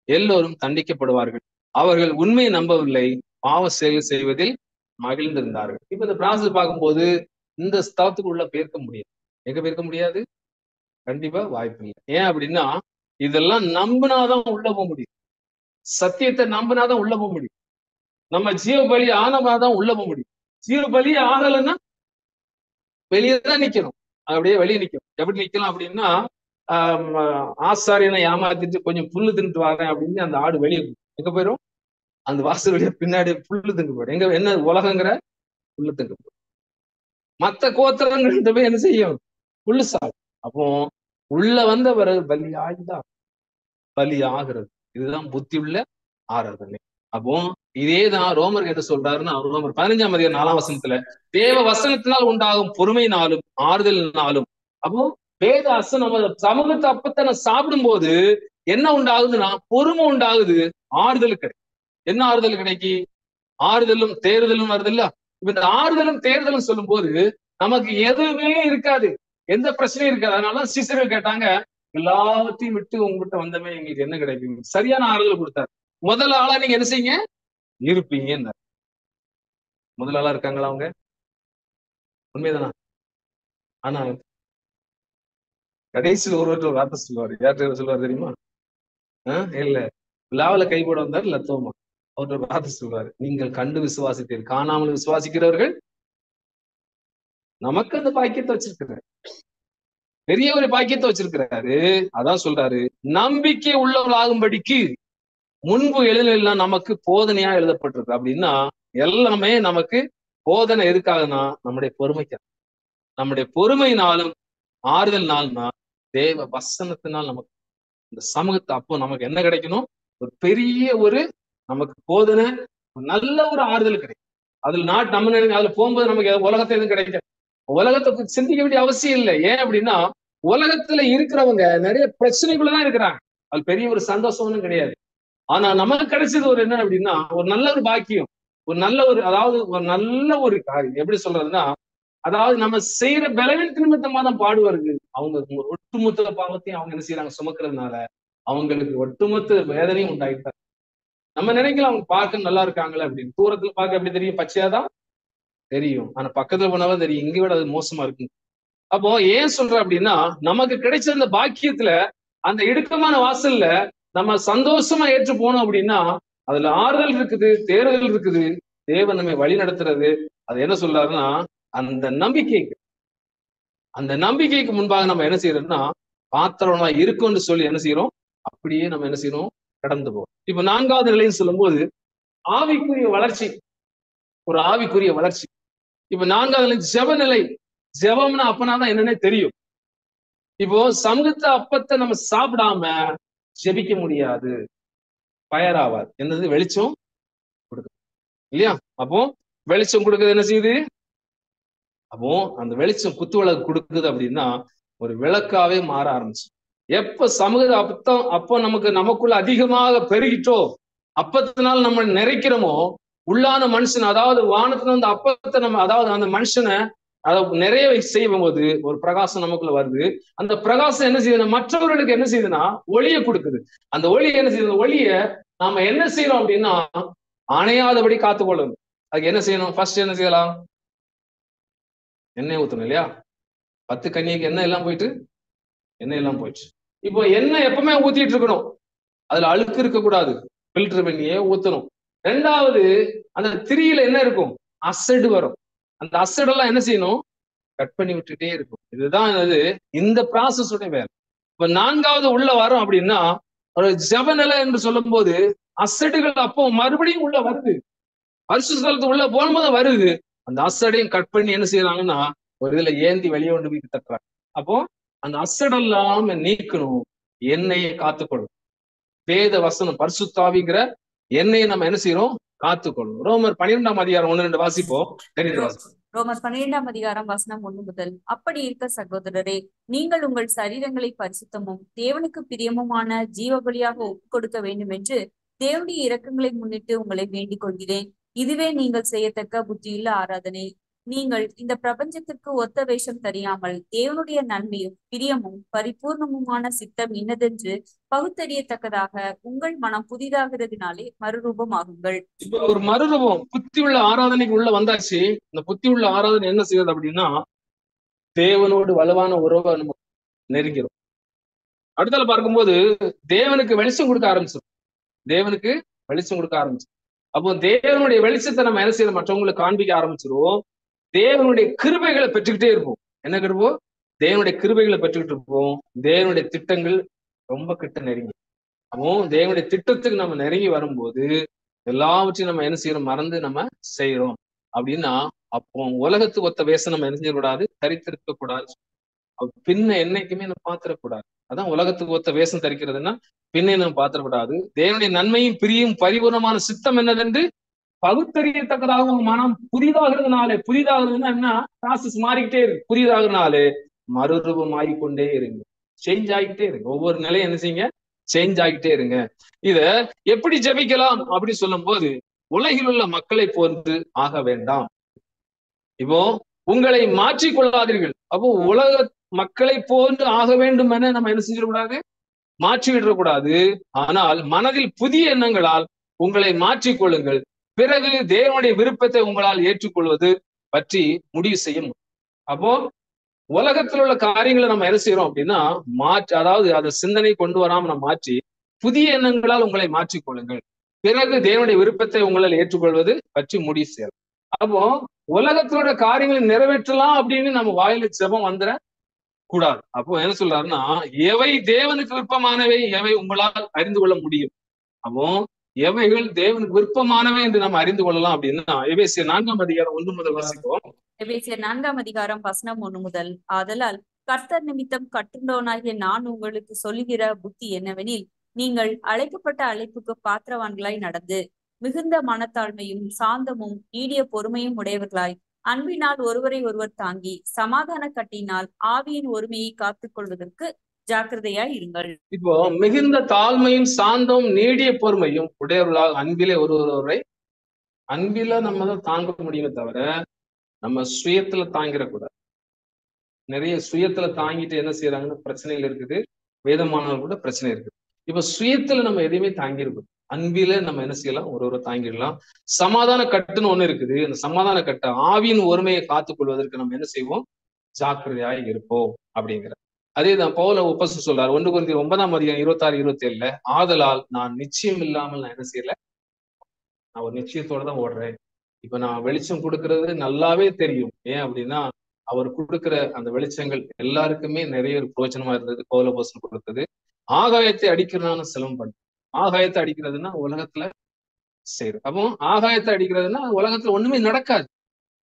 எல்லோரும் தண்டிக்கப்படுவார்கள். அவர்கள் உண்மையை நம்பவில்லை, பாவ செயல் செய்வதில் மகிழ்ந்திருந்தார்கள். இப்ப இந்த ப்ராசஸ் பார்க்கும்போது இந்த ஸ்தலத்துக்கு உள்ள பேர்க்க முடியாது. எங்க பேர்க்க முடியாது? கண்டிப்பா வாய்ப்பு இல்லை. ஏன் அப்படின்னா இதெல்லாம் நம்பினாதான் உள்ள போக முடியும். சத்தியத்தை நம்பினாதான் உள்ள போக முடியும். நம்ம ஜீவ பலி ஆனவாதான் உள்ள போக முடியும். ஜீவ பலி ஆகலைன்னா வெளியே தான் நிக்கணும். அப்படியே வெளியே நிக்கணும். எப்படி நிக்கலாம் அப்படின்னா, ஆசாரியனை ஏமாத்திட்டு கொஞ்சம் புல்லு தின்னுட்டு வரேன் அப்படின்னு அந்த ஆடு வெளியே எங்க போயிடும்? அந்த வாசல் வழியா பின்னாடி புல்லு திங்கு போயிடும். எங்க என்ன உலகங்கிற புல்லு திங்கு போயிடும். மத்த கோத்திரங்கள்ட்ட போய் என்ன செய்யும்? புல்லு சாப்பிடும். அப்போ உள்ள வந்த பிறகு பலி ஆகிதான் பலி ஆகிறது. இதுதான் புத்தி உள்ள ஆராதனை. அப்போ இதேதான் ரோமர் என்ன சொல்றாருன்னா, ரோமர் 15ஆம் அதிகாரம் 4ஆம் வசனத்துல தேவ வசனத்தினால் உண்டாகும் பொறுமையினாலும் ஆறுதலினாலும். அப்போ வேதாசம் நம்ம சமூகத்தை அப்பத்தனை சாப்பிடும் போது என்ன உண்டாகுதுன்னா பொறுமை உண்டாகுது, ஆறுதல் கிடைக்கும். என்ன ஆறுதல் கிடைக்கி? ஆறுதலும் தேர்தலும் வருது இல்ல. இப்ப இந்த ஆறுதலும் தேர்தலும் சொல்லும் போது நமக்கு எதுவுமே இருக்காது, எந்த பிரச்சனையும் இருக்காது. அதனால சீசர்கள் கேட்டாங்க, எல்லாத்தையும் விட்டு உங்ககிட்ட வந்தமே எங்களுக்கு என்ன கிடைக்கும்? சரியான ஆறுதல் கொடுத்தாரு. முதல் ஆளா நீங்க என்ன செய்யுங்க? இருப்பீங்க. முதல் ஆளா இருக்காங்களா அவங்க? உண்மைதானா? ஆனா கடைசியில் ஒரு வார்த்தை சொல்லுவாரு. யார்கிட்ட சொல்லுவாரு தெரியுமா? இல்ல, லாவல கை போட வந்தாரு லத்தோமா. அவர் ஒரு வார்த்தை சொல்லுவாரு, நீங்கள் கண்டு விசுவாசித்தீர்கள், காணாமல் விசுவாசிக்கிறவர்கள் நமக்கு அந்த பாக்கியத்தை வச்சிருக்கிறாரு. பெரிய ஒரு பாக்கியத்தை வச்சிருக்கிறாரு. அதான் சொல்றாரு, நம்பிக்கை உள்ளவர்களாகும்படிக்கு முன்பு எழுதலாம் நமக்கு போதனையா எழுதப்பட்டிருக்கு. அப்படின்னா எல்லாமே நமக்கு போதனை எதுக்காகனா நம்முடைய பொறுமைக்கு, நம்முடைய பொறுமையினாலும் ஆறுதல்னால்னா தேவ வசனத்தினால் நமக்கு இந்த சமூகத்தை அப்போ நமக்கு என்ன கிடைக்கணும்? ஒரு பெரிய ஒரு நமக்கு போதனை, நல்ல ஒரு ஆறுதல் கிடைக்கும். அதுல நம்ம அதுல போகும்போது நமக்கு உலகத்தை எதுவும் கிடைக்காது. உலகத்தை சிந்திக்க வேண்டிய அவசியம் இல்லை. ஏன் அப்படின்னா உலகத்துல இருக்கிறவங்க நிறைய பிரச்சனைக்குள்ளதான் இருக்கிறாங்க. அது பெரிய ஒரு சந்தோஷம்னு கிடையாது. ஆனா நமக்கு கிடைச்சது ஒரு என்ன அப்படின்னா ஒரு நல்ல ஒரு பாக்கியம், ஒரு நல்ல ஒரு, அதாவது ஒரு நல்ல ஒரு காரியம். எப்படி சொல்றதுன்னா, அதாவது நம்ம செய்யற பலவீனத்தின் நிமித்தமா தான் பாடு வருது. அவங்க ஒட்டுமொத்த பாவத்தையும் அவங்க என்ன செய்யறாங்க? சுமக்கிறதுனால அவங்களுக்கு ஒட்டுமொத்த வேதனையும் உண்டாயிட்டாங்க. நம்ம நினைக்கலாம் அவங்க பார்க்க நல்லா இருக்காங்களே அப்படின்னு. தூரத்துல பார்க்க எப்படி தெரியும்? பச்சையாதான் தெரியும். ஆனா பக்கத்துல போனாலும் தெரியும், இங்க விட அது மோசமா இருக்கு. அப்போ ஏன் சொல்ற அப்படின்னா, நமக்கு கிடைச்ச அந்த பாக்கியத்துல அந்த இடுக்கமான வாசல்ல நம்ம சந்தோஷமா ஏற்று போனோம் அப்படின்னா அதுல ஆறுதல் இருக்குது, தேர்தல் இருக்குது, தேவன் நம்மை வழி நடத்துறது. அது என்ன சொல்றாருன்னா, அந்த நம்பிக்கைக்கு முன்பாக நம்ம என்ன செய்யறோம்னா பாத்திரமா இருக்கும்னு சொல்லி என்ன செய்யறோம்? அப்படியே நம்ம என்ன செய்யறோம்? கடந்து போறோம். இப்ப 4வது நிலைன்னு சொல்லும் போது ஆவிக்குரிய வளர்ச்சி, ஒரு ஆவிக்குரிய வளர்ச்சி. இப்ப 4வது நிலை ஜெப நிலை. ஜெபம்னா அப்பனாதான் என்னன்னே தெரியும். இப்போ சமூகத்தை அப்பத்தை நம்ம சாப்பிடாம ஜெபிக்க முடியாது, பயராவாது. என்னது? வெளிச்சம் கொடுக்குது இல்லையா? அப்போ வெளிச்சம் கொடுக்குறது என்ன செய்யுது? அப்போ அந்த வெளிச்சம் குத்து விளக்கு கொடுக்குது அப்படின்னா ஒரு விளக்காவே மாற ஆரம்பிச்சு. எப்ப சமூக அப்போ நமக்குள்ள அதிகமாக பெருகிட்டோ, அப்பத்தினால் நம்ம நிறைக்கிறோமோ, உள்ளான மனுஷன், அதாவது வானத்துல வந்து அப்பத்தை நம்ம, அதாவது அந்த மனுஷனை அதை நிறைய செய்யும் போது ஒரு பிரகாசம் நமக்குள்ள வருது. அந்த பிரகாசம் என்ன செய்யுதுன்னா மற்றவர்களுக்கு என்ன செய்யுதுன்னா ஒளியை கொடுக்குது. அந்த ஒளி என்ன செய்யுது? ஒளிய நாம என்ன செய்யறோம் அப்படின்னா அணையாதபடி காத்துக்கொள்ளணும். அதுக்கு என்ன செய்யணும்? ஃபர்ஸ்ட் என்ன செய்யலாம்? எண்ணெய் ஊத்தணும் இல்லையா? 10 கன்னிக்கு எண்ணெய் எல்லாம் போயிட்டு எண்ணெய் எல்லாம் போயிடுச்சு. இப்போ எண்ணெய் எப்பவுமே ஊத்திட்டு இருக்கணும், அதுல அழுக்கு இருக்கக்கூடாது, ஃபில்டர் பண்ணியே ஊத்தணும். 2வது, அந்த திரியில என்ன இருக்கும்? அசடு வரும். அந்த அசடெல்லாம் என்ன செய்யணும்? கட் பண்ணி விட்டுட்டே இருக்கும். இதுதான் என்னது? இந்த ப்ராசஸோட வேலை. இப்ப 4வது உள்ள வரும் அப்படின்னா ஒரு ஜெப நிலை என்று சொல்லும் போது அசடுகள் அப்போ மறுபடியும் உள்ள வருது. பரிசுத்த ஸ்தலத்துக்கு உள்ள போகும்போது வருது. அந்த அசடையும் கட் பண்ணி என்ன செய்யறாங்கன்னா ஒரு இதுல ஏந்தி வெளியே கொண்டு போய் தட்டுறாங்க. அப்போ அந்த அசடெல்லாம் நீக்கணும், எண்ணெயை காத்துக்கொள்ளும். வேத வசனம் பரிசுத்தாவிங்கிற எண்ணெயை நம்ம என்ன செய்யறோம்? காத்துக்கொள்ளும். ரோமர் 12ஆம் அதிகாரம் 1-2 வாசிப்போம். ரோமர் 12ஆம் அதிகாரம் வசனம் 1 முதல். அப்படி இருக்க சகோதரரே, நீங்கள் உங்கள் சரீரங்களை பரிசுத்தமும் தேவனுக்கு பிரியமுமான ஜீவ பலியாக ஒப்புக் கொடுக்க வேண்டும் என்று தேவனுடைய இரக்கங்களை முன்னிட்டு உங்களை வேண்டிக் கொள்கிறேன். இதுவே நீங்கள் செய்யத்தக்க புத்தியுள்ள ஆராதனை. நீங்கள் இந்த பிரபஞ்சத்திற்கு ஒத்த வேஷம் தெரியாமல் தேவனுடைய நன்மையும் பிரியமும் பரிபூர்ணமுமான சித்தம் இன்னதென்று பகுத்தறியத்தக்கதாக உங்கள் மனம் புதிதாகிறதுனாலே மறுரூபமாகுங்கள். இப்ப ஒரு மறுரூபம் புத்தி உள்ள ஆராதனைக்கு உள்ள வந்தாச்சு. இந்த புத்தி உள்ள ஆராதனை என்ன செய்யுது அப்படின்னா, தேவனோடு வலுவான உறவை நம்ம நெருங்கிறோம். அடுத்தால பார்க்கும்போது தேவனுக்கு வெளிச்சம் கொடுக்க ஆரம்பிச்சிடும். தேவனுக்கு வெளிச்சம் கொடுக்க ஆரம்பிச்சிடும். அப்போ தேவனுடைய வெளிச்சத்தை நம்ம என்ன செய்யணும், மற்றவங்களுக்கு காண்பிக்க ஆரம்பிச்சிருவோம். தேவனுடைய கிருபைகளை பெற்றுக்கிட்டே இருப்போம். என்ன கிருபோம்? தேவனுடைய கிருபைகளை பெற்றுக்கிட்டு இருப்போம். தேவனுடைய திட்டங்கள் ரொம்ப கிட்ட நெருங்கி. அப்போ தேவனுடைய திட்டத்துக்கு நம்ம நெருங்கி வரும்போது எல்லாவற்றையும் நம்ம என்ன செய்யறோம், மறந்து நம்ம செய்யறோம் அப்படின்னா, அப்போ உலகத்துக்கு ஒத்த வேஷம் நம்ம என்ன செய்யக்கூடாது, தரித்திருக்க கூடாது. பின்ன என்னைக்குமே நம்ம பாத்திரக்கூடாது. அதான் உலகத்துக்கு ஒத்த வேஷம் தரிக்கிறதுன்னா பின்ன நம்ம பாத்திரக்கூடாது. தேவனுடைய நன்மையும் பிரியும் பரிபூர்ணமான சித்தம் என்னதென்று பகுத்தறியத்தக்கதாக உங்க மனம் புதிதாகிறதுனாலே, புதிதாகிறதுன்னா என்ன, ப்ராசஸ் மாறிக்கிட்டே இருக்கு. புதிதாகிறதுனாலே மறுரூபம் ஆகிக்கொண்டே இருங்க, சேஞ்ச் ஆகிக்கிட்டே இருங்க. ஒவ்வொரு நிலையும் என்ன செய்யுங்க, சேஞ்ச் ஆகிட்டே இருங்க. இத எப்படி ஜெபிக்கலாம் அப்படி சொல்லும் போது, உலகில் உள்ள மக்களை போன்று ஆக வேண்டாம். இப்போ உங்களை மாற்றிக்கொள்ளாதீர்கள். அப்போ உலக மக்களை போன்று ஆக வேண்டும் என நம்ம என்ன செஞ்சிடக்கூடாது, மாற்றி விடக்கூடாது. ஆனால் மனதில் புதிய எண்ணங்களால் உங்களை மாற்றிக்கொள்ளுங்கள். பிறகு தேவனுடைய விருப்பத்தை உங்களால் ஏற்றுக்கொள்வது பற்றி முடிவு செய்ய முடியும். அப்போ உலகத்தில் உள்ள காரியங்களை நம்ம என்ன செய்யறோம் அப்படின்னா, அதாவது அதை சிந்தனை கொண்டு வராம நம்ம மாற்றி புதிய எண்ணங்களால் உங்களை மாற்றிக்கொள்ளுங்கள். பிறகு தேவனுடைய விருப்பத்தை உங்களால் ஏற்றுக்கொள்வது பற்றி முடிவு செய்யலாம். அப்போ உலகத்தோட காரியங்களை நிறைவேற்றலாம் அப்படின்னு நம்ம வாயில ஜெபம் வந்துட கூடாது. அப்போ என்ன சொல்றாருன்னா, எவை தேவனுக்கு விருப்பமானவை, எவை உங்களால் அறிந்து கொள்ள முடியும். அப்போ எவைகள் தேவனுக்கு விருப்பமானவை என்று நம்ம அறிந்து கொள்ளலாம் அப்படின்னா, எபேசியர் 4 அதிகாரம் 1 முதல் வாசிப்போம். எபேசியர் 4 வசனம் 1 முதல். ஆதலால் கர்த்தர் நிமித்தம் கட்டுண்டவனாகிய நான் உங்களுக்கு சொல்லுகிற புத்தி என்னவெனில், நீங்கள் அழைக்கப்பட்ட அழைப்புக்கு பாத்திரவான்களாய் நடந்து மிகுந்த மனத்தாழ்மையும் சாந்தமும் நீடிய பொறுமையும் உடையவர்களாய் அன்பினால் ஒருவரை ஒருவர் தாங்கி சமாதான கட்டினால் ஆவியின் ஒருமையை காத்துக் கொள்வதற்கு ஜாக்கிரதையாய் இருங்கள். இப்போ மிகுந்த தாழ்மையும் சாந்தமும் நீடிய பொறுமையும் உடையவர்களாக அன்பிலே ஒருவரை, அன்பில நம்ம தான் தாங்க முடியுமே தவிர நம்ம சுயத்துல தாங்கிடக்கூடாது. நிறைய சுயத்துல தாங்கிட்டு என்ன செய்யறாங்கன்னா பிரச்சனைகள் இருக்குது. வேதமானவர்கள் கூட பிரச்சனை இருக்குது. இப்ப சுயத்துல நம்ம எதையுமே தாங்கிருக்கோம். அன்பில நம்ம என்ன செய்யலாம், ஒரு தாங்கிடலாம். சமாதான கட்டுன்னு ஒண்ணு இருக்குது. அந்த சமாதான கட்டை ஆவியின் ஒருமையை காத்துக் கொள்வதற்கு நம்ம என்ன செய்வோம், ஜாக்கிரதையாய் இருப்போம் அப்படிங்கிற. அதேதான் பவுல உபசு சொல்றாரு 1 கொரிந்தியர் 9 அதிகாரம் 26, 27. ஆதலால் நான் நிச்சயம் இல்லாமல் நான் என்ன செய்யல, நான் ஒரு நிச்சயத்தோட தான் ஓடுறேன். இப்ப நான் வெளிச்சம் கொடுக்கறது நல்லாவே தெரியும். ஏன் அப்படின்னா, அவர் கொடுக்கிற அந்த வெளிச்சங்கள் எல்லாருக்குமே நிறைய ஒரு பிரயோஜனமா இருந்தது. பவுல உபசு கொடுத்தது. ஆகாயத்தை அடிக்கிறதுனால சிலம் பண்ணு. ஆகாயத்தை அடிக்கிறதுனா உலகத்துல செய்யுது. அப்போ ஆகாயத்தை அடிக்கிறதுனா உலகத்துல ஒண்ணுமே நடக்காது.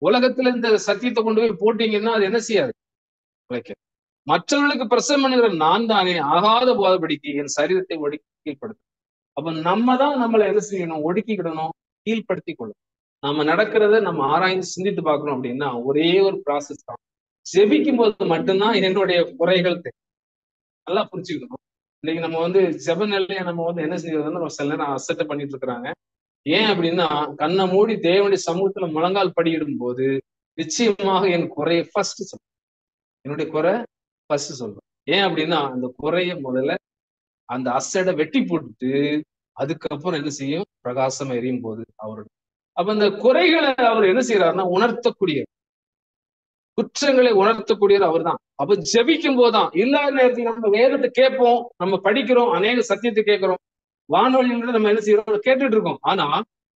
உலகத்துல இந்த சத்தியத்தை கொண்டு போய் போட்டீங்கன்னா அது என்ன செய்யாது, உழைக்க. மற்றவர்களுக்கு பிரசவம் பண்ணுகிற நான் தானே ஆகாத போதபடிக்கு என் சரீரத்தை ஒடுக்கி கீழ்படுத்தும். அப்ப நம்ம தான் நம்மளை என்ன செய்யணும், ஒடுக்கிக்கிடணும், கீழ்படுத்தி கொள்ளணும். நம்ம நடக்கிறத நம்ம ஆராய்ந்து சிந்தித்து பார்க்கணும். அப்படின்னா ஒரே ஒரு ப்ராசஸ் தான். ஜெபிக்கும் போது மட்டும்தான் என்னுடைய குறைகள் தெரியும். நல்லா புரிஞ்சுக்கணும். இன்னைக்கு நம்ம ஜெப நிலையை நம்ம என்ன செய்யறதுன்னா, நம்ம சில நேரம் அசட்டை பண்ணிட்டு இருக்கிறாங்க. ஏன் அப்படின்னா, கண்ணை மூடி தேவனுடைய சமூகத்துல முழங்கால் படியிடும் போது நிச்சயமாக என் குறையை ஃபர்ஸ்ட் சொல்றேன். என்னுடைய குறை ஃபர்ஸ்ட் சொல்றேன். ஏன் அப்படின்னா, அந்த குறைய முதல்ல அந்த அசடை வெட்டி போட்டுட்டு அதுக்கப்புறம் என்ன செய்யும், பிரகாசம் எரியும் போது அவரோட. அப்ப அந்த குறைகளை அவர் என்ன செய்யறாருன்னா, உணர்த்தக்கூடிய குற்றங்களை உணர்த்தக்கூடியவர் அவர் தான். அப்ப ஜெபிக்கும் போதுதான், இல்லாத நேரத்துக்கு நம்ம வேதத்தை கேட்போம், நம்ம படிக்கிறோம், அநேக சத்தியத்தை கேட்கிறோம், வானொலியில நம்ம என்ன செய்யறோம், கேட்டுட்டு இருக்கோம். ஆனா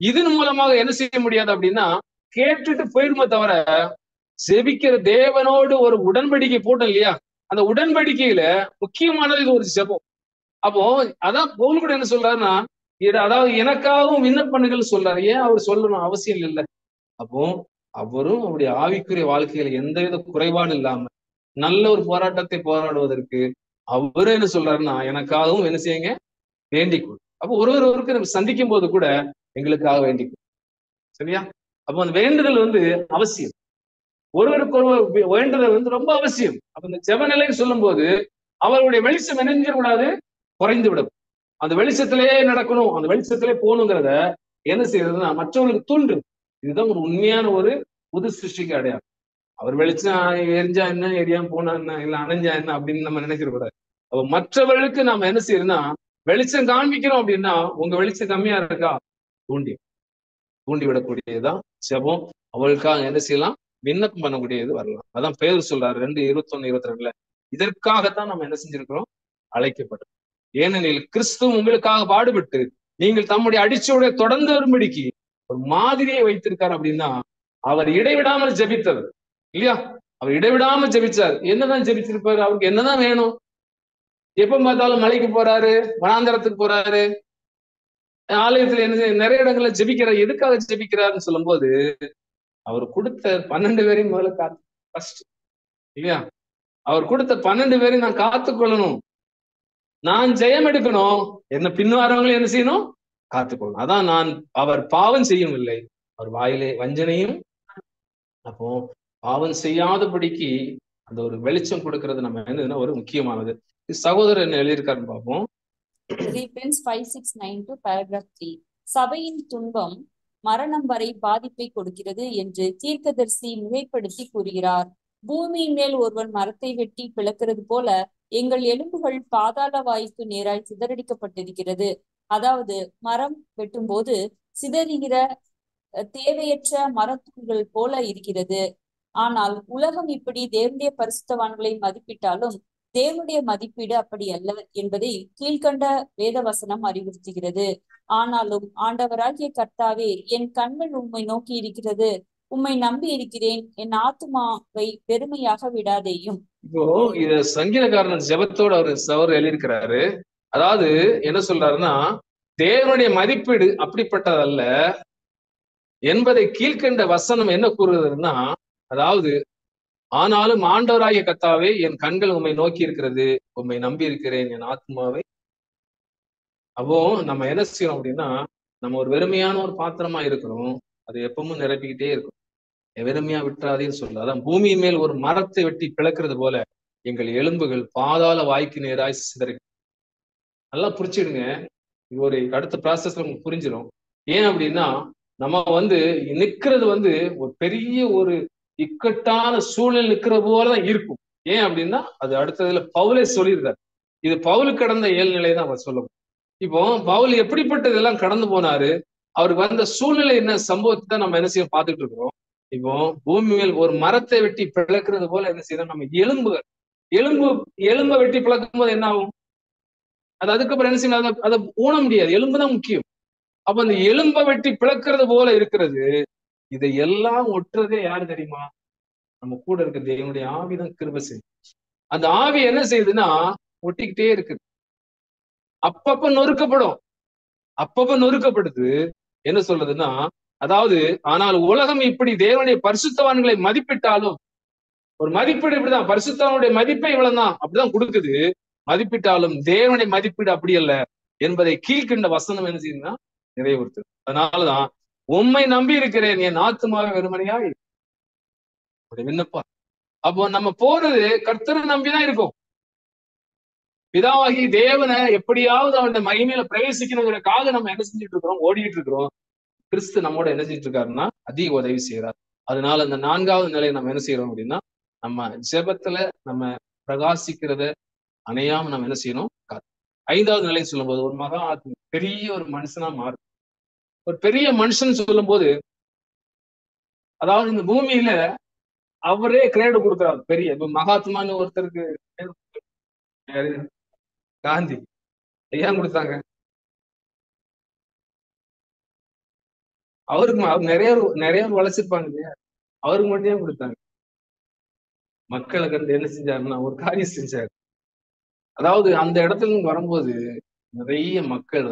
இதன் மூலமாக என்ன செய்ய முடியாது அப்படின்னா, கேட்டுட்டு போயிடுமே தவிர ஜெபிக்கிற தேவனோடு ஒரு உடன்படிக்கை போட்டோம் இல்லையா, அந்த உடன்படிக்கையில முக்கியமானது இது ஒரு ஜெபம். அப்போ அதான் பவுல் கூட என்ன சொல்றாருன்னா, அதாவது எனக்காகவும் விண்ணப்பங்கள் சொல்றாரு. ஏன் அவர் சொல்லணும் அவசியம் இல்லை. அப்போ அவரும் அவருடைய ஆவிக்குரிய வாழ்க்கையில எந்தவித குறைபாடு இல்லாம நல்ல ஒரு போராட்டத்தை போராடுவதற்கு அவரும் என்ன சொல்றாருன்னா, எனக்காகவும் என்ன செய்யுங்க, வேண்டிக்கொள். அப்போ ஒருவருக்கு நம்ம சந்திக்கும் போது கூட எங்களுக்காக வேண்டிக்கொள். சரியா? அப்போ அந்த வேண்டுதல் அவசியம். ஒருவருக்கு ஒருவர் வேண்டுதல் ரொம்ப அவசியம். அப்ப இந்த ஜெப நிலைன்னு சொல்லும் போது அவருடைய வெளிச்சம் என்ன கூடாது, குறைந்து விடும். அந்த வெளிச்சத்திலேயே நடக்கணும், அந்த வெளிச்சத்திலே போகணுங்கிறத என்ன செய்யறதுன்னா மற்றவங்களுக்கு தூண்டு. இதுதான் ஒரு உண்மையான ஒரு புது சிருஷ்டிக்கு அடையாளம். அவர் வெளிச்சம் எரிஞ்சா என்ன, எரியாம போனா என்ன, இல்ல அணைஞ்சா என்ன அப்படின்னு நம்ம நினைக்கிற கூடாது. அப்ப மற்றவர்களுக்கு நாம என்ன செய்யறோம்னா வெளிச்சம் காண்பிக்கிறோம் அப்படின்னா, உங்க வெளிச்சம் கம்மியா இருக்கா, தூண்டி தூண்டி விடக்கூடியதுதான் ஜெபம். அவளுக்காக என்ன செய்யலாம், விண்ணப்பம் பண்ணக்கூடியது வரலாம். அதான் பேர் சொல்றாரு 2:21-22. இதற்காகத்தான் நம்ம என்ன செஞ்சிருக்கிறோம், அழைக்கப்பட்டோம். ஏனெனில் கிறிஸ்து உங்களுக்காக பாடுபட்டு நீங்கள் தம்முடைய அடிச்சோட தொடர்ந்து வரும்படிக்கு ஒரு மாதிரியை வைத்திருக்காரு அப்படின்னா, அவர் இடைவிடாமல் ஜெபித்தது இல்லையா? அவர் இடைவிடாமல் ஜெபிச்சார். என்னதான் ஜெபிச்சிருப்பாரு, அவருக்கு என்னதான் வேணும்? எப்ப பார்த்தாலும் மலைக்கு போறாரு, வனாந்தரத்துக்கு போறாரு, ஆலயத்துல என்ன நிறைய இடங்கள்ல ஜெபிக்கிறார். எதுக்காக ஜெபிக்கிறாருன்னு சொல்லும் போது, அவர் கொடுத்த 12 பேரையும் முதல்ல காத்து ஃபர்ஸ்ட் இல்லையா? அவர் கொடுத்த 12 பேரையும் நான் காத்துக்கொள்ளணும், நான் ஜெயம் எடுக்கணும், என்ன பின்வாரவங்களை என்ன செய்யணும், காத்துக்கொள்ளணும். அதான் நான் அவர் பாவம் செய்யும் இல்லை, அவர் வாயிலே வஞ்சனையும். அப்போ பாவம் செய்யாதபடிக்கு அந்த ஒரு வெளிச்சம் கொடுக்கறது நம்ம என்னதுன்னா ஒரு முக்கியமானது. சகோதரர் என்ன எழுதியிருக்காருன்னு பார்ப்போம். Philippians 5:6-9 paragraph 3. சபையின் துன்பம் மரணம் வரை பாதிப்பை கொடுக்கிறது என்று தீர்க்கதரிசி மிகைப்படுத்தி கூறுகிறார். பூமியின் மேல் ஒருவன் மரத்தை வெட்டி பிளக்கிறது போல எங்கள் எலும்புகள் பாதாள வாய்க்கு நேராய் சிதறடிக்கப்பட்டிருக்கிறது. அதாவது மரம் வெட்டும் போது சிதறுகிற தேவையற்ற மரத்துகள் போல இருக்கிறது. ஆனால் உலகம் இப்படி தேவனுடைய பரிசுத்தவான்களை மதிப்பிட்டாலும் தேவனுடைய மதிப்பீடு அப்படி அல்ல என்பதை கீழ்கண்ட வேத வசனம் அறிவுறுத்துகிறது. ஆனாலும் ஆண்டவராகிய கர்த்தாவே, என் கண்கள் உம்மை நோக்கி இருக்கிறது, உம்மை நம்பி இருக்கிறேன், என் ஆத்துமாவை பெருமையாக விடாதேயும். இப்போ இது சங்கீதக்காரன் ஜெபத்தோட அவர் எழுதியிருக்கிறாரு. அதாவது என்ன சொல்றாருன்னா, தேவனுடைய மதிப்பீடு அப்படிப்பட்டதல்ல என்பதை கீழ்கண்ட வசனம் என்ன கூறுகிறதுன்னா, அதாவது ஆனாலும் ஆண்டவராகிய கர்த்தாவே, என் கண்கள் உம்மை நோக்கி இருக்கிறது, உம்மை நம்பி இருக்கிறேன், என் ஆத்மாவை. அப்போ நம்ம என்ன செய்யறோம் அப்படின்னா, நம்ம ஒரு வெறுமையான ஒரு பாத்திரமா இருக்கிறோம், அதை எப்பவும் நிரப்பிக்கிட்டே இருக்கும். வெறுமையா விட்டுறாதேன்னு சொல்லு. அதான் பூமியின் மேல் ஒரு மரத்தை வெட்டி பிளக்கிறது போல எங்கள் எலும்புகள் பாதாள வாய்க்கு நேராய் சிதறி. நல்லா புரிச்சுடுங்க, இது ஒரு அடுத்த ப்ராசஸ்ல உங்களுக்கு புரிஞ்சிடும். ஏன் அப்படின்னா, நம்ம நிக்கிறது ஒரு பெரிய ஒரு இக்கட்டான சூழ்நிலை நிக்கிற போலதான் இருக்கும். ஏன் அப்படின்னா, அது அடுத்ததுல பவுலே சொல்லியிருக்காரு. இது பவுலுக்கு கடந்த இயல்நிலை தான் அவர் சொல்லும். இப்போ பவுல் எப்படிப்பட்டதெல்லாம் கடந்து போனாரு, அவருக்கு வந்த சூழ்நிலை என்ன சம்பவத்தை தான் நம்ம என்ன செய்ய பார்த்துட்டு இருக்கிறோம். இப்போ பூமி மேல் ஒரு மரத்தை வெட்டி பிளக்கிறது போல என்ன செய்யறோம், நம்ம எலும்பை வெட்டி பிளக்கும் போது என்ன ஆகும், அது அதுக்கப்புறம் என்ன செய்யணும், அதை ஊன முடியாது, எலும்புதான் முக்கியம். அப்ப அந்த எலும்பை வெட்டி பிளக்கிறது போல இருக்கிறது. இதை எல்லாம் ஒட்டுறதே யாரு தெரியுமா, நம்ம கூட இருக்க தேவனுடைய ஆவிதான் கிருபை செய்யும். அந்த ஆவி என்ன செய்யுதுன்னா ஒட்டிக்கிட்டே இருக்கு, அப்பப்ப நொறுக்கப்படுது. என்ன சொல்றதுன்னா, அதாவது ஆனால் உலகம் இப்படி தேவனுடைய பரிசுத்தவான்களை மதிப்பிட்டாலும், ஒரு மதிப்பீடு இப்படிதான், பரிசுத்தவனுடைய மதிப்பை இவ்வளவுதான் அப்படிதான் கொடுக்குது. மதிப்பிட்டாலும் தேவனுடைய மதிப்பீடு அப்படி அல்ல என்பதை கீழ்கண்ட வசனம் என்ன செய்யுதுன்னா நிறைவேறுத்து. அதனாலதான் உம்மை நம்பி இருக்கிறேன், என் ஆத்துமாவை வெறுமனையா விண்ணப்பம். அப்போ நம்ம போறது கர்த்தரை நம்பிதான் இருக்கும். பிதாவாகி தேவனை எப்படியாவது அவனுடைய மகிமையில பிரவேசிக்கணுங்கிறதுக்காக நம்ம என்ன செஞ்சுட்டு இருக்கிறோம், ஓடிட்டு இருக்கிறோம். கிறிஸ்து நம்மோட என்ன செஞ்சுட்டு இருக்காருன்னா அதிக உதவி செய்யறாரு. அதனால இந்த 4வது நிலையை நம்ம என்ன செய்யறோம் அப்படின்னா, நம்ம ஜெபத்துல நம்ம பிரகாசிக்கிறத அணையாம நம்ம என்ன செய்யணும். 5வது நிலையை சொல்லும் போது ஒரு மகா பெரிய ஒரு மனுஷனா மாறும். ஒரு பெரிய மனுஷன் சொல்லும் போது, அதாவது இந்த பூமியில அவரே கிரேடு கொடுக்குறாரு. பெரிய மகாத்மான்னு ஒருத்தருக்கு காந்தி ஏன் கொடுத்தாங்க, அவருக்கு நிறைய வளைச்சிருப்பாங்க இல்லையா, அவருக்கு மட்டும் ஏன் கொடுத்தாங்க. மக்களை கண்டு என்ன செஞ்சாருன்னா ஒரு காரியம் செஞ்சாரு. அதாவது அந்த இடத்துல இருந்து வரும்போது நிறைய மக்கள்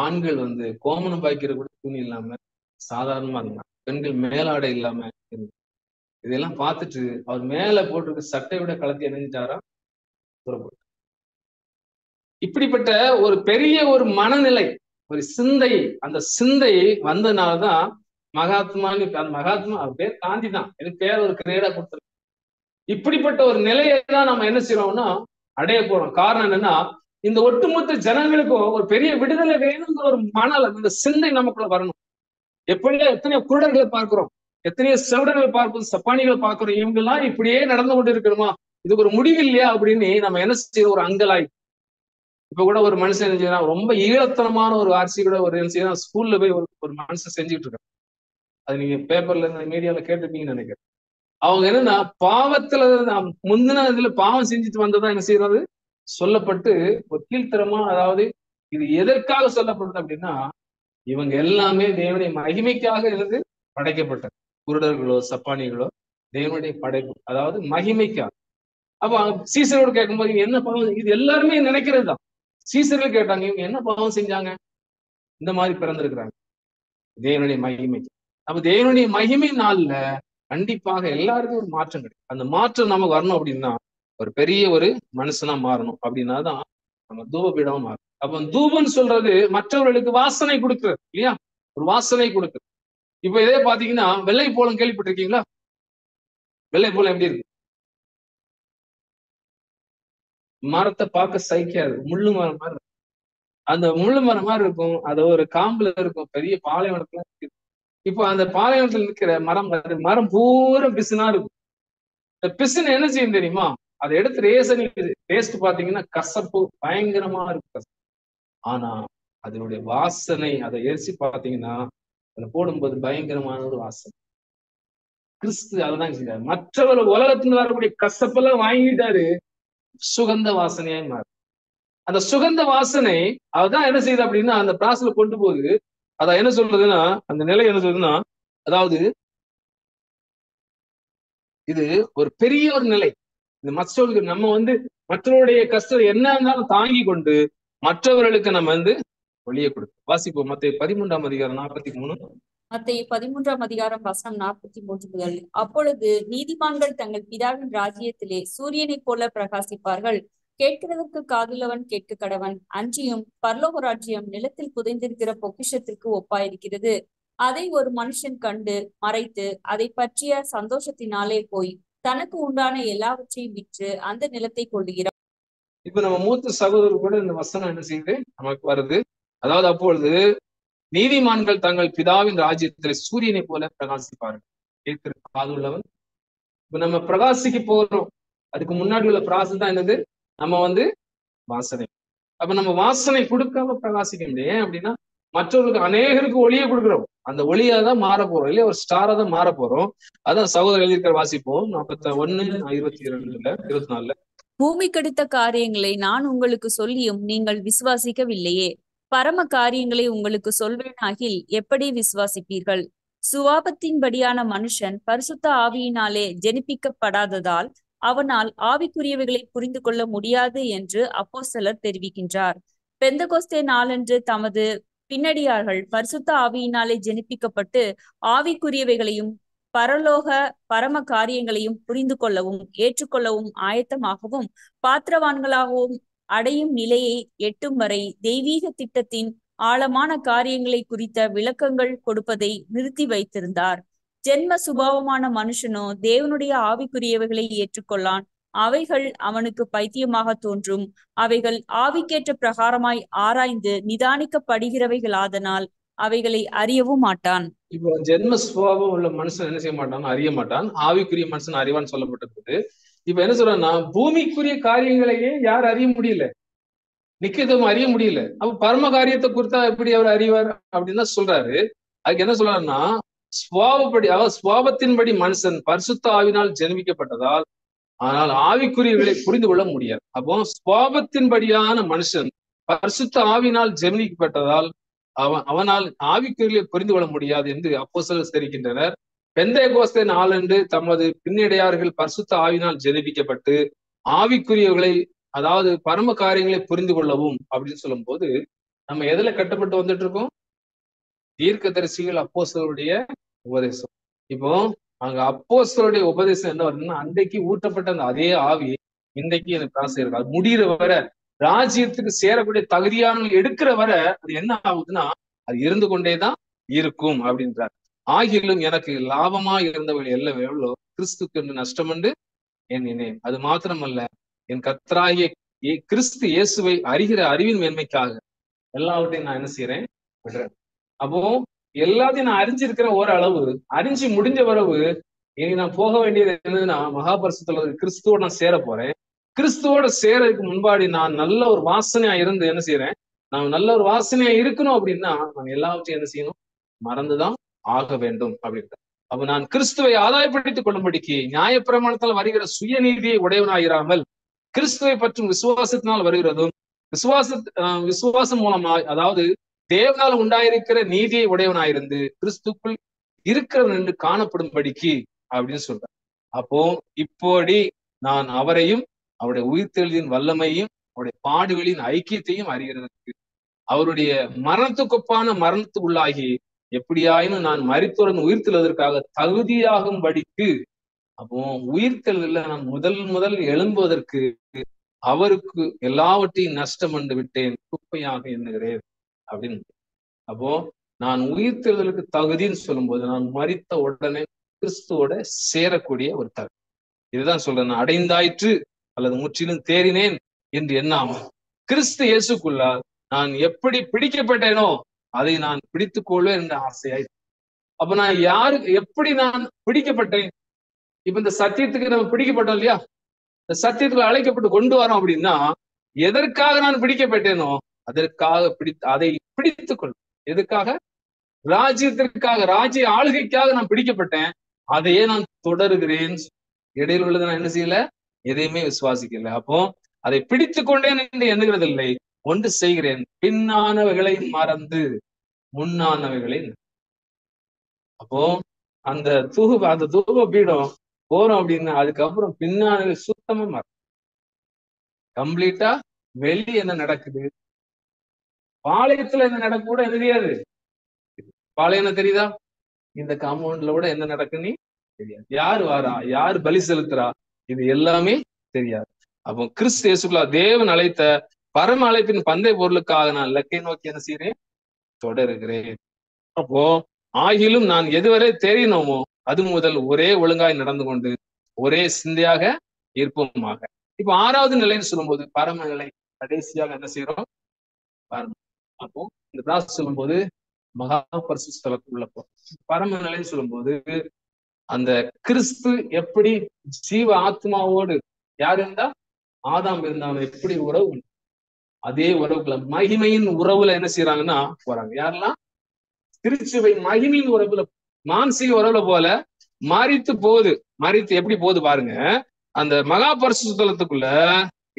ஆண்கள் கோமணம் பாய்க்கிற கூட துணி இல்லாம சாதாரணமா இருந்தாங்க, பெண்கள் மேலாடை இல்லாம இருந்தாங்க. இதெல்லாம் பார்த்துட்டு அவர் மேல போட்டிருக்க சட்டை விட கலத்தி அணிஞ்சிட்டாரா புறப்பட்டு. இப்படிப்பட்ட ஒரு பெரிய ஒரு மனநிலை, ஒரு சிந்தை, அந்த சிந்தை வந்ததுனாலதான் மகாத்மான்னு, அந்த மகாத்மா அவர் பேர் காந்தி தான், எனக்கு பேர் ஒரு கிரேடா கொடுத்துருக்கு. இப்படிப்பட்ட ஒரு நிலையை தான் நம்ம என்ன செய்யறோம்னா அடைய போறோம். காரணம் என்னன்னா, இந்த ஒட்டுமொத்த ஜனங்களுக்கும் ஒரு பெரிய விடுதலை வேணுங்கிற ஒரு மணல் அந்த சிந்தை நமக்குள்ள வரணும். எப்படியா எத்தனையோ குருடர்களை பார்க்கிறோம், எத்தனையோ செவடர்களை பார்க்கிறோம், சப்பானிகளை பார்க்கிறோம். இவங்க எல்லாம் இப்படியே நடந்து கொண்டு இருக்கணுமா, இதுக்கு ஒரு முடிவு இல்லையா அப்படின்னு நம்ம என்ன செய்ய ஒரு அங்கலாய். இப்ப கூட ஒரு மனுஷன் என்ன செய்யறான், ரொம்ப ஈழத்தனமான ஒரு ஆட்சி கூட ஒரு என்ன செய்யறான், ஸ்கூல்ல போய் ஒரு மனுஷன் செஞ்சுட்டு இருக்கான். அது நீங்க பேப்பர்ல மீடியால கேட்டிருப்பீங்கன்னு நினைக்கிறேன். அவங்க என்னன்னா பாவத்துல முந்தின இதுல பாவம் செஞ்சுட்டு வந்ததா என்ன செய்யறது சொல்லப்பட்டு ஒரு கீழ்த்தரமா, அதாவது இது எதற்காக சொல்லப்படுது அப்படின்னா, இவங்க எல்லாமே தேவனுடைய மகிமைக்காக இருந்து படைக்கப்பட்டது. குருடர்களோ சப்பானிகளோ தேவனுடைய படைப்பு, அதாவது மகிமைக்காக. அப்ப சீசரோடு கேட்கும்போது இவங்க என்ன பாவம், இது எல்லாருமே நினைக்கிறது தான். சீசர்கள் கேட்டாங்க, இவங்க என்ன பாவம் செஞ்சாங்க, இந்த மாதிரி பிறந்திருக்கிறாங்க தேவனுடைய மகிமைக்கு. அப்ப தேவனுடைய மகிமை நாள்ல கண்டிப்பாக எல்லாருக்கும் ஒரு மாற்றம் கிடைக்கும். அந்த மாற்றம் நமக்கு வரணும் அப்படின்னா ஒரு பெரிய ஒரு மனுஷனா மாறணும். அப்படின்னா தான் நம்ம தூபபீடமா மாறும். அப்ப தூபம்னு சொல்றது மற்றவர்களுக்கு வாசனை கொடுக்குறது இல்லையா, ஒரு வாசனை கொடுக்குறது. இப்ப இதே பாத்தீங்கன்னா வெள்ளை போலம் கேள்விப்பட்டிருக்கீங்களா? வெள்ளை போலம் எப்படி இருக்கு? மரத்தை பார்க்க சகிக்காது, முள்ளு மரம் மாதிரி. அந்த முள்ளு மரம் மாதிரி இருக்கும், அது ஒரு காம்புல இருக்கும், பெரிய பாலைவனத்துல இருக்கு. இப்போ அந்த பாலைவனத்துல இருக்கிற மரம், அது மரம் பூரா பிசுனா இருக்கும். இந்த பிசுன்னு என்ன செய்யும் தெரியுமா, அதை எடுத்து ரேசனி டேஸ்ட் பாத்தீங்கன்னா கசப்பு பயங்கரமா இருக்கு. ஆனா அதனுடைய வாசனை, அதை எரிச்சு பாத்தீங்கன்னா அதுல போடும்போது பயங்கரமான ஒரு வாசனை. கிறிஸ்து அதான் செய்றாரு. மற்றவர் உலகத்துல வரக்கூடிய கசப்பெல்லாம் வாங்கிட்டாரு, சுகந்த வாசனையாய் மாறு. அந்த சுகந்த வாசனை அவதான் என்ன செய்யுது அப்படின்னா அந்த பிராசல கொண்டு போகுது. அதான் என்ன சொல்றதுன்னா, அந்த நிலை என்ன சொல்றதுன்னா, அதாவது இது ஒரு பெரிய ஒரு நிலை. இந்த மற்றவர்களுக்கு நம்ம மற்றவருடைய கஷ்டம் என்ன இருந்தாலும் தாங்கி கொண்டு மற்றவர்களுக்கு நம்ம ஒளியை கொடுக்கும். வாசிப்போம் மத்தேயு 13:43. மத்தேயு 13:43 முதல். அப்பொழுது நீதிமான்கள் தங்கள் பிதாவின் ராஜ்யத்திலே சூரியனைப் போல பிரகாசிப்பார்கள். கேட்கிறதற்கு காதுள்ளவன் கேட்க கடவன். அன்றியும் பரலோக ராஜ்யம் நிலத்தில் புதைந்திருக்கிற பொக்கிஷத்திற்கு ஒப்பாயிருக்கிறது. அதை ஒரு மனுஷன் கண்டு மறைத்து அதை பற்றிய சந்தோஷத்தினாலே போய் தனக்கு உண்டான எல்லாவற்றையும் விற்று அந்த நிலத்தை கொள்ளுகிறார். இப்ப நம்ம மூத்த சகோதரர் கூட இந்த வசனம் என்ன செய்யுது நமக்கு வருது. அதாவது அப்பொழுது நீதிமான்கள் தங்கள் பிதாவின் ராஜ்யத்தில் சூரியனை போல பிரகாசிப்பார்கள். கேட்கிற காதுள்ளவன். இப்ப நம்ம பிரகாசிக்க போறோம், அதுக்கு முன்னாடி உள்ள பிராசஸ் தான் என்னது, நம்ம வாசனை. அப்ப நம்ம வாசனை கொடுக்காம பிரகாசிக்க முடியும். ஏன் அப்படின்னா மற்றவர்களுக்கு அநேகருக்கு ஒளியை கொடுக்குறோம், அந்த ஒளியா தான் மாற போறோம் இல்லையா, ஒரு ஸ்டாரா தான் மாற போறோம். அதான் சகோதரர் எழுதியிருக்கிற வாசிப்போம் 41:22-24. பூமி கடித்த காரியங்களை நான் உங்களுக்கு சொல்லியும் நீங்கள் விசுவாசிக்கவில்லையே. பரம காரியங்களை உங்களுக்கு சொல்வேனாகில் எப்படி விசுவாசிப்பீர்கள்? சுவாபத்தின்படியான மனுஷன் பரிசுத்த ஆவியினாலே ஜெனிப்பிக்கப்படாததால் அவனால் ஆவிக்குரியவைகளை புரிந்து கொள்ள முடியாது என்று அப்போஸ்தலர் தெரிவிக்கின்றார். பெந்தகோஸ்தே நாளன்று தமது பின்னடியார்கள் பரிசுத்த ஆவியினாலே ஜெனிப்பிக்கப்பட்டு ஆவிக்குரியவைகளையும் பரலோக பரம காரியங்களையும் புரிந்து கொள்ளவும் ஏற்றுக்கொள்ளவும் ஆயத்தமாகவும் பாத்திரவான்களாகவும் அடையும் நிலையை எட்டும் வரை தெய்வீக திட்டத்தின் ஆழமான காரியங்களை குறித்த விளக்கங்கள் கொடுப்பதை நிறுத்தி வைத்திருந்தார். ஜென்ம சுபாவமான மனுஷனோ தேவனுடைய ஆவிக்குரியவைகளை ஏற்றுக்கொள்ளான். அவைகள் அவனுக்கு பைத்தியமாக தோன்றும். அவைகள் ஆவிக்கேற்ற பிரகாரமாய் ஆராய்ந்து நிதானிக்கப்படுகிறவைகளாதனால் அவைகளை அறியவும் மாட்டான். இப்போ ஜென்ம சுபாவம் உள்ள மனுஷன் என்ன செய்ய மாட்டான், அறிய மாட்டான். ஆவிக்குரிய மனுஷன் அறிவான்னு சொல்லப்பட்டிருக்குது. இப்ப என்ன சொல்றேன்னா, பூமிக்குரிய காரியங்களையே யார் அறிய முடியல, நிக்கிதம் அறிய முடியல. அப்ப பரம காரியத்தை குறித்தா எப்படி அவர் அறிவார் அப்படின்னு தான் சொல்றாரு. அதுக்கு என்ன சொல்றாருன்னா, சுவாபப்படி, அதாவது சுவாபத்தின்படி மனுஷன் பரிசுத்த ஆவினால் ஜென்மிக்கப்பட்டதால் ஆனால் ஆவிக்குரியவர்களை புரிந்து கொள்ள முடியாது. அப்போ சுவாபத்தின்படியான மனுஷன் பரிசுத்த ஆவினால் ஜென்மிக்கப்பட்டதால் அவனால் ஆவிக்குரியவர்களை புரிந்து கொள்ள முடியாது என்று அப்போஸ்தலர் தெரிவிக்கின்றனர். பெந்தேகோஸ்தே நாளன்று தமது பின்னடையார்கள் பரிசுத்த ஆவினால் ஜெனிப்பிக்கப்பட்டு ஆவிக்குரியவர்களை, அதாவது பரம காரியங்களை புரிந்து கொள்ளவும் அப்படின்னு சொல்லும் போது நம்ம எதுல கட்டுப்பட்டு வந்துட்டு இருக்கோம்? தீர்க்கதரிசிகள் அப்போஸ்தலருடைய உபதேசம். இப்போ அங்க அப்போஸ்தலருடைய உபதேசம் என்ன வருதுன்னா, அன்றைக்கு ஊட்டப்பட்ட அந்த அதே ஆவி இன்றைக்கு எனக்கு ஆசை இருக்கு. அது முடிகிற வர, ராஜ்யத்துக்கு சேரக்கூடிய தகுதியானவர்கள் எடுக்கிற வர அது என்ன ஆகுதுன்னா அது இருந்து கொண்டேதான் இருக்கும் அப்படின்றார். ஆகிலும் எனக்கு லாபமா இருந்தவர்கள் எவ்வளோ கிறிஸ்துக்கு என்று நஷ்டம் என்று எண்ணினேன். அது மாத்திரமல்ல, என் கர்த்தராகிய கிறிஸ்து இயேசுவை அறிகிற அறிவின் மேன்மைக்காக எல்லாவற்றையும் நான் என்ன செய்யறேன் விடுறேன். அப்போ எல்லாத்தையும் நான் அறிஞ்சிருக்கிற ஓரளவு, அறிஞ்சு முடிஞ்ச வரவு இனி நான் போக வேண்டியது என்னதுன்னா மகாபரிசுத்தல கிறிஸ்துவோட நான் சேர போறேன். கிறிஸ்துவோட சேரதுக்கு முன்பாடி நான் நல்ல ஒரு வாசனையா இருந்து என்ன செய்யறேன், நான் நல்ல ஒரு வாசனையா இருக்கணும் அப்படின்னா நான் எல்லாவற்றையும் என்ன செய்யணும், மறந்துதான் ஆக வேண்டும் அப்படின்ட்டு. அப்ப நான் கிறிஸ்துவை ஆதாயப்படுத்திக் கொள்ளும்படிக்கு நியாயப்பிரமாணத்தால் வருகிற சுயநீதியை உடையவனாயிராமல் கிறிஸ்துவை பற்றும் விசுவாசத்தினால் வருகிறதும் விசுவாசம் மூலமாய், அதாவது தேவனால் உண்டாயிருக்கிற நீதியை உடையவனாயிருந்து கிறிஸ்துக்குள் இருக்கிறவன் என்று காணப்படும்படிக்கு அப்படின்னு சொல்ற. அப்போ இப்படி நான் அவரையும் அவருடைய உயிர்த்தெழுதின் வல்லமையும் அவருடைய பாடுகளின் ஐக்கியத்தையும் அறிகிறதுக்கு, அவருடைய மரணத்துக்கொப்பான மரணத்துக்கு உள்ளாகி எப்படியாயினும் நான் மரித்தோரன் உயிர்த்தெழுவதற்காக தகுதியாகும்படிக்கு, அப்போ உயிர்த்தெழுதல நான் முதல் எழும்புவதற்கு அவருக்கு எல்லாவற்றையும் நஷ்டம் கண்டு விட்டேன், குப்பையாக எண்ணுகிறேன் அப்படின்னு. அப்போ நான் உயிர்த்தெழுதலுக்கு தகுதின்னு சொல்லும்போது நான் மரித்த உடனே கிறிஸ்துவோட சேரக்கூடிய ஒரு தகுதி. இதுதான் சொல்றேன், நான் அடைந்தாயிற்று அல்லது முற்றிலும் தேறினேன் என்று எண்ணாமல் கிறிஸ்து இயேசுக்குள்ளால் நான் எப்படி பிடிக்கப்பட்டேனோ அதை நான் பிடித்துக் கொள்வேன் என்ற ஆசையாய். அப்ப நான் எப்படி நான் பிடிக்கப்பட்டேன்? இப்ப இந்த சத்தியத்துக்கு நம்ம பிடிக்கப்பட்டோம் இல்லையா, இந்த சத்தியத்துல அழைக்கப்பட்டு கொண்டு வரோம் அப்படின்னா எதற்காக நான் பிடிக்கப்பட்டேனோ அதற்காக அதை பிடித்துக் கொள்ளும். எதுக்காக? ராஜ்யத்திற்காக, ராஜ்ய ஆளுகைக்காக நான் பிடிக்கப்பட்டேன், அதையே நான் தொடருகிறேன். இடையில் உள்ளது நான் என்ன செய்யல, எதையுமே விசுவாசிக்கல. அப்போ அதை பிடித்துக் கொண்டேன் என்று எண்ணுகிறது இல்லை, ஒன்று செய்கிறேன், பின்னானவைகளை மறந்து முன்னானவைகளை. அப்போ அந்த தூப பீடம் போறோம் அப்படின்னா அதுக்கப்புறம் பின்னானவை சுத்தமா மறந்து கம்ப்ளீட்டா வெளியே என்ன நடக்குது, பாளையத்துல என்ன நடக்க கூட தெரியாது. பாளையம் என்ன தெரியுதா? இந்த காம்பவுண்ட்ல கூட என்ன நடக்குன்னு தெரியாது. யார் வாரா, யார் பலி செலுத்துறா, இது எல்லாமே தெரியாது. அப்போ கிறிஸ்து இயேசுக்குள்ள தேவன் அழைத்த பரம அழைப்பின் பந்தய பொருளுக்காக நான் இலக்கை நோக்கி என்ன செய்யறேன், தொடருகிறேன். அப்போ ஆகிலும் நான் எதுவரை தெரியணுமோ அது முதல் ஒரே ஒழுங்காய் நடந்து கொண்டு ஒரே சிந்தையாக இருப்போமாக. இப்ப 6வது நிலைன்னு சொல்லும்போது பரம நிலை, கடைசியாக என்ன செய்யறோம், அப்போ இந்த கிளாஸ் சொல்லும்போது மகா பரிசுத்த ஸ்தலத்துக்குள்ள போ. பரம நிலைன்னு சொல்லும்போது அந்த கிறிஸ்து எப்படி ஜீவ ஆத்மாவோடு யார் இருந்தா, ஆதாம் இருந்தாலும் எப்படி உறவு, அதே உறவுக்குள்ள மகிமையின் உறவுல என்ன செய்யறாங்கன்னா போறாங்க. யாரெல்லாம்? திருச்சபை மகிமையின் உறவுல, மானசீக உறவுல போல மரித்து போகுது. மரித்து எப்படி போகுது பாருங்க. அந்த மகா பரிசுத்த ஸ்தலத்துக்குள்ள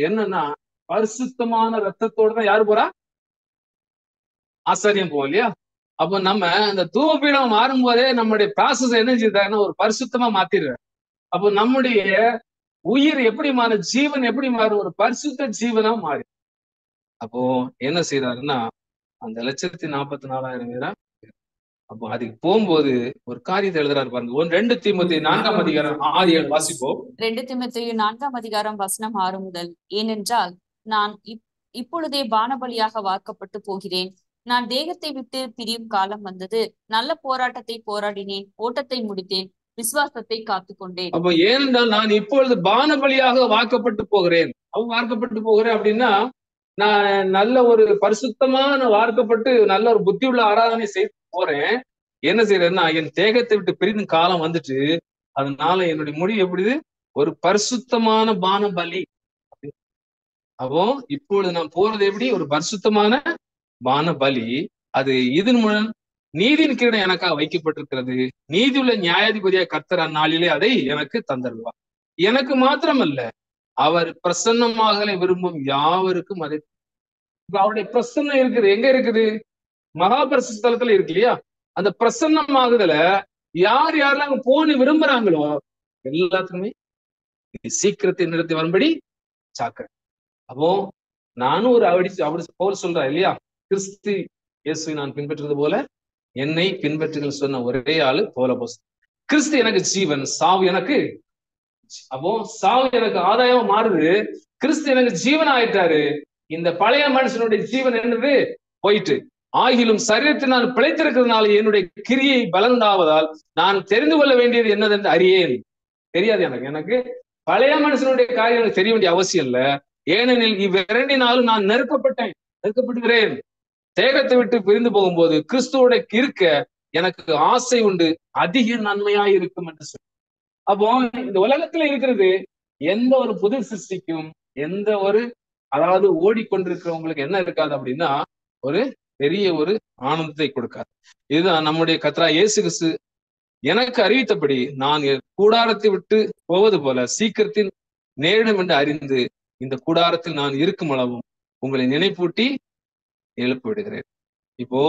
என்னன்னா பரிசுத்தமான ரத்தத்தோட தான் யாரு போறா, ஆசாரியம் போவோம் இல்லையா. அப்போ நம்ம அந்த தூபபீடம் மாறும் போதே நம்முடைய ப்ராசஸ் என்ன செய்தாங்கன்னா ஒரு பரிசுத்தமா மாத்திடுற. அப்போ நம்முடைய உயிர் எப்படி மாறும், ஜீவன் எப்படி மாறும், ஒரு பரிசுத்த ஜீவனா மாறி. அப்போ என்ன செய்யறாருன்னா அந்த 1,44,000 பேரா. அப்போ அதுக்கு போகும்போது ஒரு காரியத்தை எழுதுறாரு பாருங்க. 2 தீமோத்தேயு 4ஆம் அதிகாரம் 6-7 வாசிப்போம். 2 தீமோத்தேயு 4ஆம் அதிகாரம் வசனம் 6 முதல். ஏனென்றால் நான் இப்பொழுதே பானபலியாக வார்க்கப்பட்டு போகிறேன். நான் தேகத்தை விட்டு பிரியும் காலம் வந்தது. நல்ல போராட்டத்தை போராடினேன், ஓட்டத்தை முடித்தேன், விசுவாசத்தை காத்துக்கொண்டேன். அப்போ ஏனென்றால் நான் இப்பொழுது பானபலியாக வார்க்கப்பட்டு போகிறேன். வார்க்கப்பட்டு போகிறேன் அப்படின்னா நான் நல்ல ஒரு பரிசுத்தமான வார்க்கப்பட்டு நல்ல ஒரு புத்தி உள்ள ஆராதனை செய்து போறேன். என்ன செய்யறேன்னா என் தேகத்தை விட்டு பிரியும் காலம் வந்துட்டு, அதனால என்னுடைய முடிவு எப்படி, ஒரு பரிசுத்தமான பான பலி. அப்போ இப்பொழுது நான் போறது எப்படி, ஒரு பரிசுத்தமான பான பலி. அது இதன் மூலம் நீதியின் கீழே எனக்காக வைக்கப்பட்டிருக்கிறது. நீதி உள்ள நியாயாதிபதியாக கர்த்தர் அந்நாளிலே அதை எனக்கு தந்தருவார். எனக்கு மாத்திரமல்ல, அவர் பிரசன்னமாக விரும்பும் யாவருக்கும் அதை. அவருடைய பிரசன்னம் இருக்குது, எங்க இருக்குது, மகா பரிசுத்த ஸ்தலத்துல இருக்கு இல்லையா. அந்த பிரசன்னமாகுதல யார் யாரெல்லாம் அங்க போன்னு விரும்புறாங்களோ எல்லாத்துக்குமே சீக்கிரத்தை நிறுத்தி வரும்படி சாக்குறேன். அப்போ நானும் ஒரு அப்படி போல் சொல்றேன் இல்லையா, கிறிஸ்து இயேசுவை நான் பின்பற்றுறது போல என்னை பின்பற்றுகள் சொன்ன ஒரே ஆளு போலபோஸ். கிறிஸ்து எனக்கு ஜீவன், சாவு எனக்கு. அப்போ சாவு எனக்கு ஆதாயம் மாறுது, கிறிஸ்து எனக்கு ஜீவன் ஆயிட்டாரு. இந்த பழைய மனுஷனுடைய ஜீவன் என்னது, போயிட்டு. ஆகிலும் சரீரத்தினால் பிழைத்திருக்கிறதுனால என்னுடைய கிரியை பலந்தாவதால் நான் தெரிந்து கொள்ள வேண்டியது என்னதென்று அறியேன். தெரியாது எனக்கு பழைய மனுஷனுடைய காரியம் எனக்கு தெரிய வேண்டிய அவசியம் இல்ல. ஏனெனில் இவ்விரண்டினாலும் நான் நெருக்கப்படுகிறேன். தேகத்தை விட்டு பிரிந்து போகும்போது கிறிஸ்துவோட இருக்க எனக்கு ஆசை உண்டு, அதிக நன்மையாய் இருக்கும் என்று சொல்லி. அப்போ இந்த உலகத்துல இருக்கிறது எந்த ஒரு புது சிருஷ்டிக்கும், எந்த ஒரு அதாவது ஓடிக்கொண்டிருக்கிறவங்களுக்கு என்ன இருக்காது அப்படின்னா ஒரு பெரிய ஒரு ஆனந்தத்தை கொடுக்காது. இதுதான் நம்முடைய கர்த்தராகிய இயேசு கிறிஸ்து எனக்கு அறிவித்தபடி நான் கூடாரத்தை விட்டு போவது போல சீக்கிரத்தில் நேரிடும் என்று அறிந்து இந்த கூடாரத்தில் நான் இருக்கும் அளவும் உங்களை நினைப்பூட்டி எழுப்பி விடுகிறேன். இப்போ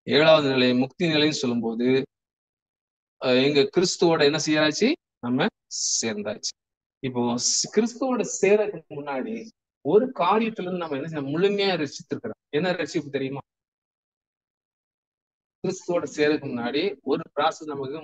7வது நிலை முக்தி நிலைன்னு சொல்லும்போது எங்க கிறிஸ்துவோட என்ன செய்யாச்சு, நம்ம சேர்ந்தாச்சு. இப்போ கிறிஸ்துவோட சேரதுக்கு முன்னாடி ஒரு காரியத்துல இருந்து நம்ம என்ன செய்ய முழுமையா ரசித்திருக்கிறோம். என்ன ரசிப்பு தெரியுமா? கிறிஸ்துவோட சேரதுக்கு முன்னாடி ஒரு பிராசஸ் நமக்கு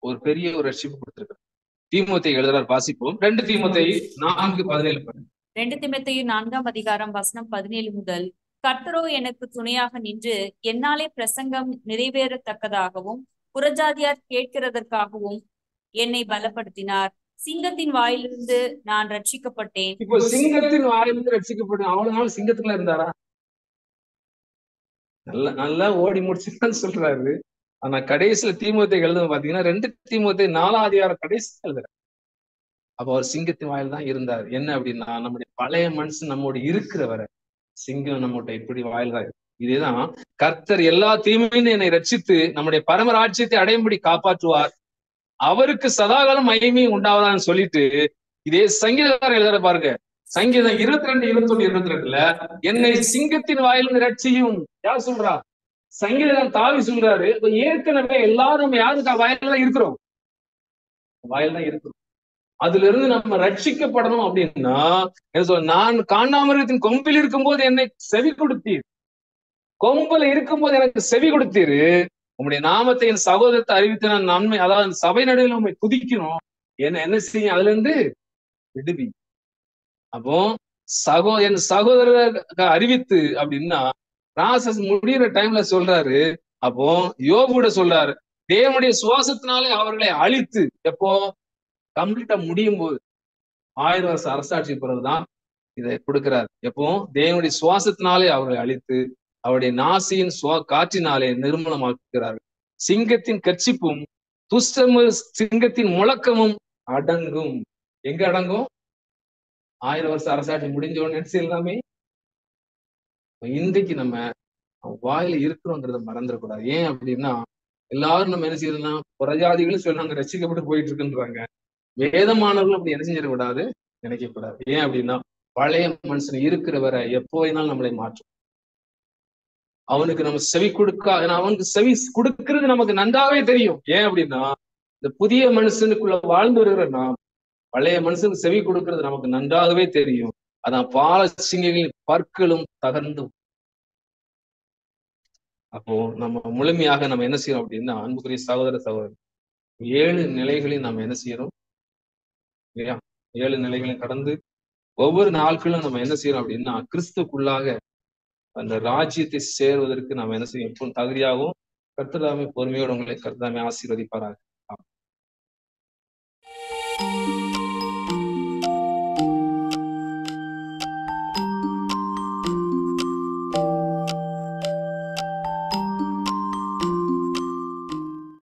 ஒரு பெரிய ஒரு ரட்சிப்பு கொடுத்திருக்கிறோம். தீமோத்தேயு எழுதுறார், வாசிப்போம். 2 தீமோத்தேயு 4:17. 2 தீமோத்தேயு 4ஆம் அதிகாரம் வசனம் 17 முதல். கர்த்தரோ எனக்கு துணையாக நின்று என்னாலே பிரசங்கம் நிறைவேறத்தக்கதாகவும் புறஜாதியார் கேட்கிறதற்காகவும் என்னை பலப்படுத்தினார். சிங்கத்தின் வாயிலிருந்து நான் ரட்சிக்கப்பட்டேன். இப்போ சிங்கத்தின் வாயிலிருந்து ரட்சிக்கப்பட்டேன். அவ்வளவு நாள் சிங்கத்துக்குள்ள இருந்தாரா? நல்லா ஓடி முடிச்சுதான் சொல்றாரு. ஆனா கடைசியில தீமோத்தேயு எழுதும் பாத்தீங்கன்னா 2 தீமோத்தேயு 4ஆம் அதிகாரம் கடைசி எழுதுறாரு. அப்ப அவர் சிங்கத்தின் வாயில் தான் இருந்தார். என்ன அப்படின்னா நம்முடைய பழைய மனுஷன் நம்மோடு இருக்கிறவரை சிங்கம் நம்மகிட்ட இப்படி வாயில் தான் இருக்கு. இதேதான் கர்த்தர் எல்லா தீமையும் என்னை ரட்சித்து நம்முடைய பரமராட்சியத்தை அடையும்படி காப்பாற்றுவார், அவருக்கு சதாகாலம் மகிமையும் உண்டாவதான்னு சொல்லிட்டு இதே சங்கீதக்காரர் எழுதுற பாருங்க. சங்கீதம் 22, 21, 22ல என்னை சிங்கத்தின் வாயிலிருந்து ரட்சியும் யார் சொல்றா? சங்கீதக்காரர் தாவி சொல்றாரு. ஏற்கனவே எல்லாரும் நம்ம யாருக்கு வாயில தான் இருக்கிறோம், வாயில தான் இருக்கிறோம். அதுல இருந்து நம்ம ரட்சிக்கப்படணும் அப்படின்னா என்ன சொல்ற, நான் காண்டாமிருகத்தின் கொம்பில் இருக்கும்போது என்னை செவி கொடுத்தீர், கொம்புல இருக்கும்போது எனக்கு செவி கொடுத்தீரு, உங்களுடைய நாமத்தை என் சகோதரத்தை அறிவித்து நான் நன்மை, அதாவது சபை நடுவில் உண்மை துதிக்கணும், என்ன செய்யும், அதுல இருந்து விடுவி. அப்போ என் சகோதரருக்கு அறிவித்து அப்படின்னா ப்ராசஸ் முடிகிற டைம்ல சொல்றாரு. அப்போ யோபு கூட சொல்றாரு, தேவனுடைய சுவாசத்தினாலே அவர்களை அழித்து, எப்போ கம்ப்ளீட்டா முடியும் போது 1000 வருஷம் அரசாட்சி பிறகுதான் இதை கொடுக்கிறார். எப்போ தேவனுடைய சுவாசத்தினாலே அவர்களை அழித்து அவருடைய நாசியின் காற்றினாலே நிர்மூலமாக்குகிறார்கள். சிங்கத்தின் கர்ச்சிப்பும் சிங்கத்தின் முழக்கமும் அடங்கும். எங்க அடங்கும்? 1000 வருஷம் அரசாட்சி முடிஞ்சோன்னு எல்லாமே. இன்றைக்கு நம்ம வாயில இருக்கிறோங்கிறத மறந்துடக்கூடாது. ஏன் அப்படின்னா எல்லாரும் நம்ம என்ன செய்யறோம்னா புறஜாதிகளும் சொன்னாங்க ரசிக்கப்பட்டு போயிட்டு இருக்குன்றாங்க. வேதமானவர்களும் அப்படி என்ன செஞ்சிடக்கூடாது, நினைக்கக்கூடாது. ஏன் அப்படின்னா பழைய மனுஷன் இருக்கிறவரை எப்போ வேணாலும் நம்மளை மாற்றும். அவனுக்கு நம்ம செவி அவனுக்கு செவி கொடுக்கிறது நமக்கு நன்றாவே தெரியும். ஏன் அப்படின்னா இந்த புதிய மனுஷனுக்குள்ள வாழ்ந்து வருகிற நாம் பழைய மனுஷனுக்கு செவி கொடுக்கிறது நமக்கு நன்றாகவே தெரியும். அதான் பால சிங்கங்களின் பற்களும் தகர்ந்தும். அப்போ நம்ம முழுமையாக நம்ம என்ன செய்யறோம் அப்படின்னா அன்புக்குரிய சகோதர 7 நிலைகளையும் நம்ம என்ன செய்யறோம் இல்லையா? 7 நிலைகளையும் கடந்து ஒவ்வொரு நாட்களும் நம்ம என்ன செய்யறோம் அப்படின்னா கிறிஸ்துக்குள்ளாக அந்த ராஜ்யத்தை சேர்வதற்கு நம்ம என்ன செய்யும் எப்பவும் தகுதியாகவும் கர்த்தர் தாமே பொறுமையோடு உங்களை கர்த்தர் தாமே ஆசீர்வதிப்பாராக.